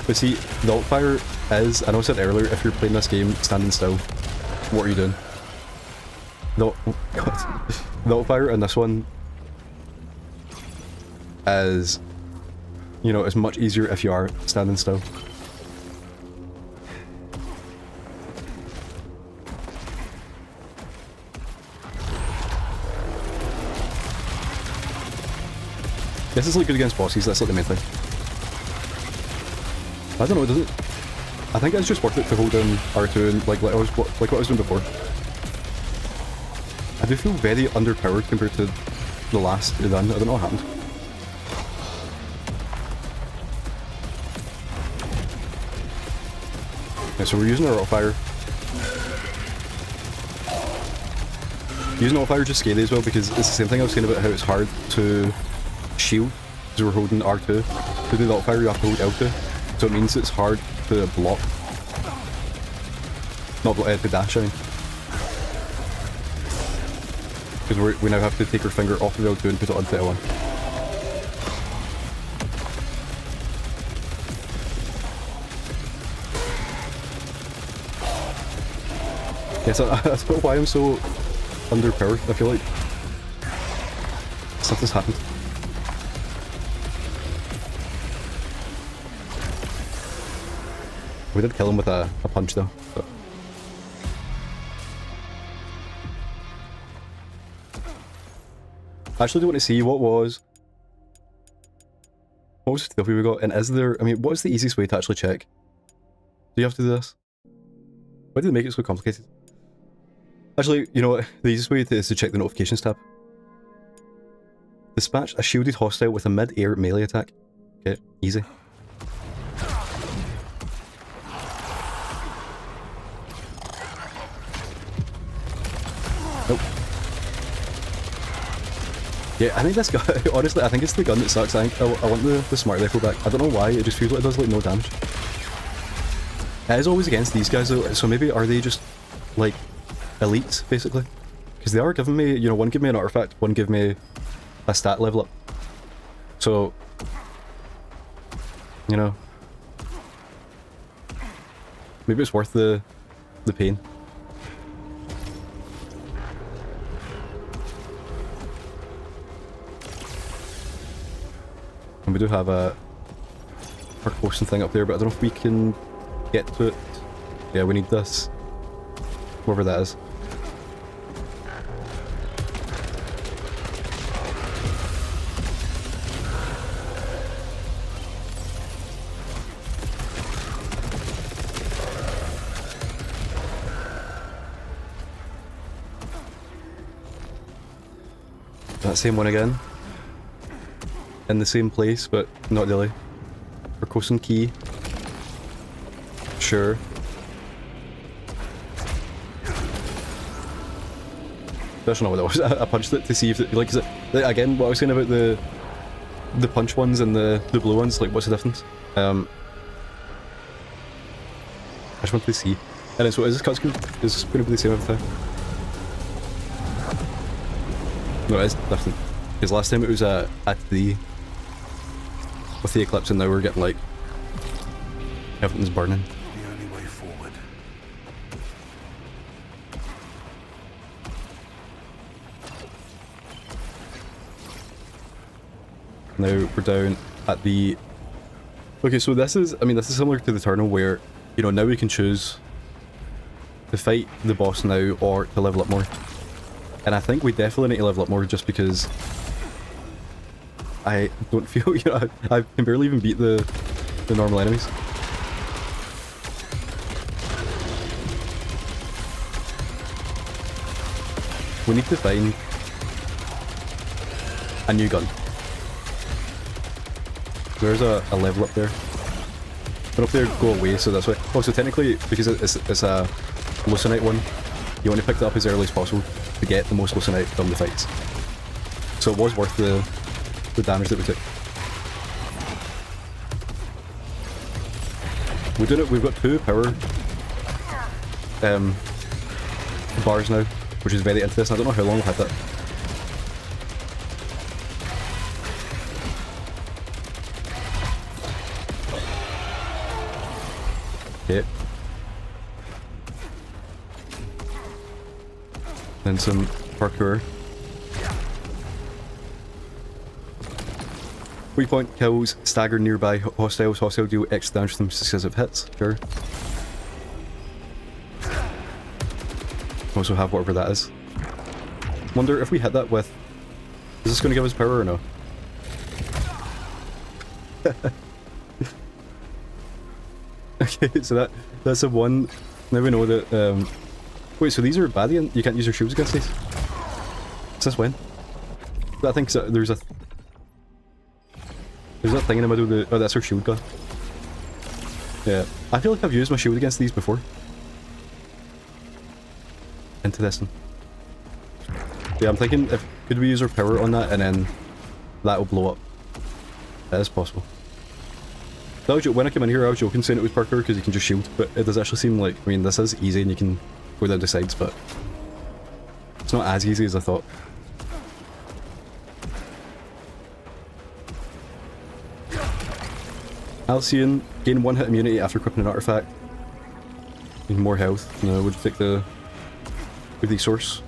But see, the alt fire is, I know I said earlier, if you're playing this game standing still, what are you doing? The alt fire in this one is, you know, it's much easier if you are standing still. This is like good against bosses, that's like the main thing. I don't know, does it? I think it's just worth it to hold down R2 and like what I was doing before. I do feel very underpowered compared to the last run. I don't know what happened. Okay, so we're using our auto fire. Using auto fire just scary as well because it's the same thing I was saying about how it's hard to shield because we're holding R2. To do the auto fire you have to hold L2. So it means it's hard to block. Not block, to dash, I mean. Because we now have to take our finger off of L2 and put it onto L1. Yes, that's why I'm so underpowered, I feel like. Something's happened. We did kill him with a punch though. So. I actually do want to see what was the trophy we got, and is there, I mean, what is the easiest way to actually check? Do you have to do this? Why did they make it so complicated? Actually, you know what, the easiest way is to check the notifications tab. Dispatch a shielded hostile with a mid-air melee attack. Okay, easy. Nope. Yeah, I think this guy, honestly, I think it's the gun that sucks. I want the smart rifle back. I don't know why, it just feels like it does like no damage. It is always against these guys though, so maybe are they just like elites basically? Because they are giving me, you know, one give me an artifact, one give me a stat level up. So, you know, maybe it's worth the pain. And we do have a perk posting thing up there, but I don't know if we can get to it. Yeah, we need this. Whatever that is. That same one again. in the same place, but not really. Percussion key. Sure. That's not what that was. I punched it to see if it, like, is it, like, again, what I was saying about the punch ones and the blue ones, like, what's the difference? I just wanted to see. And then, so is this cutscene? Is this going to be the same every time? No, it is different. Because last time it was at the... with the eclipse, and now we're getting, like, everything's burning. The only way forward. Now we're down at the... Okay, so this is, I mean, this is similar to the Eternal where, you know, now we can choose to fight the boss now or to level up more. And I think we definitely need to level up more just because I don't feel, you know, I can barely even beat the normal enemies. We need to find a new gun. There's a level up there. But up there go away, so that's why. Oh, so technically, because it's a Lucenite one, you want to pick that up as early as possible to get the most Lucenite from the fights. So it was worth the damage that we took. We're doing it, we've got 2 power bars now, which is very interesting. I don't know how long we've had that. Okay. Then some parkour. Point kills stagger nearby hostiles. Hostile deal extra damage from successive hits. Sure. Also have whatever that is. Wonder if we hit that with... Is this going to give us power or no? Okay, so that's a 1. Now we know that... Wait, so these are baddie? You can't use your shields against these? Is this when? I think so, there's a... There's that thing in the middle of the... Oh, that's our shield gun. Yeah. I feel like I've used my shield against these before. Interesting. Yeah, I'm thinking, could we use our power on that and then that will blow up? That is possible. When I came in here I was joking saying it was parkour because you can just shield, but it does actually seem like, I mean, this is easy and you can go down the sides, but it's not as easy as I thought. Alcyon, gain 1-hit immunity after equipping an artifact. Need more health. No, would take the source.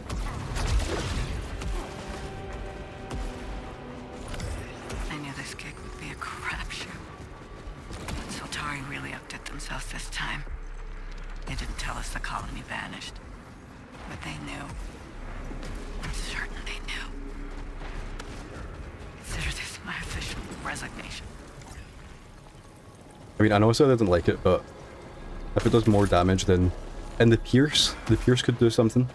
I knew this gig would be a crapshoot. Soltari really outdid themselves this time. They didn't tell us the colony vanished. But they knew. I'm certain they knew. Consider this my official resignation. I mean, I know I said I didn't like it, but if it does more damage then... And the Pierce could do something.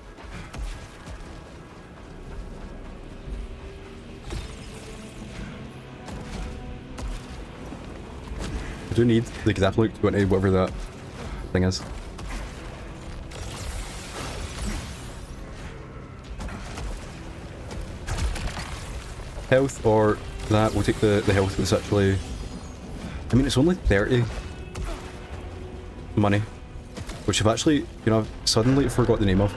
I do need the grapple hook to go into whatever that thing is. Health or that, we'll take the health that's actually... I mean, it's only 30 money, which I've actually, you know, I've suddenly forgot the name of.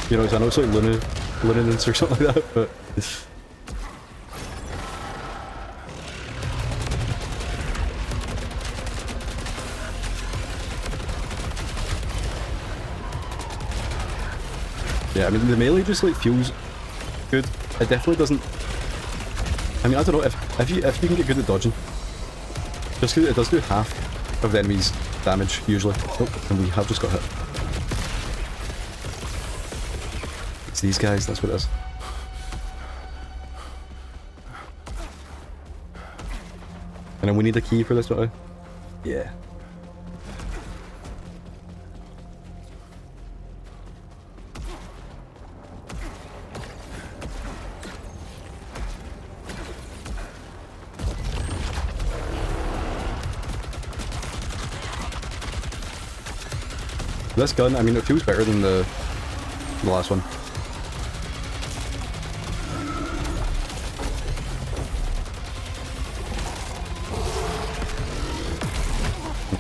You know, I know it's like Lunanance or something like that, but... Yeah, I mean, the melee just, like, feels good. It definitely doesn't... I mean, I don't know, if you can get good at dodging. Just because it does do half of the enemy's damage, usually. Oh, and we have just got hit. It's these guys, that's what it is. And then we need a key for this, don't we? Yeah. This gun, I mean, it feels better than the last one.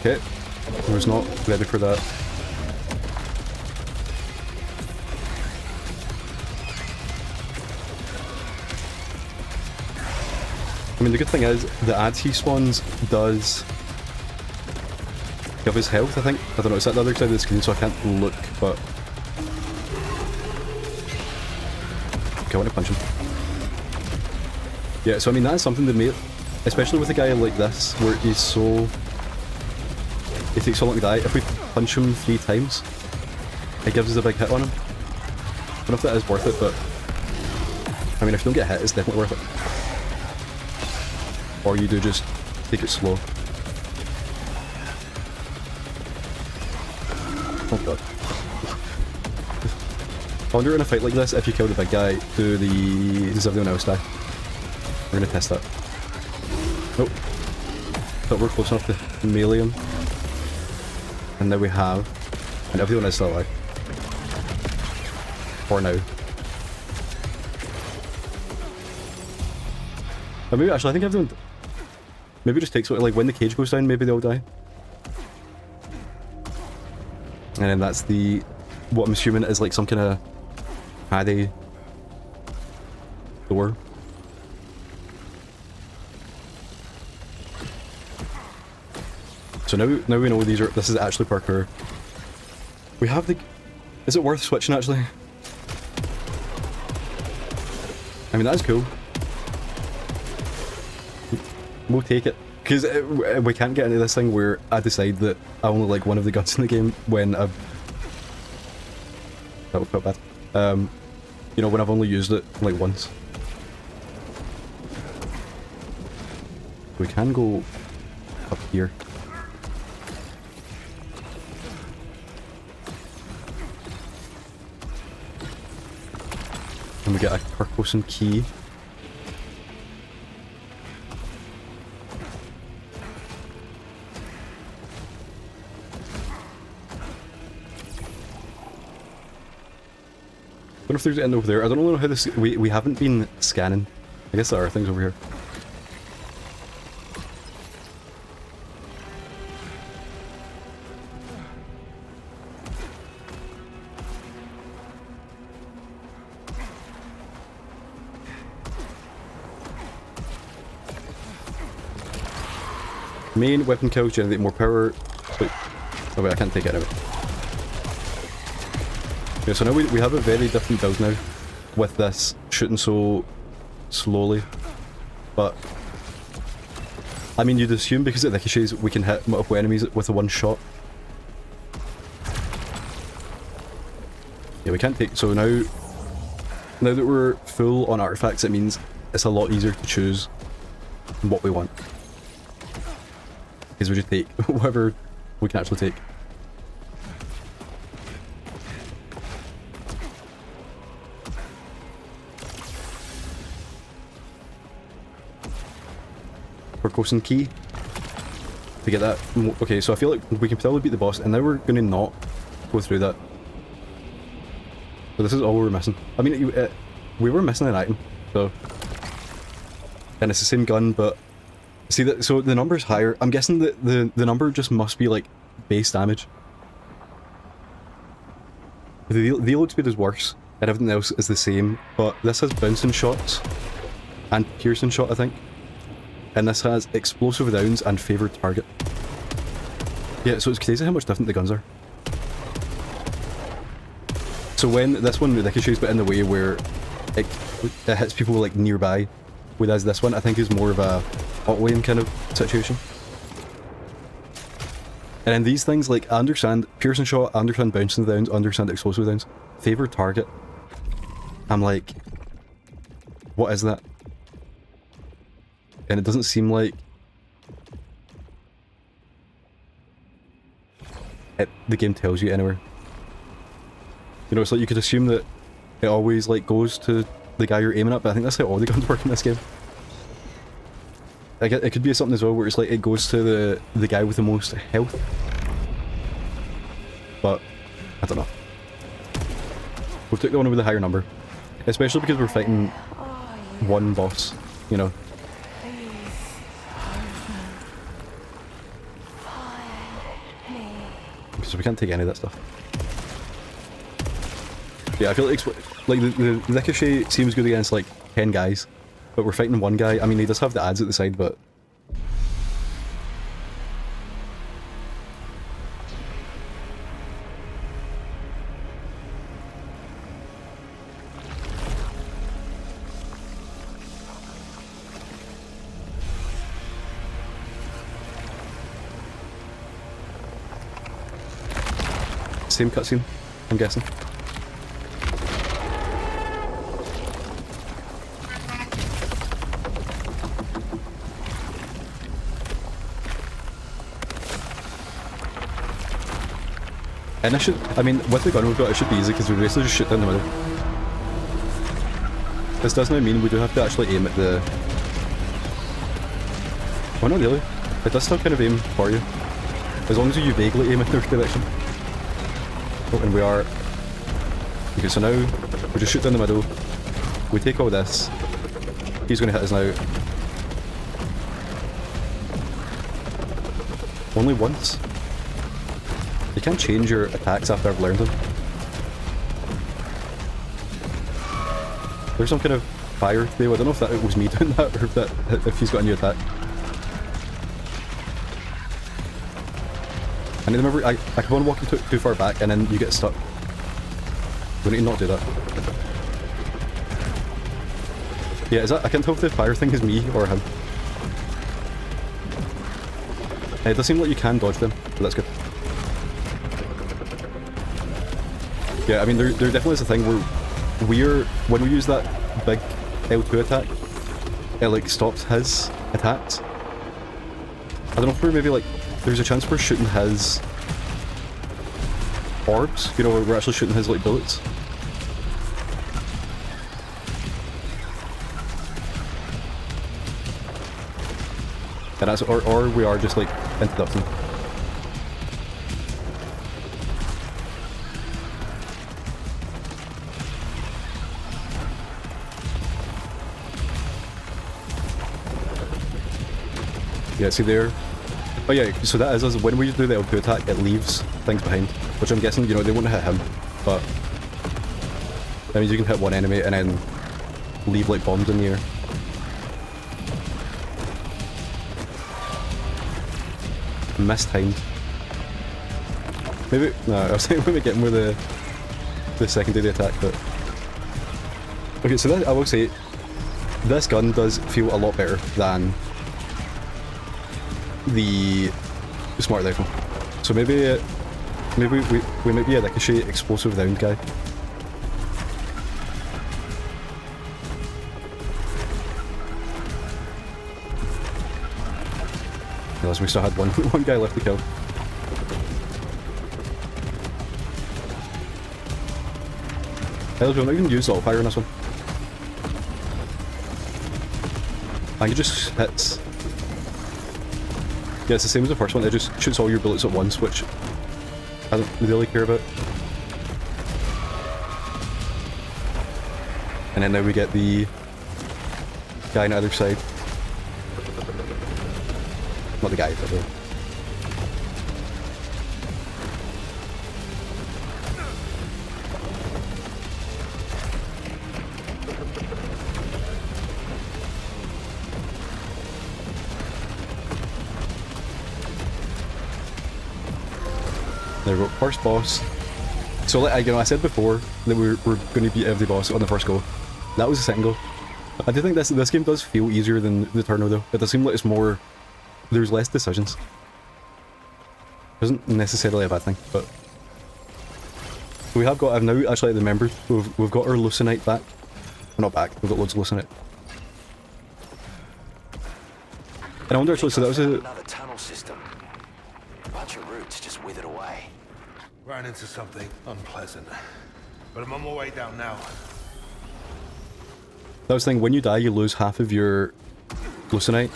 Okay, I was not ready for that. I mean, the good thing is, the ads he spawns does give his health, I think. I don't know, it's at the other side of the screen, so I can't look, but... Okay, I want to punch him. Yeah, so I mean, that's something that made... Especially with a guy like this, where he's so... He takes so long to die. If we punch him 3 times, it gives us a big hit on him. I don't know if that is worth it, but... I mean, if you don't get hit, it's definitely worth it. Or you do just take it slow. Oh god. I wonder in a fight like this, if you kill the big guy, does everyone else die? We're gonna test that. Nope. But we're close enough to melee him. And now we have... And everyone is still alive. For now. Or maybe actually, I think everyone... Maybe it just takes, like, when the cage goes down, maybe they'll die. And then that's the... What I'm assuming is like some kind of... paddy... door. So now we know this is actually parkour. We have the... Is it worth switching actually? I mean, that's cool. We'll take it. Because we can't get into this thing where I decide that I only like one of the guns in the game when I've... That would feel bad. You know, when I've only used it like once. We can go up here. And we get a Carcosan key. I don't know if there's an end over there. I don't know how this... We haven't been scanning. I guess there are things over here. Main weapon kills generate more power. Wait. Oh wait, I can't take it out of it. Yeah, so now we have a very different build now with this shooting so slowly. But I mean, you'd assume because of the ricochets we can hit multiple enemies with a one shot. Yeah, we can't take... So now that we're full on artifacts, it means it's a lot easier to choose what we want. Because we just take whatever we can actually take. Carcosan key. To get that. Okay, so I feel like we can probably beat the boss, and now we're going to not go through that. So this is all we're missing. I mean, we were missing an item, so... And it's the same gun, but... See, that, so the number's higher. I'm guessing that the number just must be, like, base damage. The load speed is worse, and everything else is the same, but this has bouncing shots and piercing shot, I think. And this has explosive rounds and favoured target. Yeah, so it's crazy how much different the guns are. So when this one ricochets but in the way where it hits people, like, nearby, whereas this one I think is more of a hot lane kind of situation. And then these things, like, I understand piercing shot, I understand bouncing rounds, I understand explosive rounds. Favoured target. I'm like, what is that? And it doesn't seem like the game tells you anywhere. You know, it's like you could assume that it always, like, goes to the guy you're aiming at, but I think that's how all the guns work in this game. Like, it could be something as well where it's like it goes to the guy with the most health. But I don't know. We'll take the one with the higher number. Especially because we're fighting one boss, you know. So we can't take any of that stuff. Yeah, I feel like the Ricochet seems good against like 10 guys, but we're fighting one guy. I mean, he does have the ads at the side, but... Same cutscene, I'm guessing. And I mean, with the gun we've got, it should be easy because we basically just shoot down the middle. This does now mean we do have to actually aim at the... Oh, not really. It does still kind of aim for you. As long as you vaguely aim in the direction. Oh, and we are... Okay, so now we just shoot down the middle. We take all this. He's going to hit us now. Only once? You can't change your attacks after I've learned them. There's some kind of fire there. I don't know if that was me doing that or if he's got a new attack. I need to remember, I keep on walking too far back and then you get stuck. We need to not do that. Yeah, is that, I can't tell if the fire thing is me or him. It does seem like you can dodge them, but that's good. Yeah, I mean, there definitely is a thing where when we use that big L2 attack, it like stops his attacks. I don't know if we're maybe like, there's a chance we're shooting his orbs, you know, where we're actually shooting his like bullets. And that's, or we are just like interrupting. Yeah, see there. Oh yeah, so that is us. When we do the L2 attack, it leaves things behind, which I'm guessing, you know, they won't hit him, but that means you can hit one enemy and then leave like bombs in the air. Mistimed. Maybe no, I was thinking maybe getting with the secondary attack, but okay. So that, I will say, this gun does feel a lot better than the smart rifle. So maybe we might be a Ricochet explosive round guy. Unless we still had one guy left to kill. Hell, we're not even use auto fire on this one. I think it just hits. Yeah, it's the same as the first one, it just shoots all your bullets at once, which I don't really care about. And then now we get the guy on the other side. Not the guy, but the... There we go, first boss. So like, you know, I said before that we're going to beat every boss on the first go. That was the second go. I do think this game does feel easier than the Turno though. It does seem like it's more... There's less decisions. Isn't necessarily a bad thing, but... We have got, I've now actually remembered, we've got our Lucenite back. Well, not back, we've got loads of Lucenite. And I wonder actually, so that was another tunnel system. A bunch of roots just withered away. Ran into something unpleasant. But I'm on my way down now. That was the thing, when you die you lose half of your Lucenite.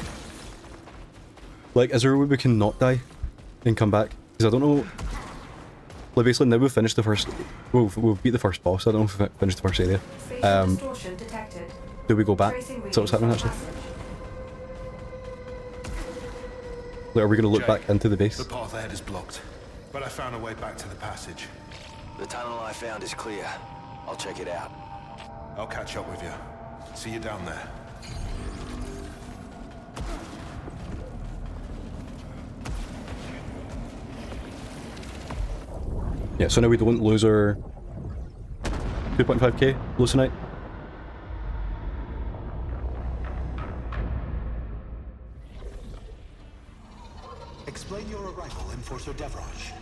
Like, is there a way we can not die and come back? Because I don't know... Like basically now we've finished the first, we've beat the first boss. I don't know if we've finished the first area. Distortion detected. Do we go back? Tracing Is that what's happening readings actually? from Like, are we going to look Jake, back into the base? The path ahead is blocked, but I found a way back to the passage. The tunnel I found is clear. I'll check it out. I'll catch up with you. See you down there. Yeah, so now we don't lose our 2.5k hallucinate. Explain your arrival, Enforcer Devraj.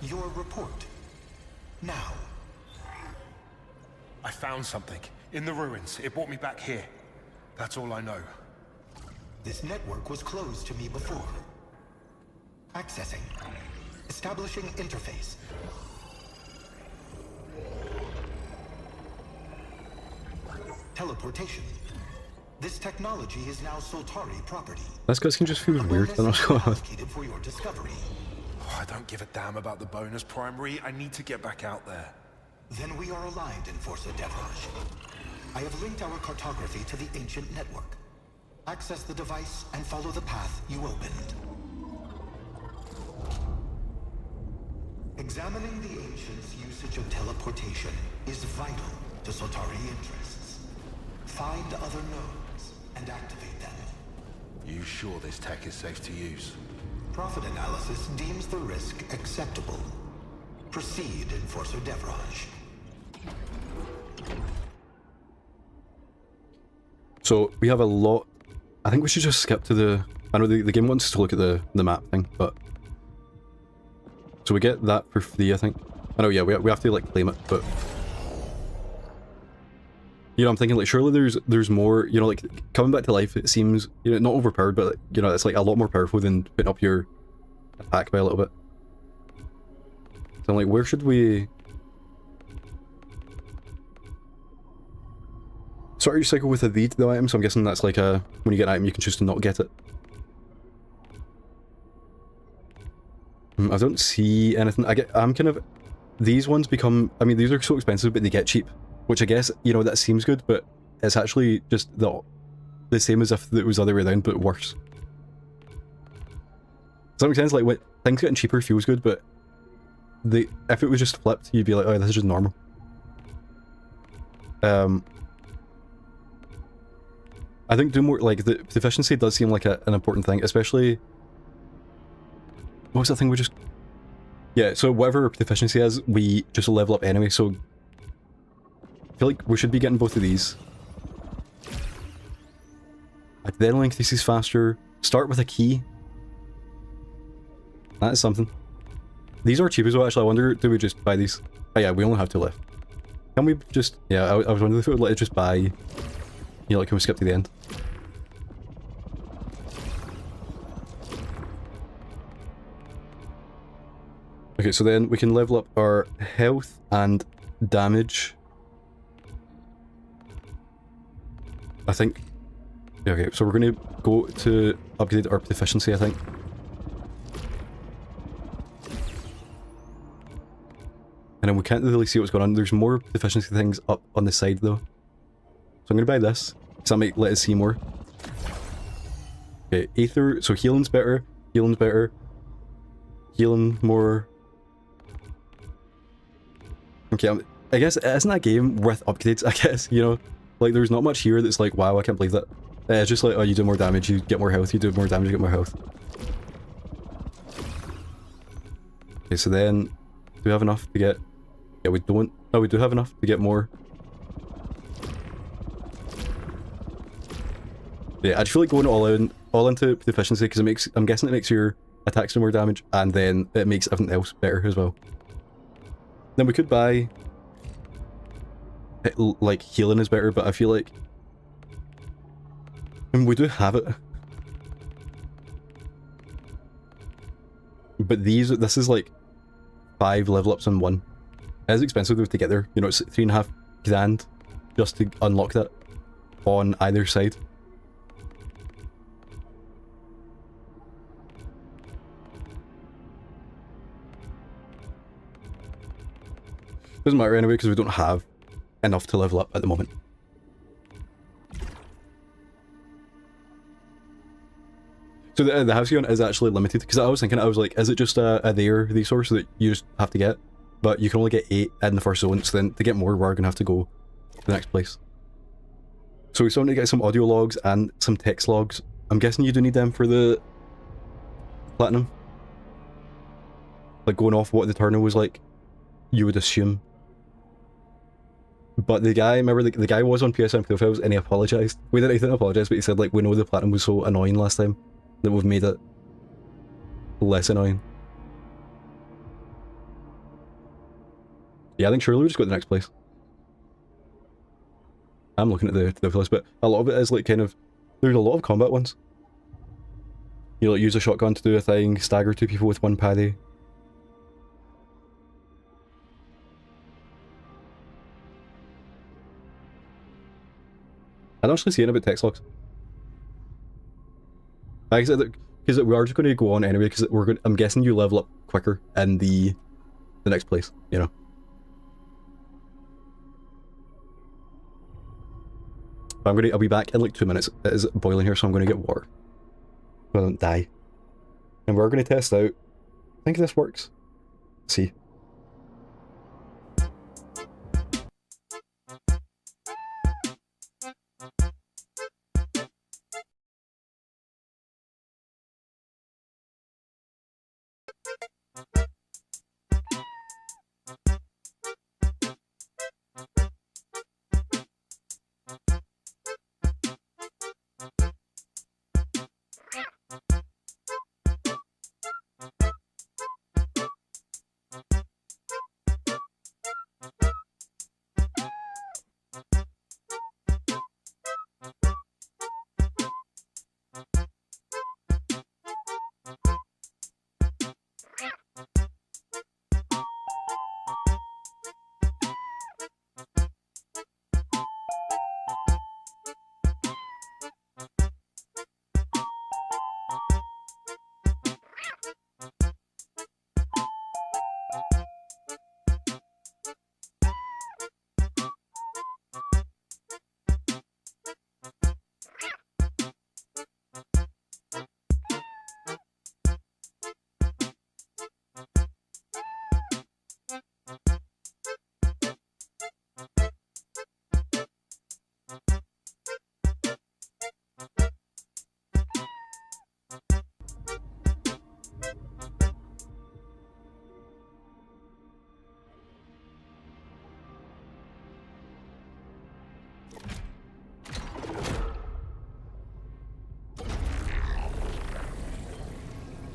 Your report. Now. I found something in the ruins. It brought me back here. That's all I know. This network was closed to me before. Accessing. Establishing interface. Teleportation. This technology is now Soltari property. This guy can just feel weird. I don't know what's going on. Allocated for your discovery. Oh, I don't give a damn about the bonus primary. I need to get back out there. Then we are aligned, Enforcer Devraj. I have linked our cartography to the ancient network. Access the device and follow the path you opened. Examining the ancients' usage of teleportation is vital to Soltari interests. Find other nodes and activate them. You sure this tech is safe to use? Profit analysis deems the risk acceptable. Proceed, Enforcer Devraj. So we have a lot. I think we should just skip to the. I know the game wants us to look at the map thing, but so we get that for free. I think. I know. Yeah, we have to like claim it, but you know, I'm thinking like surely there's more. You know, like coming back to life. It seems, you know, not overpowered, but you know, it's like a lot more powerful than putting up your attack by a little bit. So I'm like, where should we? Start your cycle with a V to the item, so I'm guessing that's like a, when you get an item you can choose to not get it. I don't see anything. I'm kind of, these ones become, I mean these are so expensive but they get cheap, which I guess, you know, that seems good, but it's actually just the same as if it was the other way around but worse. Does that make sense? Like, what, things getting cheaper feels good, but if it was just flipped you'd be like, oh, this is just normal. I think do more, like, the efficiency does seem like an important thing, especially... What was that thing we just... Yeah, so whatever efficiency is, we just level up anyway, so... I feel like we should be getting both of these. Accidental increases faster. Start with a key. That is something. These are cheap as well, actually. I wonder, do we just buy these? Oh yeah, we only have 2 left. Can we just... Yeah, I was wondering if it would let us just buy... You know, like, can we skip to the end? Okay, so then we can level up our health and damage. I think... Yeah, okay, so we're going to go to upgrade our proficiency, I think. And then we can't really see what's going on. There's more proficiency things up on the side, though. So I'm going to buy this, because that might let us see more. Okay, Aether, so healing's better, healing more. Okay, I guess, isn't that game worth upgrades, I guess, you know? Like, there's not much here that's like, wow, I can't believe that. It's just like, oh, you do more damage, you get more health, you do more damage, you get more health. Okay, so then, do we have enough to get... Yeah, we don't. Oh, we do have enough to get more. Yeah, I just feel like going all into proficiency, because it makes, I'm guessing it makes your attacks do more damage, and then it makes everything else better as well. Then we could buy... like, healing is better, but I feel like... I mean, we do have it. But this is like 5 level ups in one. It is expensive though to get there. You know, it's 3.5 grand just to unlock that. on either side. Doesn't matter anyway, because we don't have enough to level up at the moment. So the house gun is actually limited, because I was thinking, I was like, is it just a there resource that you just have to get? But you can only get 8 in the first zone, so then to get more, we're going to have to go to the next place. So we still need to get some audio logs and some text logs. I'm guessing you do need them for the platinum. Like going off what the turner was like, you would assume. But the guy, remember the guy was on PSN profiles and he apologised. He didn't apologise, but he said like, we know the platinum was so annoying last time that we've made it less annoying. Yeah, I think surely we just go to the next place. I'm looking at the list, but a lot of it is like kind of, there's a lot of combat ones. You like use a shotgun to do a thing, stagger 2 people with 1 parry. I don't actually see anything about text logs. Because we are just going to go on anyway, because we're going. I'm guessing you level up quicker in the next place, you know. I'll be back in like 2 minutes. It is boiling here, so I'm going to get water, so I don't die. And we're going to test out. I think this works. Let's see.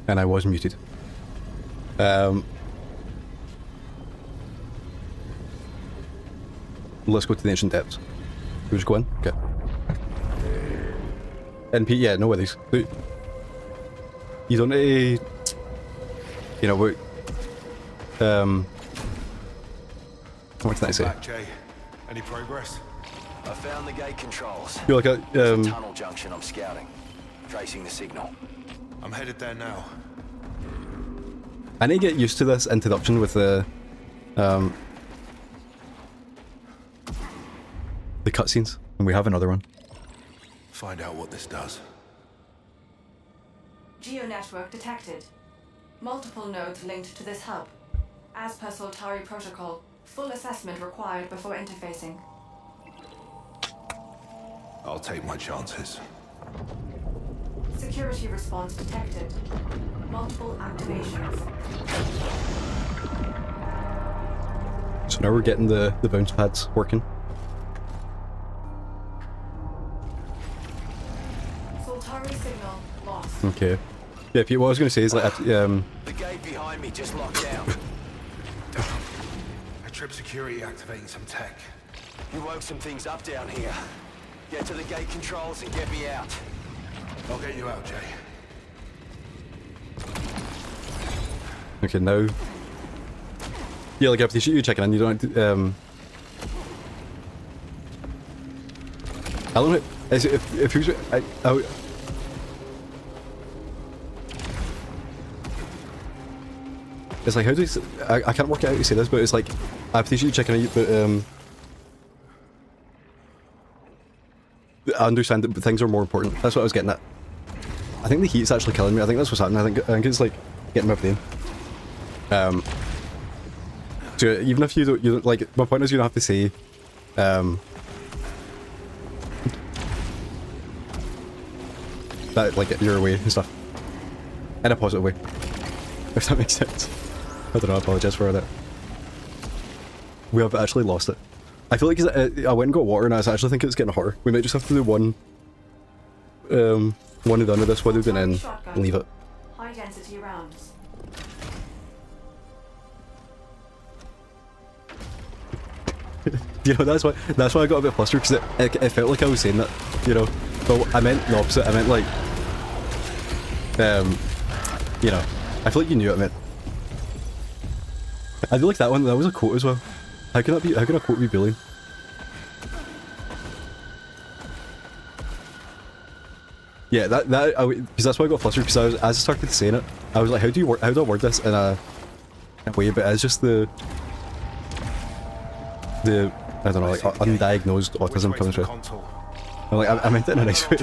And I was muted. Let's go to the ancient depths. We just go in? Okay. NP, yeah, no worries. You don't need, you know, what can I say? Back, Jay. Any progress? I found the gate controls. You're like a There's a tunnel junction I'm scouting. Tracing the signal. I'm headed there now. I need to get used to this interruption with the cutscenes, and we have another one. Find out what this does. Geo-network detected. Multiple nodes linked to this hub. As per Soltari protocol, full assessment required before interfacing. I'll take my chances. Security response detected. Multiple activations. So now we're getting the bounce pads working. Soltari signal lost. Okay. Yeah, Pete, what I was going to say is like, The gate behind me just locked down. I tripped security activating some tech. You woke some things up down here. Get to the gate controls and get me out. I'll get you out, Jay. okay, now. Yeah, like, I appreciate you checking in. You don't, I don't know. If he was, it's like, how do you, I can't work out how to say this, but it's like, I appreciate you checking out, but I understand that things are more important. That's what I was getting at. I think the heat's actually killing me. I think that's what's happening. I think it's like getting my brain. So even if you don't like, my point is you don't have to say, that like you're away and stuff, in a positive way, if that makes sense. I don't know. I apologize for that. We have actually lost it. I feel like I went and got water, and I actually think it's getting hotter. We might just have to do one and done with this one, and then leave it. High density rounds. You know, that's why I got a bit flustered, because it felt like I was saying that, you know, but I meant the opposite. I meant like, you know, I feel like you knew what I meant. I do like that one. That was a quote as well. How can that be? How can a quote be bullying? Yeah, because that's why I got flustered, because as I started saying it, I was like, how do I word this in a way? But it's just the I don't know, like undiagnosed autism coming through. I'm like, I meant it in a nice way.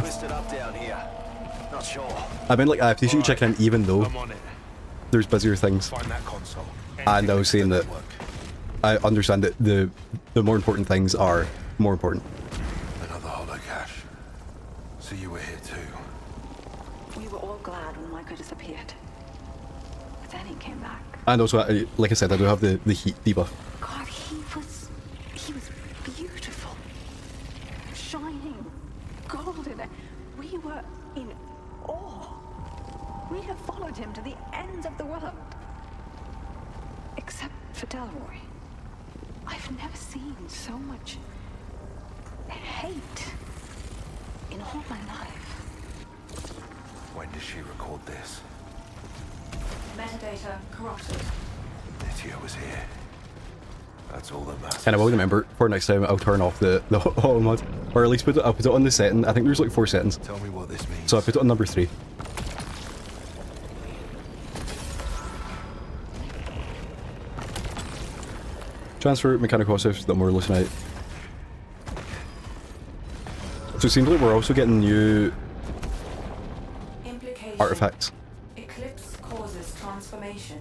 I meant like, I appreciate you checking in even though there's busier things. And I was saying that I understand that the more important things are more important. Another hollow cache. So you were here too. We were all glad when Micah disappeared. But then he came back. And also, like I said, I do have the heat debuff. God, he was beautiful. Shining. Golden. We were in awe. We have followed him to the ends of the world. Except for Delroy. I've never seen so much hate in all my life. When did she record this? Metadata corrupted. Nitya was here. That's all that matters. And I will remember for next time I'll turn off the auto mod, or at least I'll put it on the setting. I think there's like 4 settings. Tell me what this means. So I put it on number 3. Transfer mechanical process that we're looking at. So it seems like we're also getting new artifacts. Eclipse causes transformation.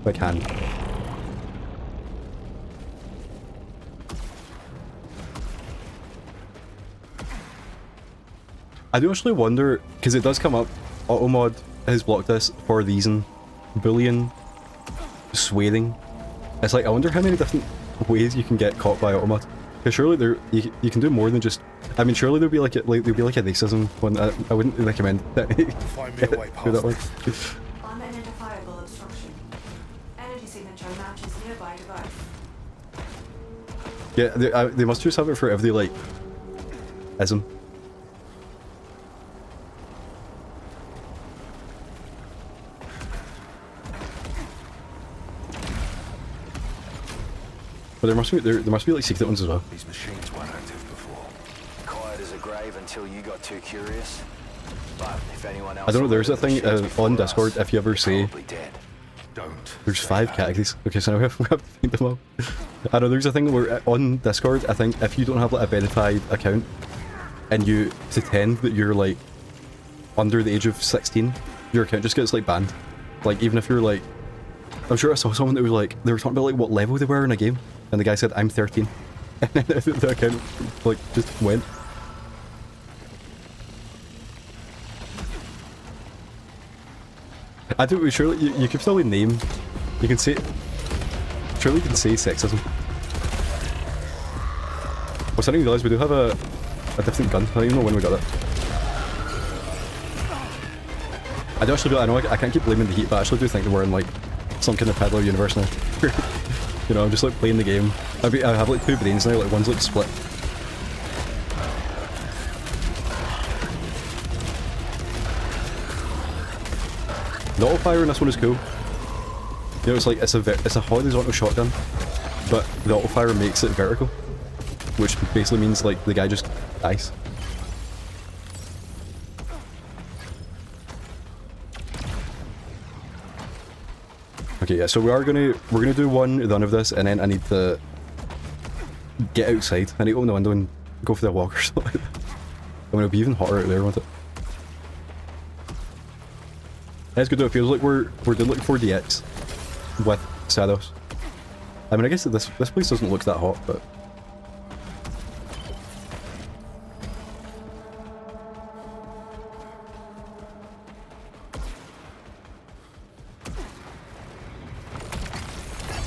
If I can. I do actually wonder, because it does come up, Automod has blocked this for reason, Boolean swearing. It's like, I wonder how many different ways you can get caught by Automod. Because surely you can do more than just. I mean, surely there'll be like a racism one. I wouldn't recommend that. Find me a way past that one. Unidentifiable obstruction. Energy signature matches nearby device. Yeah, they must just have it for every like ism. But there must be like secret ones as well. These machines weren't active before. Quiet as a grave until you got too curious. But if anyone else I don't know, there's a thing on Discord, if you ever say Don't. there's 5 categories. Okay, so now we have to think them up. I know there's a thing where on Discord, I think if you don't have like a verified account and you pretend that you're like under the age of 16, your account just gets like banned. Like even if you're like, I'm sure I saw someone that was like, they were talking about like what level they were in a game, and the guy said I'm 13, and then the account like just went. I do. Surely you could probably name. You can say. Surely you can say sexism. Well, I didn't realise we do have a different gun. I don't even know when we got it. I do actually do. I know I can't keep blaming the heat, but I actually do think that we're in like some kind of peddler universe now. You know, I'm just like playing the game. I have like 2 brains now. Like one's like split. The auto fire in this one is cool. You know, it's like it's a horizontal shotgun, but the auto fire makes it vertical. which basically means like the guy just dies. Okay, yeah, so we're gonna do one run of this, and then I need to get outside. I need to open the window and go for the walk or something. I mean, it'll be even hotter out there, won't it? It's good though. It feels like we're doing like 4DX with Saros. I mean, I guess this place doesn't look that hot, but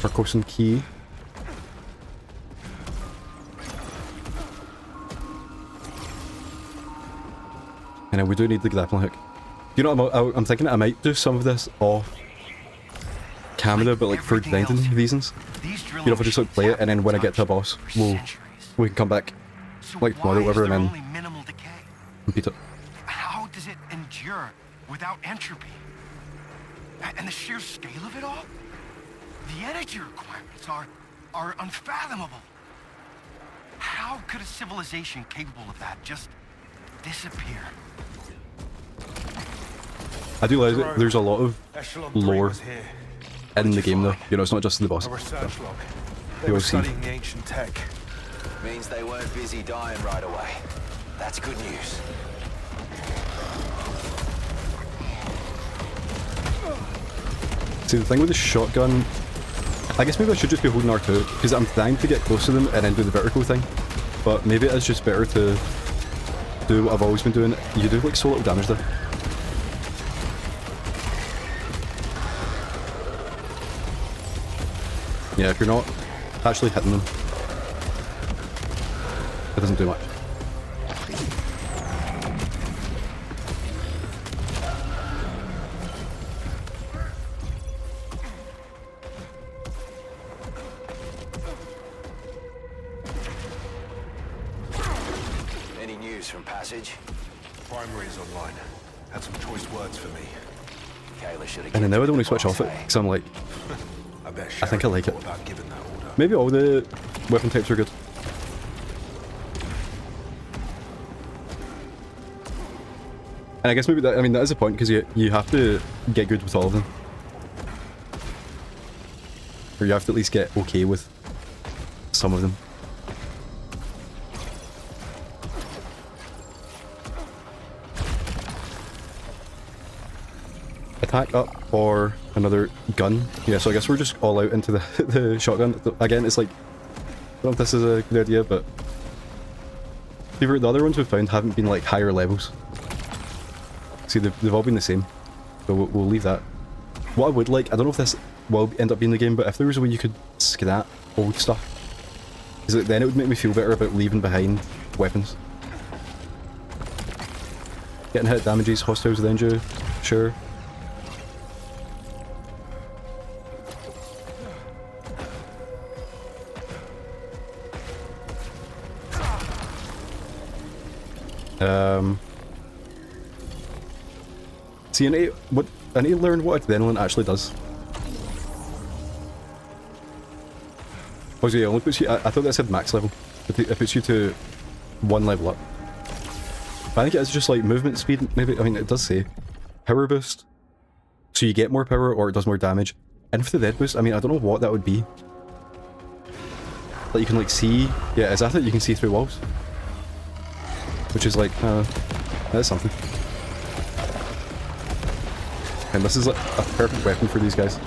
Percussion key. And then we do need the grappling hook. You know what, I'm thinking I might do some of this off camera, but like for grinding reasons. You know, if I just like play it, and then when I get to a boss, we can come back like tomorrow or whatever, and then beat it. How does it endure without entropy? And the sheer scale of it all? The energy requirements are unfathomable. How could a civilization capable of that just disappear? I do like it. There's a lot of lore in the game though. You know, it's not just the boss. They were studying the ancient tech. Means they weren't busy dying right away. That's good news. See, the thing with the shotgun, I guess maybe I should just be holding R2, because I'm trying to get close to them and then do the vertical thing. But maybe it is just better to do what I've always been doing. You do like so little damage there. Yeah, if you're not actually hitting them, it doesn't do much. Any news from Passage? Primary is online. Had some choice words for me. Kayla should have. And then now I don't want to switch off it, because I'm like, I think I like it. Maybe all the weapon types are good. And I guess maybe that, I mean, that is the point, because you have to get good with all of them. Or you have to at least get okay with some of them. Attack up or another gun. Yeah, so I guess we're just all out into the shotgun. Again, it's like, I don't know if this is a good idea, but the other ones we've found haven't been like higher levels. See, they've all been the same, so we'll leave that. What I would like, I don't know if this will end up being the game, but if there was a way you could scrap old stuff, because then it would make me feel better about leaving behind weapons. Getting hit damages hostiles with injury, sure. See, I need to learn what adrenaline actually does. Oh, so yeah, it only puts you, I thought that said max level. It puts you to 1 level up. But I think it's just like movement speed, maybe. I mean, it does say power boost. So you get more power or it does more damage. And for the dead boost, I mean, I don't know what that would be. Like you can like see, yeah, is that it? You can see through walls? Which is like, that's something. And this is like a perfect weapon for these guys.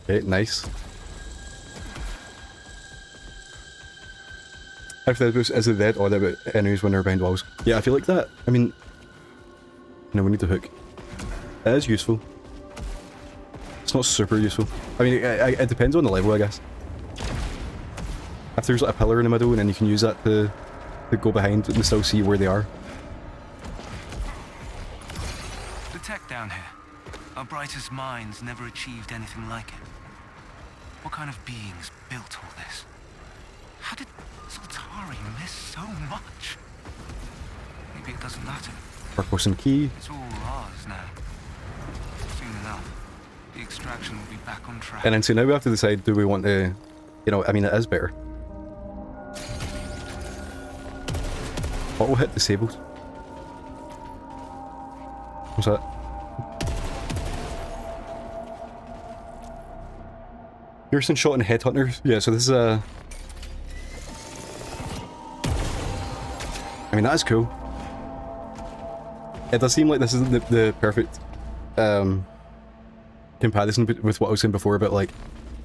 Okay, nice. If the boost is it dead or about enemies when they're behind walls. Yeah, I feel like that. I mean, no, we need the hook. It is useful. It's not super useful. I mean, it depends on the level, I guess. If there's like a pillar in the middle and then you can use that to go behind and still see where they are. The tech down here. Our brightest minds never achieved anything like it. What kind of beings built all this? How did Soltari miss so much? Maybe it doesn't matter. Purpose and key. It's all ours now. Soon enough, the extraction will be back on track. And then so now we have to decide, do we want to, you know, I mean, it is better. Auto hit disabled. What's that? Pearson shot and headhunters. Yeah, so this is a... I mean, that is cool. It does seem like this isn't the perfect comparison with what I was saying before about like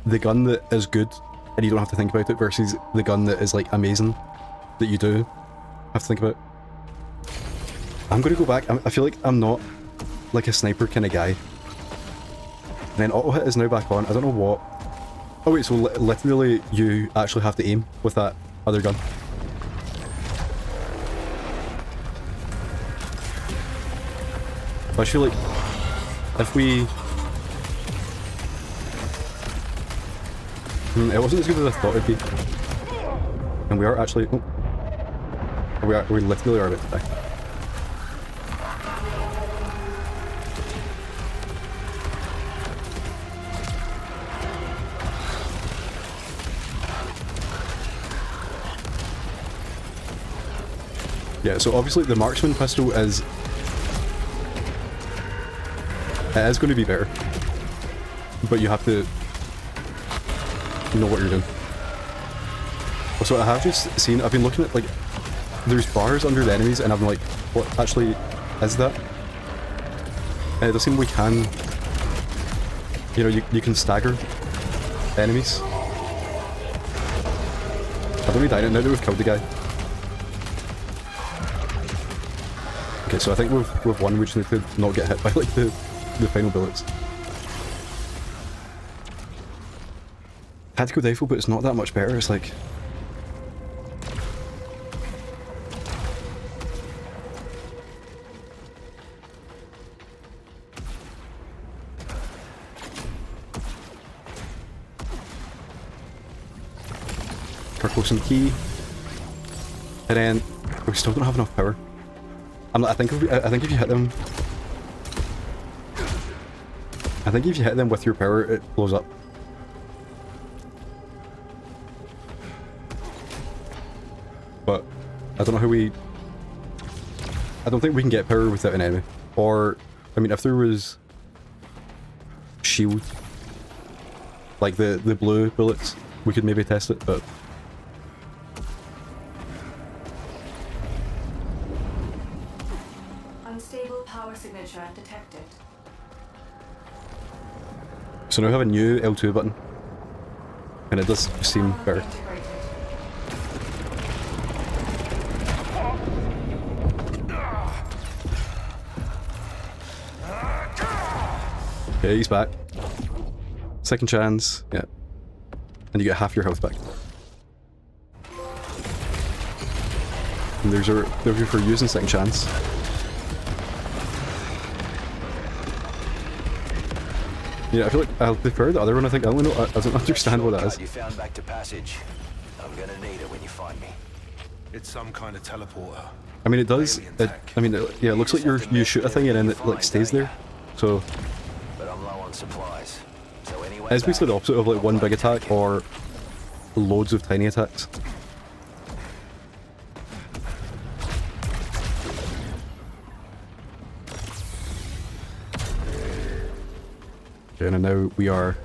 the gun that is good and you don't have to think about it versus the gun that is like amazing that you do have to think about. I'm gonna go back. I feel like I'm not like a sniper kind of guy. And then auto hit is now back on. I don't know what. Oh wait, so literally you actually have to aim with that other gun. I feel like if we... it wasn't as good as I thought it'd be. And we are actually... Oh. We literally are about to die. Yeah, so obviously the marksman pistol is... It is going to be better. But you have to know what you're doing. So I have just seen, I've been looking at like, there's bars under the enemies and I'm like, what actually is that? And it does seem we can, you know, you can stagger enemies. I've only died it now that we've killed the guy. Okay, so I think we've won, we just need to not get hit by like the final bullets. Tactical rifle, but it's not that much better, it's like... Purpose and key. And then we still don't have enough power. I think if you hit them... I think if you hit them with your power, it blows up. But I don't know how we... I don't think we can get power without an enemy. Or, I mean, if there was... shield, like the blue bullets, we could maybe test it, but... Unstable power signature detected. So now we have a new L2 button. And it does seem better. Okay, he's back. Second chance, yeah. And you get half your health back. And there's your for using second chance. Yeah, I feel like I'll prefer the other one. I think I don't understand what that is. You found back to passage. I'm gonna need it when you find me. It's some kind of teleporter. I mean, it does. I mean, yeah, it looks like you shoot a thing and then it like stays there. So. But I'm low on supplies. So anyway. It's basically the opposite of like one big attack or loads of tiny attacks. Okay, and now we are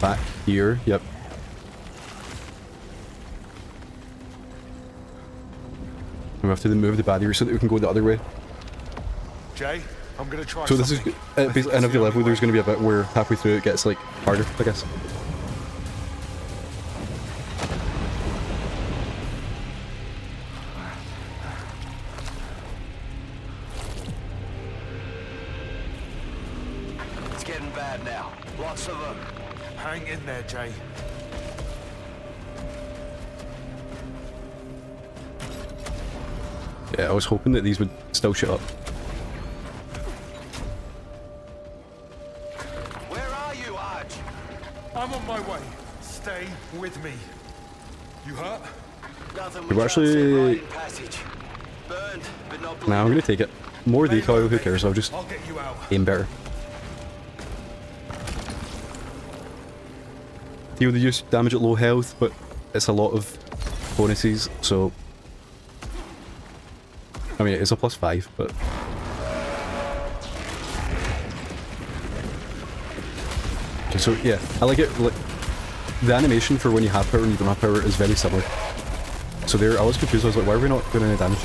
back here. Yep. We have to move the barrier so that we can go the other way. Jay, I'm gonna try. So this is at the end of the level. There's going to be a bit where halfway through it gets like harder, I guess. It's getting bad now. Lots of them. Hang in there, Jay. Yeah, I was hoping that these would still shut up. Where are you, Arch? I'm on my way. Stay with me. You hurt? We're actually... Passage. Burned, but not Nah, I'm gonna take it. More decoy, who cares, I'll just I'll get you out. aim better. Deal the use damage at low health, but it's a lot of bonuses, so... I mean, it's a +5, but... Okay, so yeah, I like it, like... The animation for when you have power and you don't have power is very similar. So there, I was confused, I was like, why are we not doing any damage?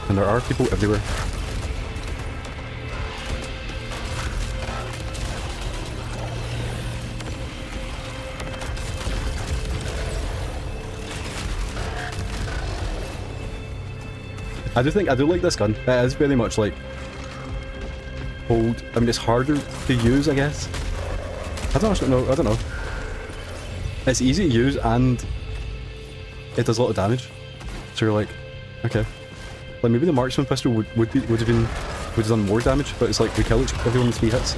And there are people everywhere. I do like this gun. It is very much like old. I mean, it's harder to use, I guess. I don't know. It's easy to use and it does a lot of damage. So you're like, okay. Like maybe the marksman pistol would have done more damage, but it's like we kill everyone in 3 hits.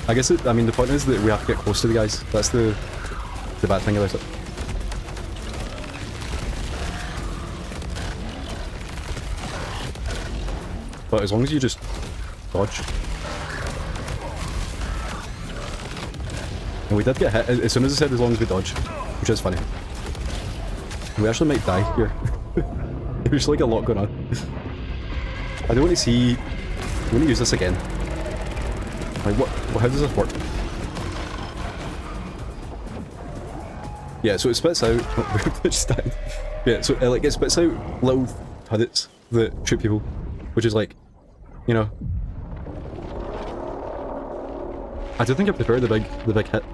I guess I mean the point is that we have to get close to the guys. That's the bad thing about it. But as long as you just dodge. And we did get hit as soon as I said as long as we dodge, which is funny. We actually might die here. There's like a lot going on. I do want to see... I want to use this again. Like how does this work? Yeah, so it spits out... yeah, so it spits out little huddits that shoot people, which is like, you know... I do think I prefer the big hit.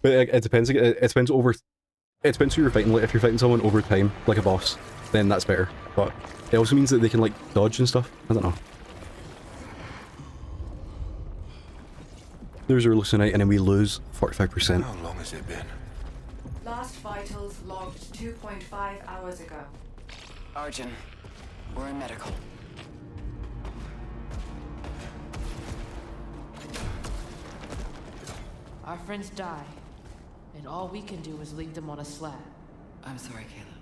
But it depends. It depends who you're fighting. Like if you're fighting someone over time, like a boss, then that's better. But it also means that they can like dodge and stuff. I don't know. There's our hallucinate, and then we lose 45%. How long has it been? Last vitals logged 2.5 hours ago. Arjun, we're in medical. Our friends die, and all we can do is leave them on a slab. I'm sorry, Kayla.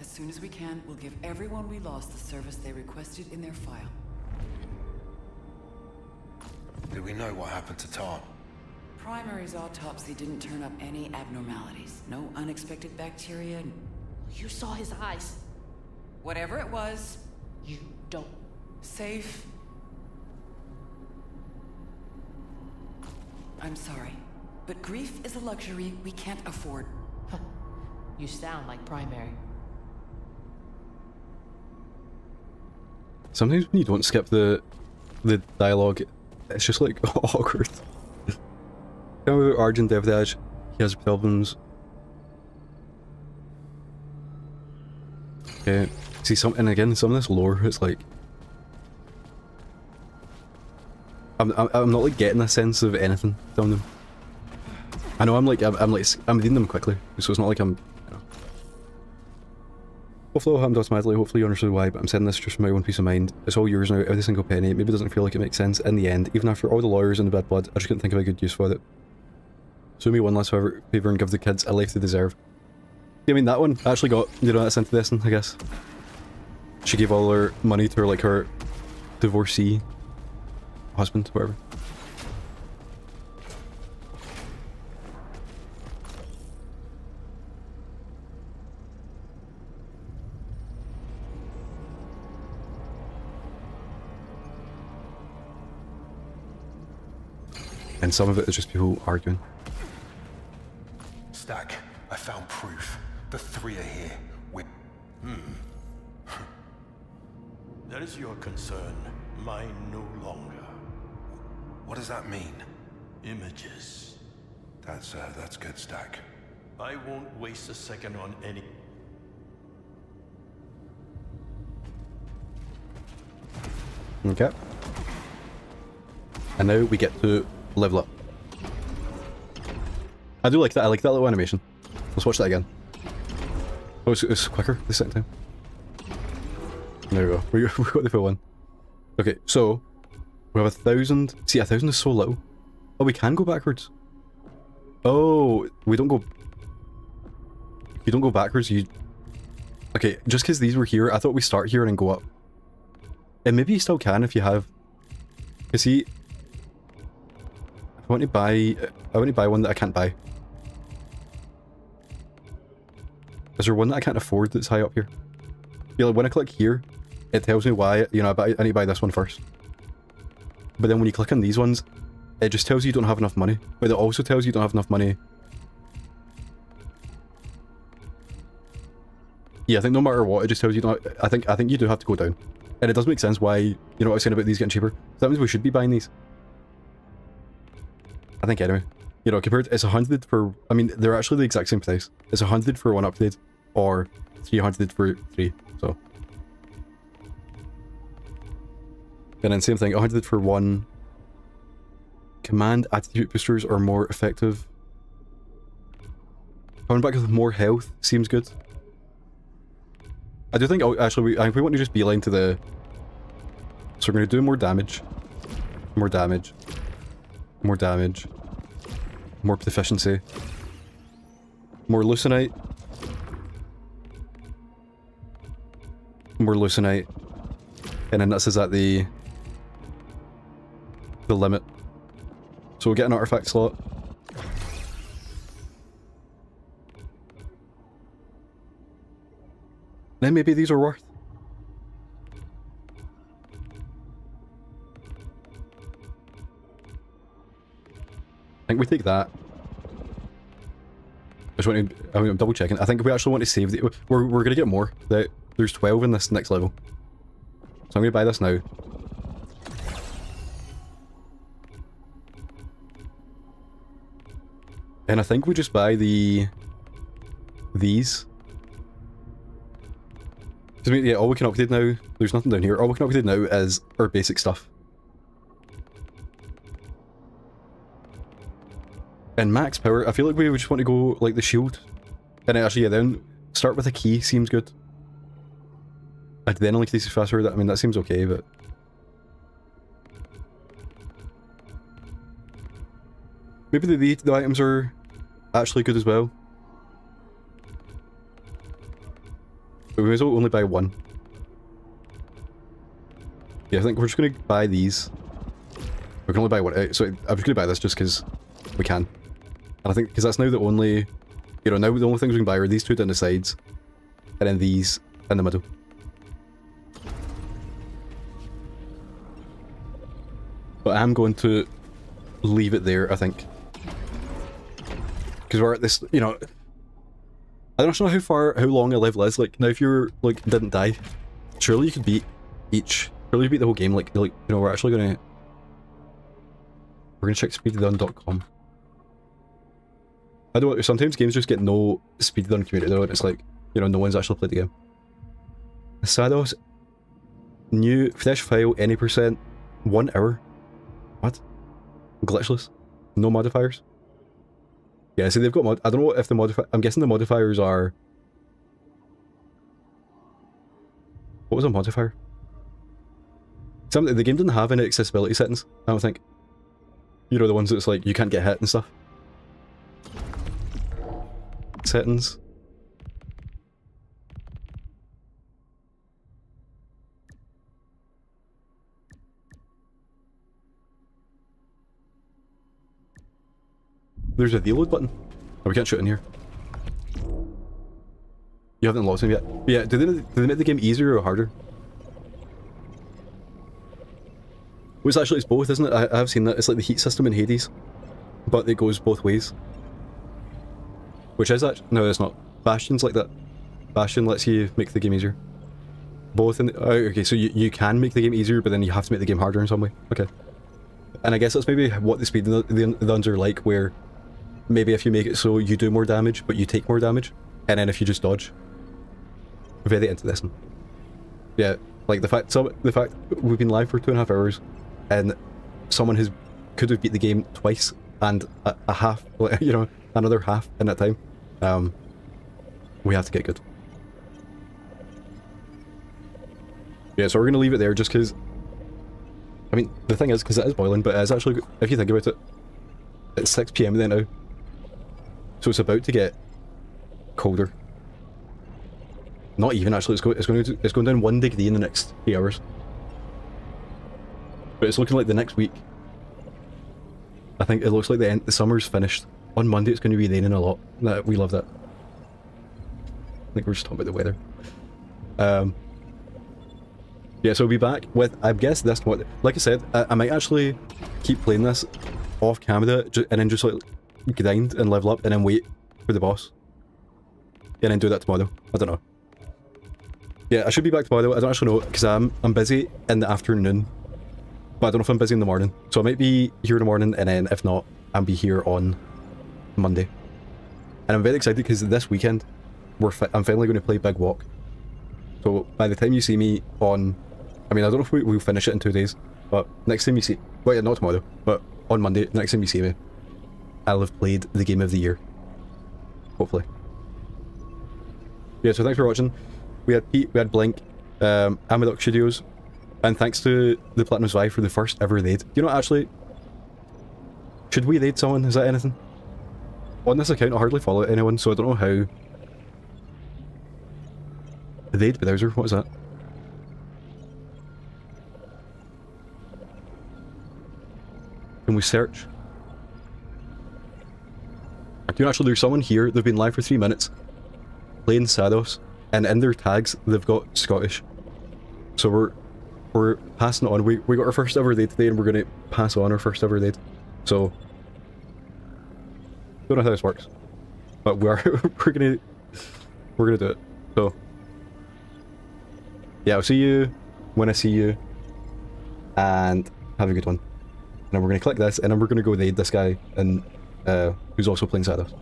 As soon as we can, we'll give everyone we lost the service they requested in their file. Do we know what happened to Tarn? Primary's autopsy didn't turn up any abnormalities. No unexpected bacteria. You saw his eyes. Whatever it was, You don't. safe. I'm sorry, but grief is a luxury we can't afford. You sound like Primary. Sometimes when you don't skip the dialogue, it's just like awkward. Tell me about Arjun Devdaj. He has problems. Okay, see and again some of this lore, it's like I'm not like getting a sense of anything from them. I know I'm reading them quickly, so it's not like I'm, you know. Hopefully it happened automatically, hopefully you understood why, but I'm saying this just for my own peace of mind. It's all yours now, every single penny. Maybe it doesn't feel like it makes sense in the end, even after all the lawyers and the bad blood, I just couldn't think of a good use for it. So me one last favor and give the kids a life they deserve. I mean that one actually got, you know, that's interesting, I guess. She gave all her money to her, like her divorcee husband, whatever. And some of it is just people arguing. Stack, I found proof. The 3 are here. That is your concern. Mine no longer. What does that mean? Images. That's good, Stack. I won't waste a second on any... Okay. And now we get to level up. I do like that. I like that little animation. Let's watch that again. Oh, it's quicker this second time. There we go. We got the full one. Okay, so we have 1,000. See, 1,000 is so little. Oh, we can go backwards. Oh, we don't go. You don't go backwards. You. Okay, just because these were here, I thought we start here and then go up. And maybe you still can if you have. You see, I want to buy one that I can't buy. Is there one that I can't afford that's high up here? Yeah, like when I click here, it tells me why, you know, I need to buy this one first. But then when you click on these ones, it just tells you you don't have enough money. But it also tells you you don't have enough money. Yeah, I think no matter what, it just tells you don't. I think you do have to go down. And it does make sense why, you know what I was saying about these getting cheaper. So that means we should be buying these. I think anyway. You know, compared, it's 100 for, I mean, they're actually the exact same price. It's 100 for one upgrade, or 300 for 3, so. And then same thing, 100 for one. Command attitude boosters are more effective. Coming back with more health seems good. I do think, oh, actually, we want to just beeline to the... So we're going to do more damage. More damage. More damage. More proficiency. More leucinite. More leucinite. And then this is at the limit. So we'll get an artifact slot. Then maybe these are worth. I think we take that. I just want to, I mean, I'm double checking. I think we actually want to save the, we're gonna get more. There's 12 in this next level. So I'm gonna buy this now. And I think we just buy these. Because yeah, all we can upgrade now, there's nothing down here, all we can upgrade now is our basic stuff. And max power, I feel like we would just want to go like the shield. And actually, yeah, then start with a key seems good. And then only increases faster, I mean that seems okay, but... Maybe the items are actually good as well. But we may as well only buy one. Yeah, I think we're just going to buy these. We can only buy one. So I'm just going to buy this just because we can. And I think, because that's now the only... You know, now the only things we can buy are these two down the sides. And then these in the middle. But I'm going to leave it there, I think. Because we're at this, you know... I don't know how long a level is. Like, now if you're, like, didn't die, surely you could beat each... Surely you beat the whole game, like you know, we're actually gonna... We're gonna check speedrun.com. I don't know, sometimes games just get no speedrun community though, and it's like, you know, no one's actually played the game. Saros, new, fresh file, any percent, 1 hour. What? Glitchless? No modifiers? Yeah, see they've got I don't know if the modifier... I'm guessing the modifiers are... What was a modifier? The game didn't have any accessibility settings, I don't think. You know, the ones that's like, you can't get hit and stuff. Settings. There's a reload button. Oh, we can't shoot in here. You haven't unlocked him yet. But yeah, do they make the game easier or harder? Well, it's actually, it's both, isn't it? I have seen that. It's like the heat system in Hades, but it goes both ways. Which is actually... No, it's not. Bastion's like that. Bastion lets you make the game easier. Both in the... Oh, okay, so you can make the game easier, but then you have to make the game harder in some way. Okay. And I guess that's maybe what the speedruns are like, where maybe if you make it so you do more damage, but you take more damage, and then if you just dodge. Very into this one. Yeah, like the fact we've been live for 2.5 hours, and someone could have beat the game twice, and a half, you know, another half in that time. We have to get good. Yeah, so we're gonna leave it there just because, I mean, the thing is, because it is boiling, but it's actually, if you think about it, it's 6 PM there now. So it's about to get colder. Not even actually, it's going down 1 degree in the next 3 hours. But it's looking like the next week, I think it looks like the summer's finished. On Monday it's going to be raining a lot. We love that. I think we're just talking about the weather. Yeah, so we'll be back with, I guess this one. Like I said, I might actually keep playing this off camera and then just like grind and level up and then wait for the boss. And then do that tomorrow. I don't know. Yeah, I should be back tomorrow. I don't actually know because I'm busy in the afternoon. But I don't know if I'm busy in the morning. So I might be here in the morning and then if not, I'll be here on Monday. And I'm very excited because this weekend I'm finally going to play Big Walk. So by the time you see me on, I mean, I don't know if we'll finish it in 2 days, but next time you see, well, yeah, not tomorrow, but on Monday, next time you see me, I'll have played the game of the year. Hopefully. Yeah, so thanks for watching. We had Pete, we had Blink, Amadok Studios, and thanks to the Platinum Spy for the first ever raid. You know, actually, should we raid someone? Is that anything? On this account, I hardly follow anyone, so I don't know how. Raid browser, what is that? Can we search? You know, actually, there's someone here, they've been live for 3 minutes, playing Saros, and in their tags, they've got Scottish. So we're passing it on. We got our first ever raid today, and we're going to pass on our first ever raid. So, don't know how this works, but we're gonna do it. So, yeah, I'll see you when I see you, and have a good one. And then we're gonna click this, and then we're gonna go raid this guy, and who's also playing Saros.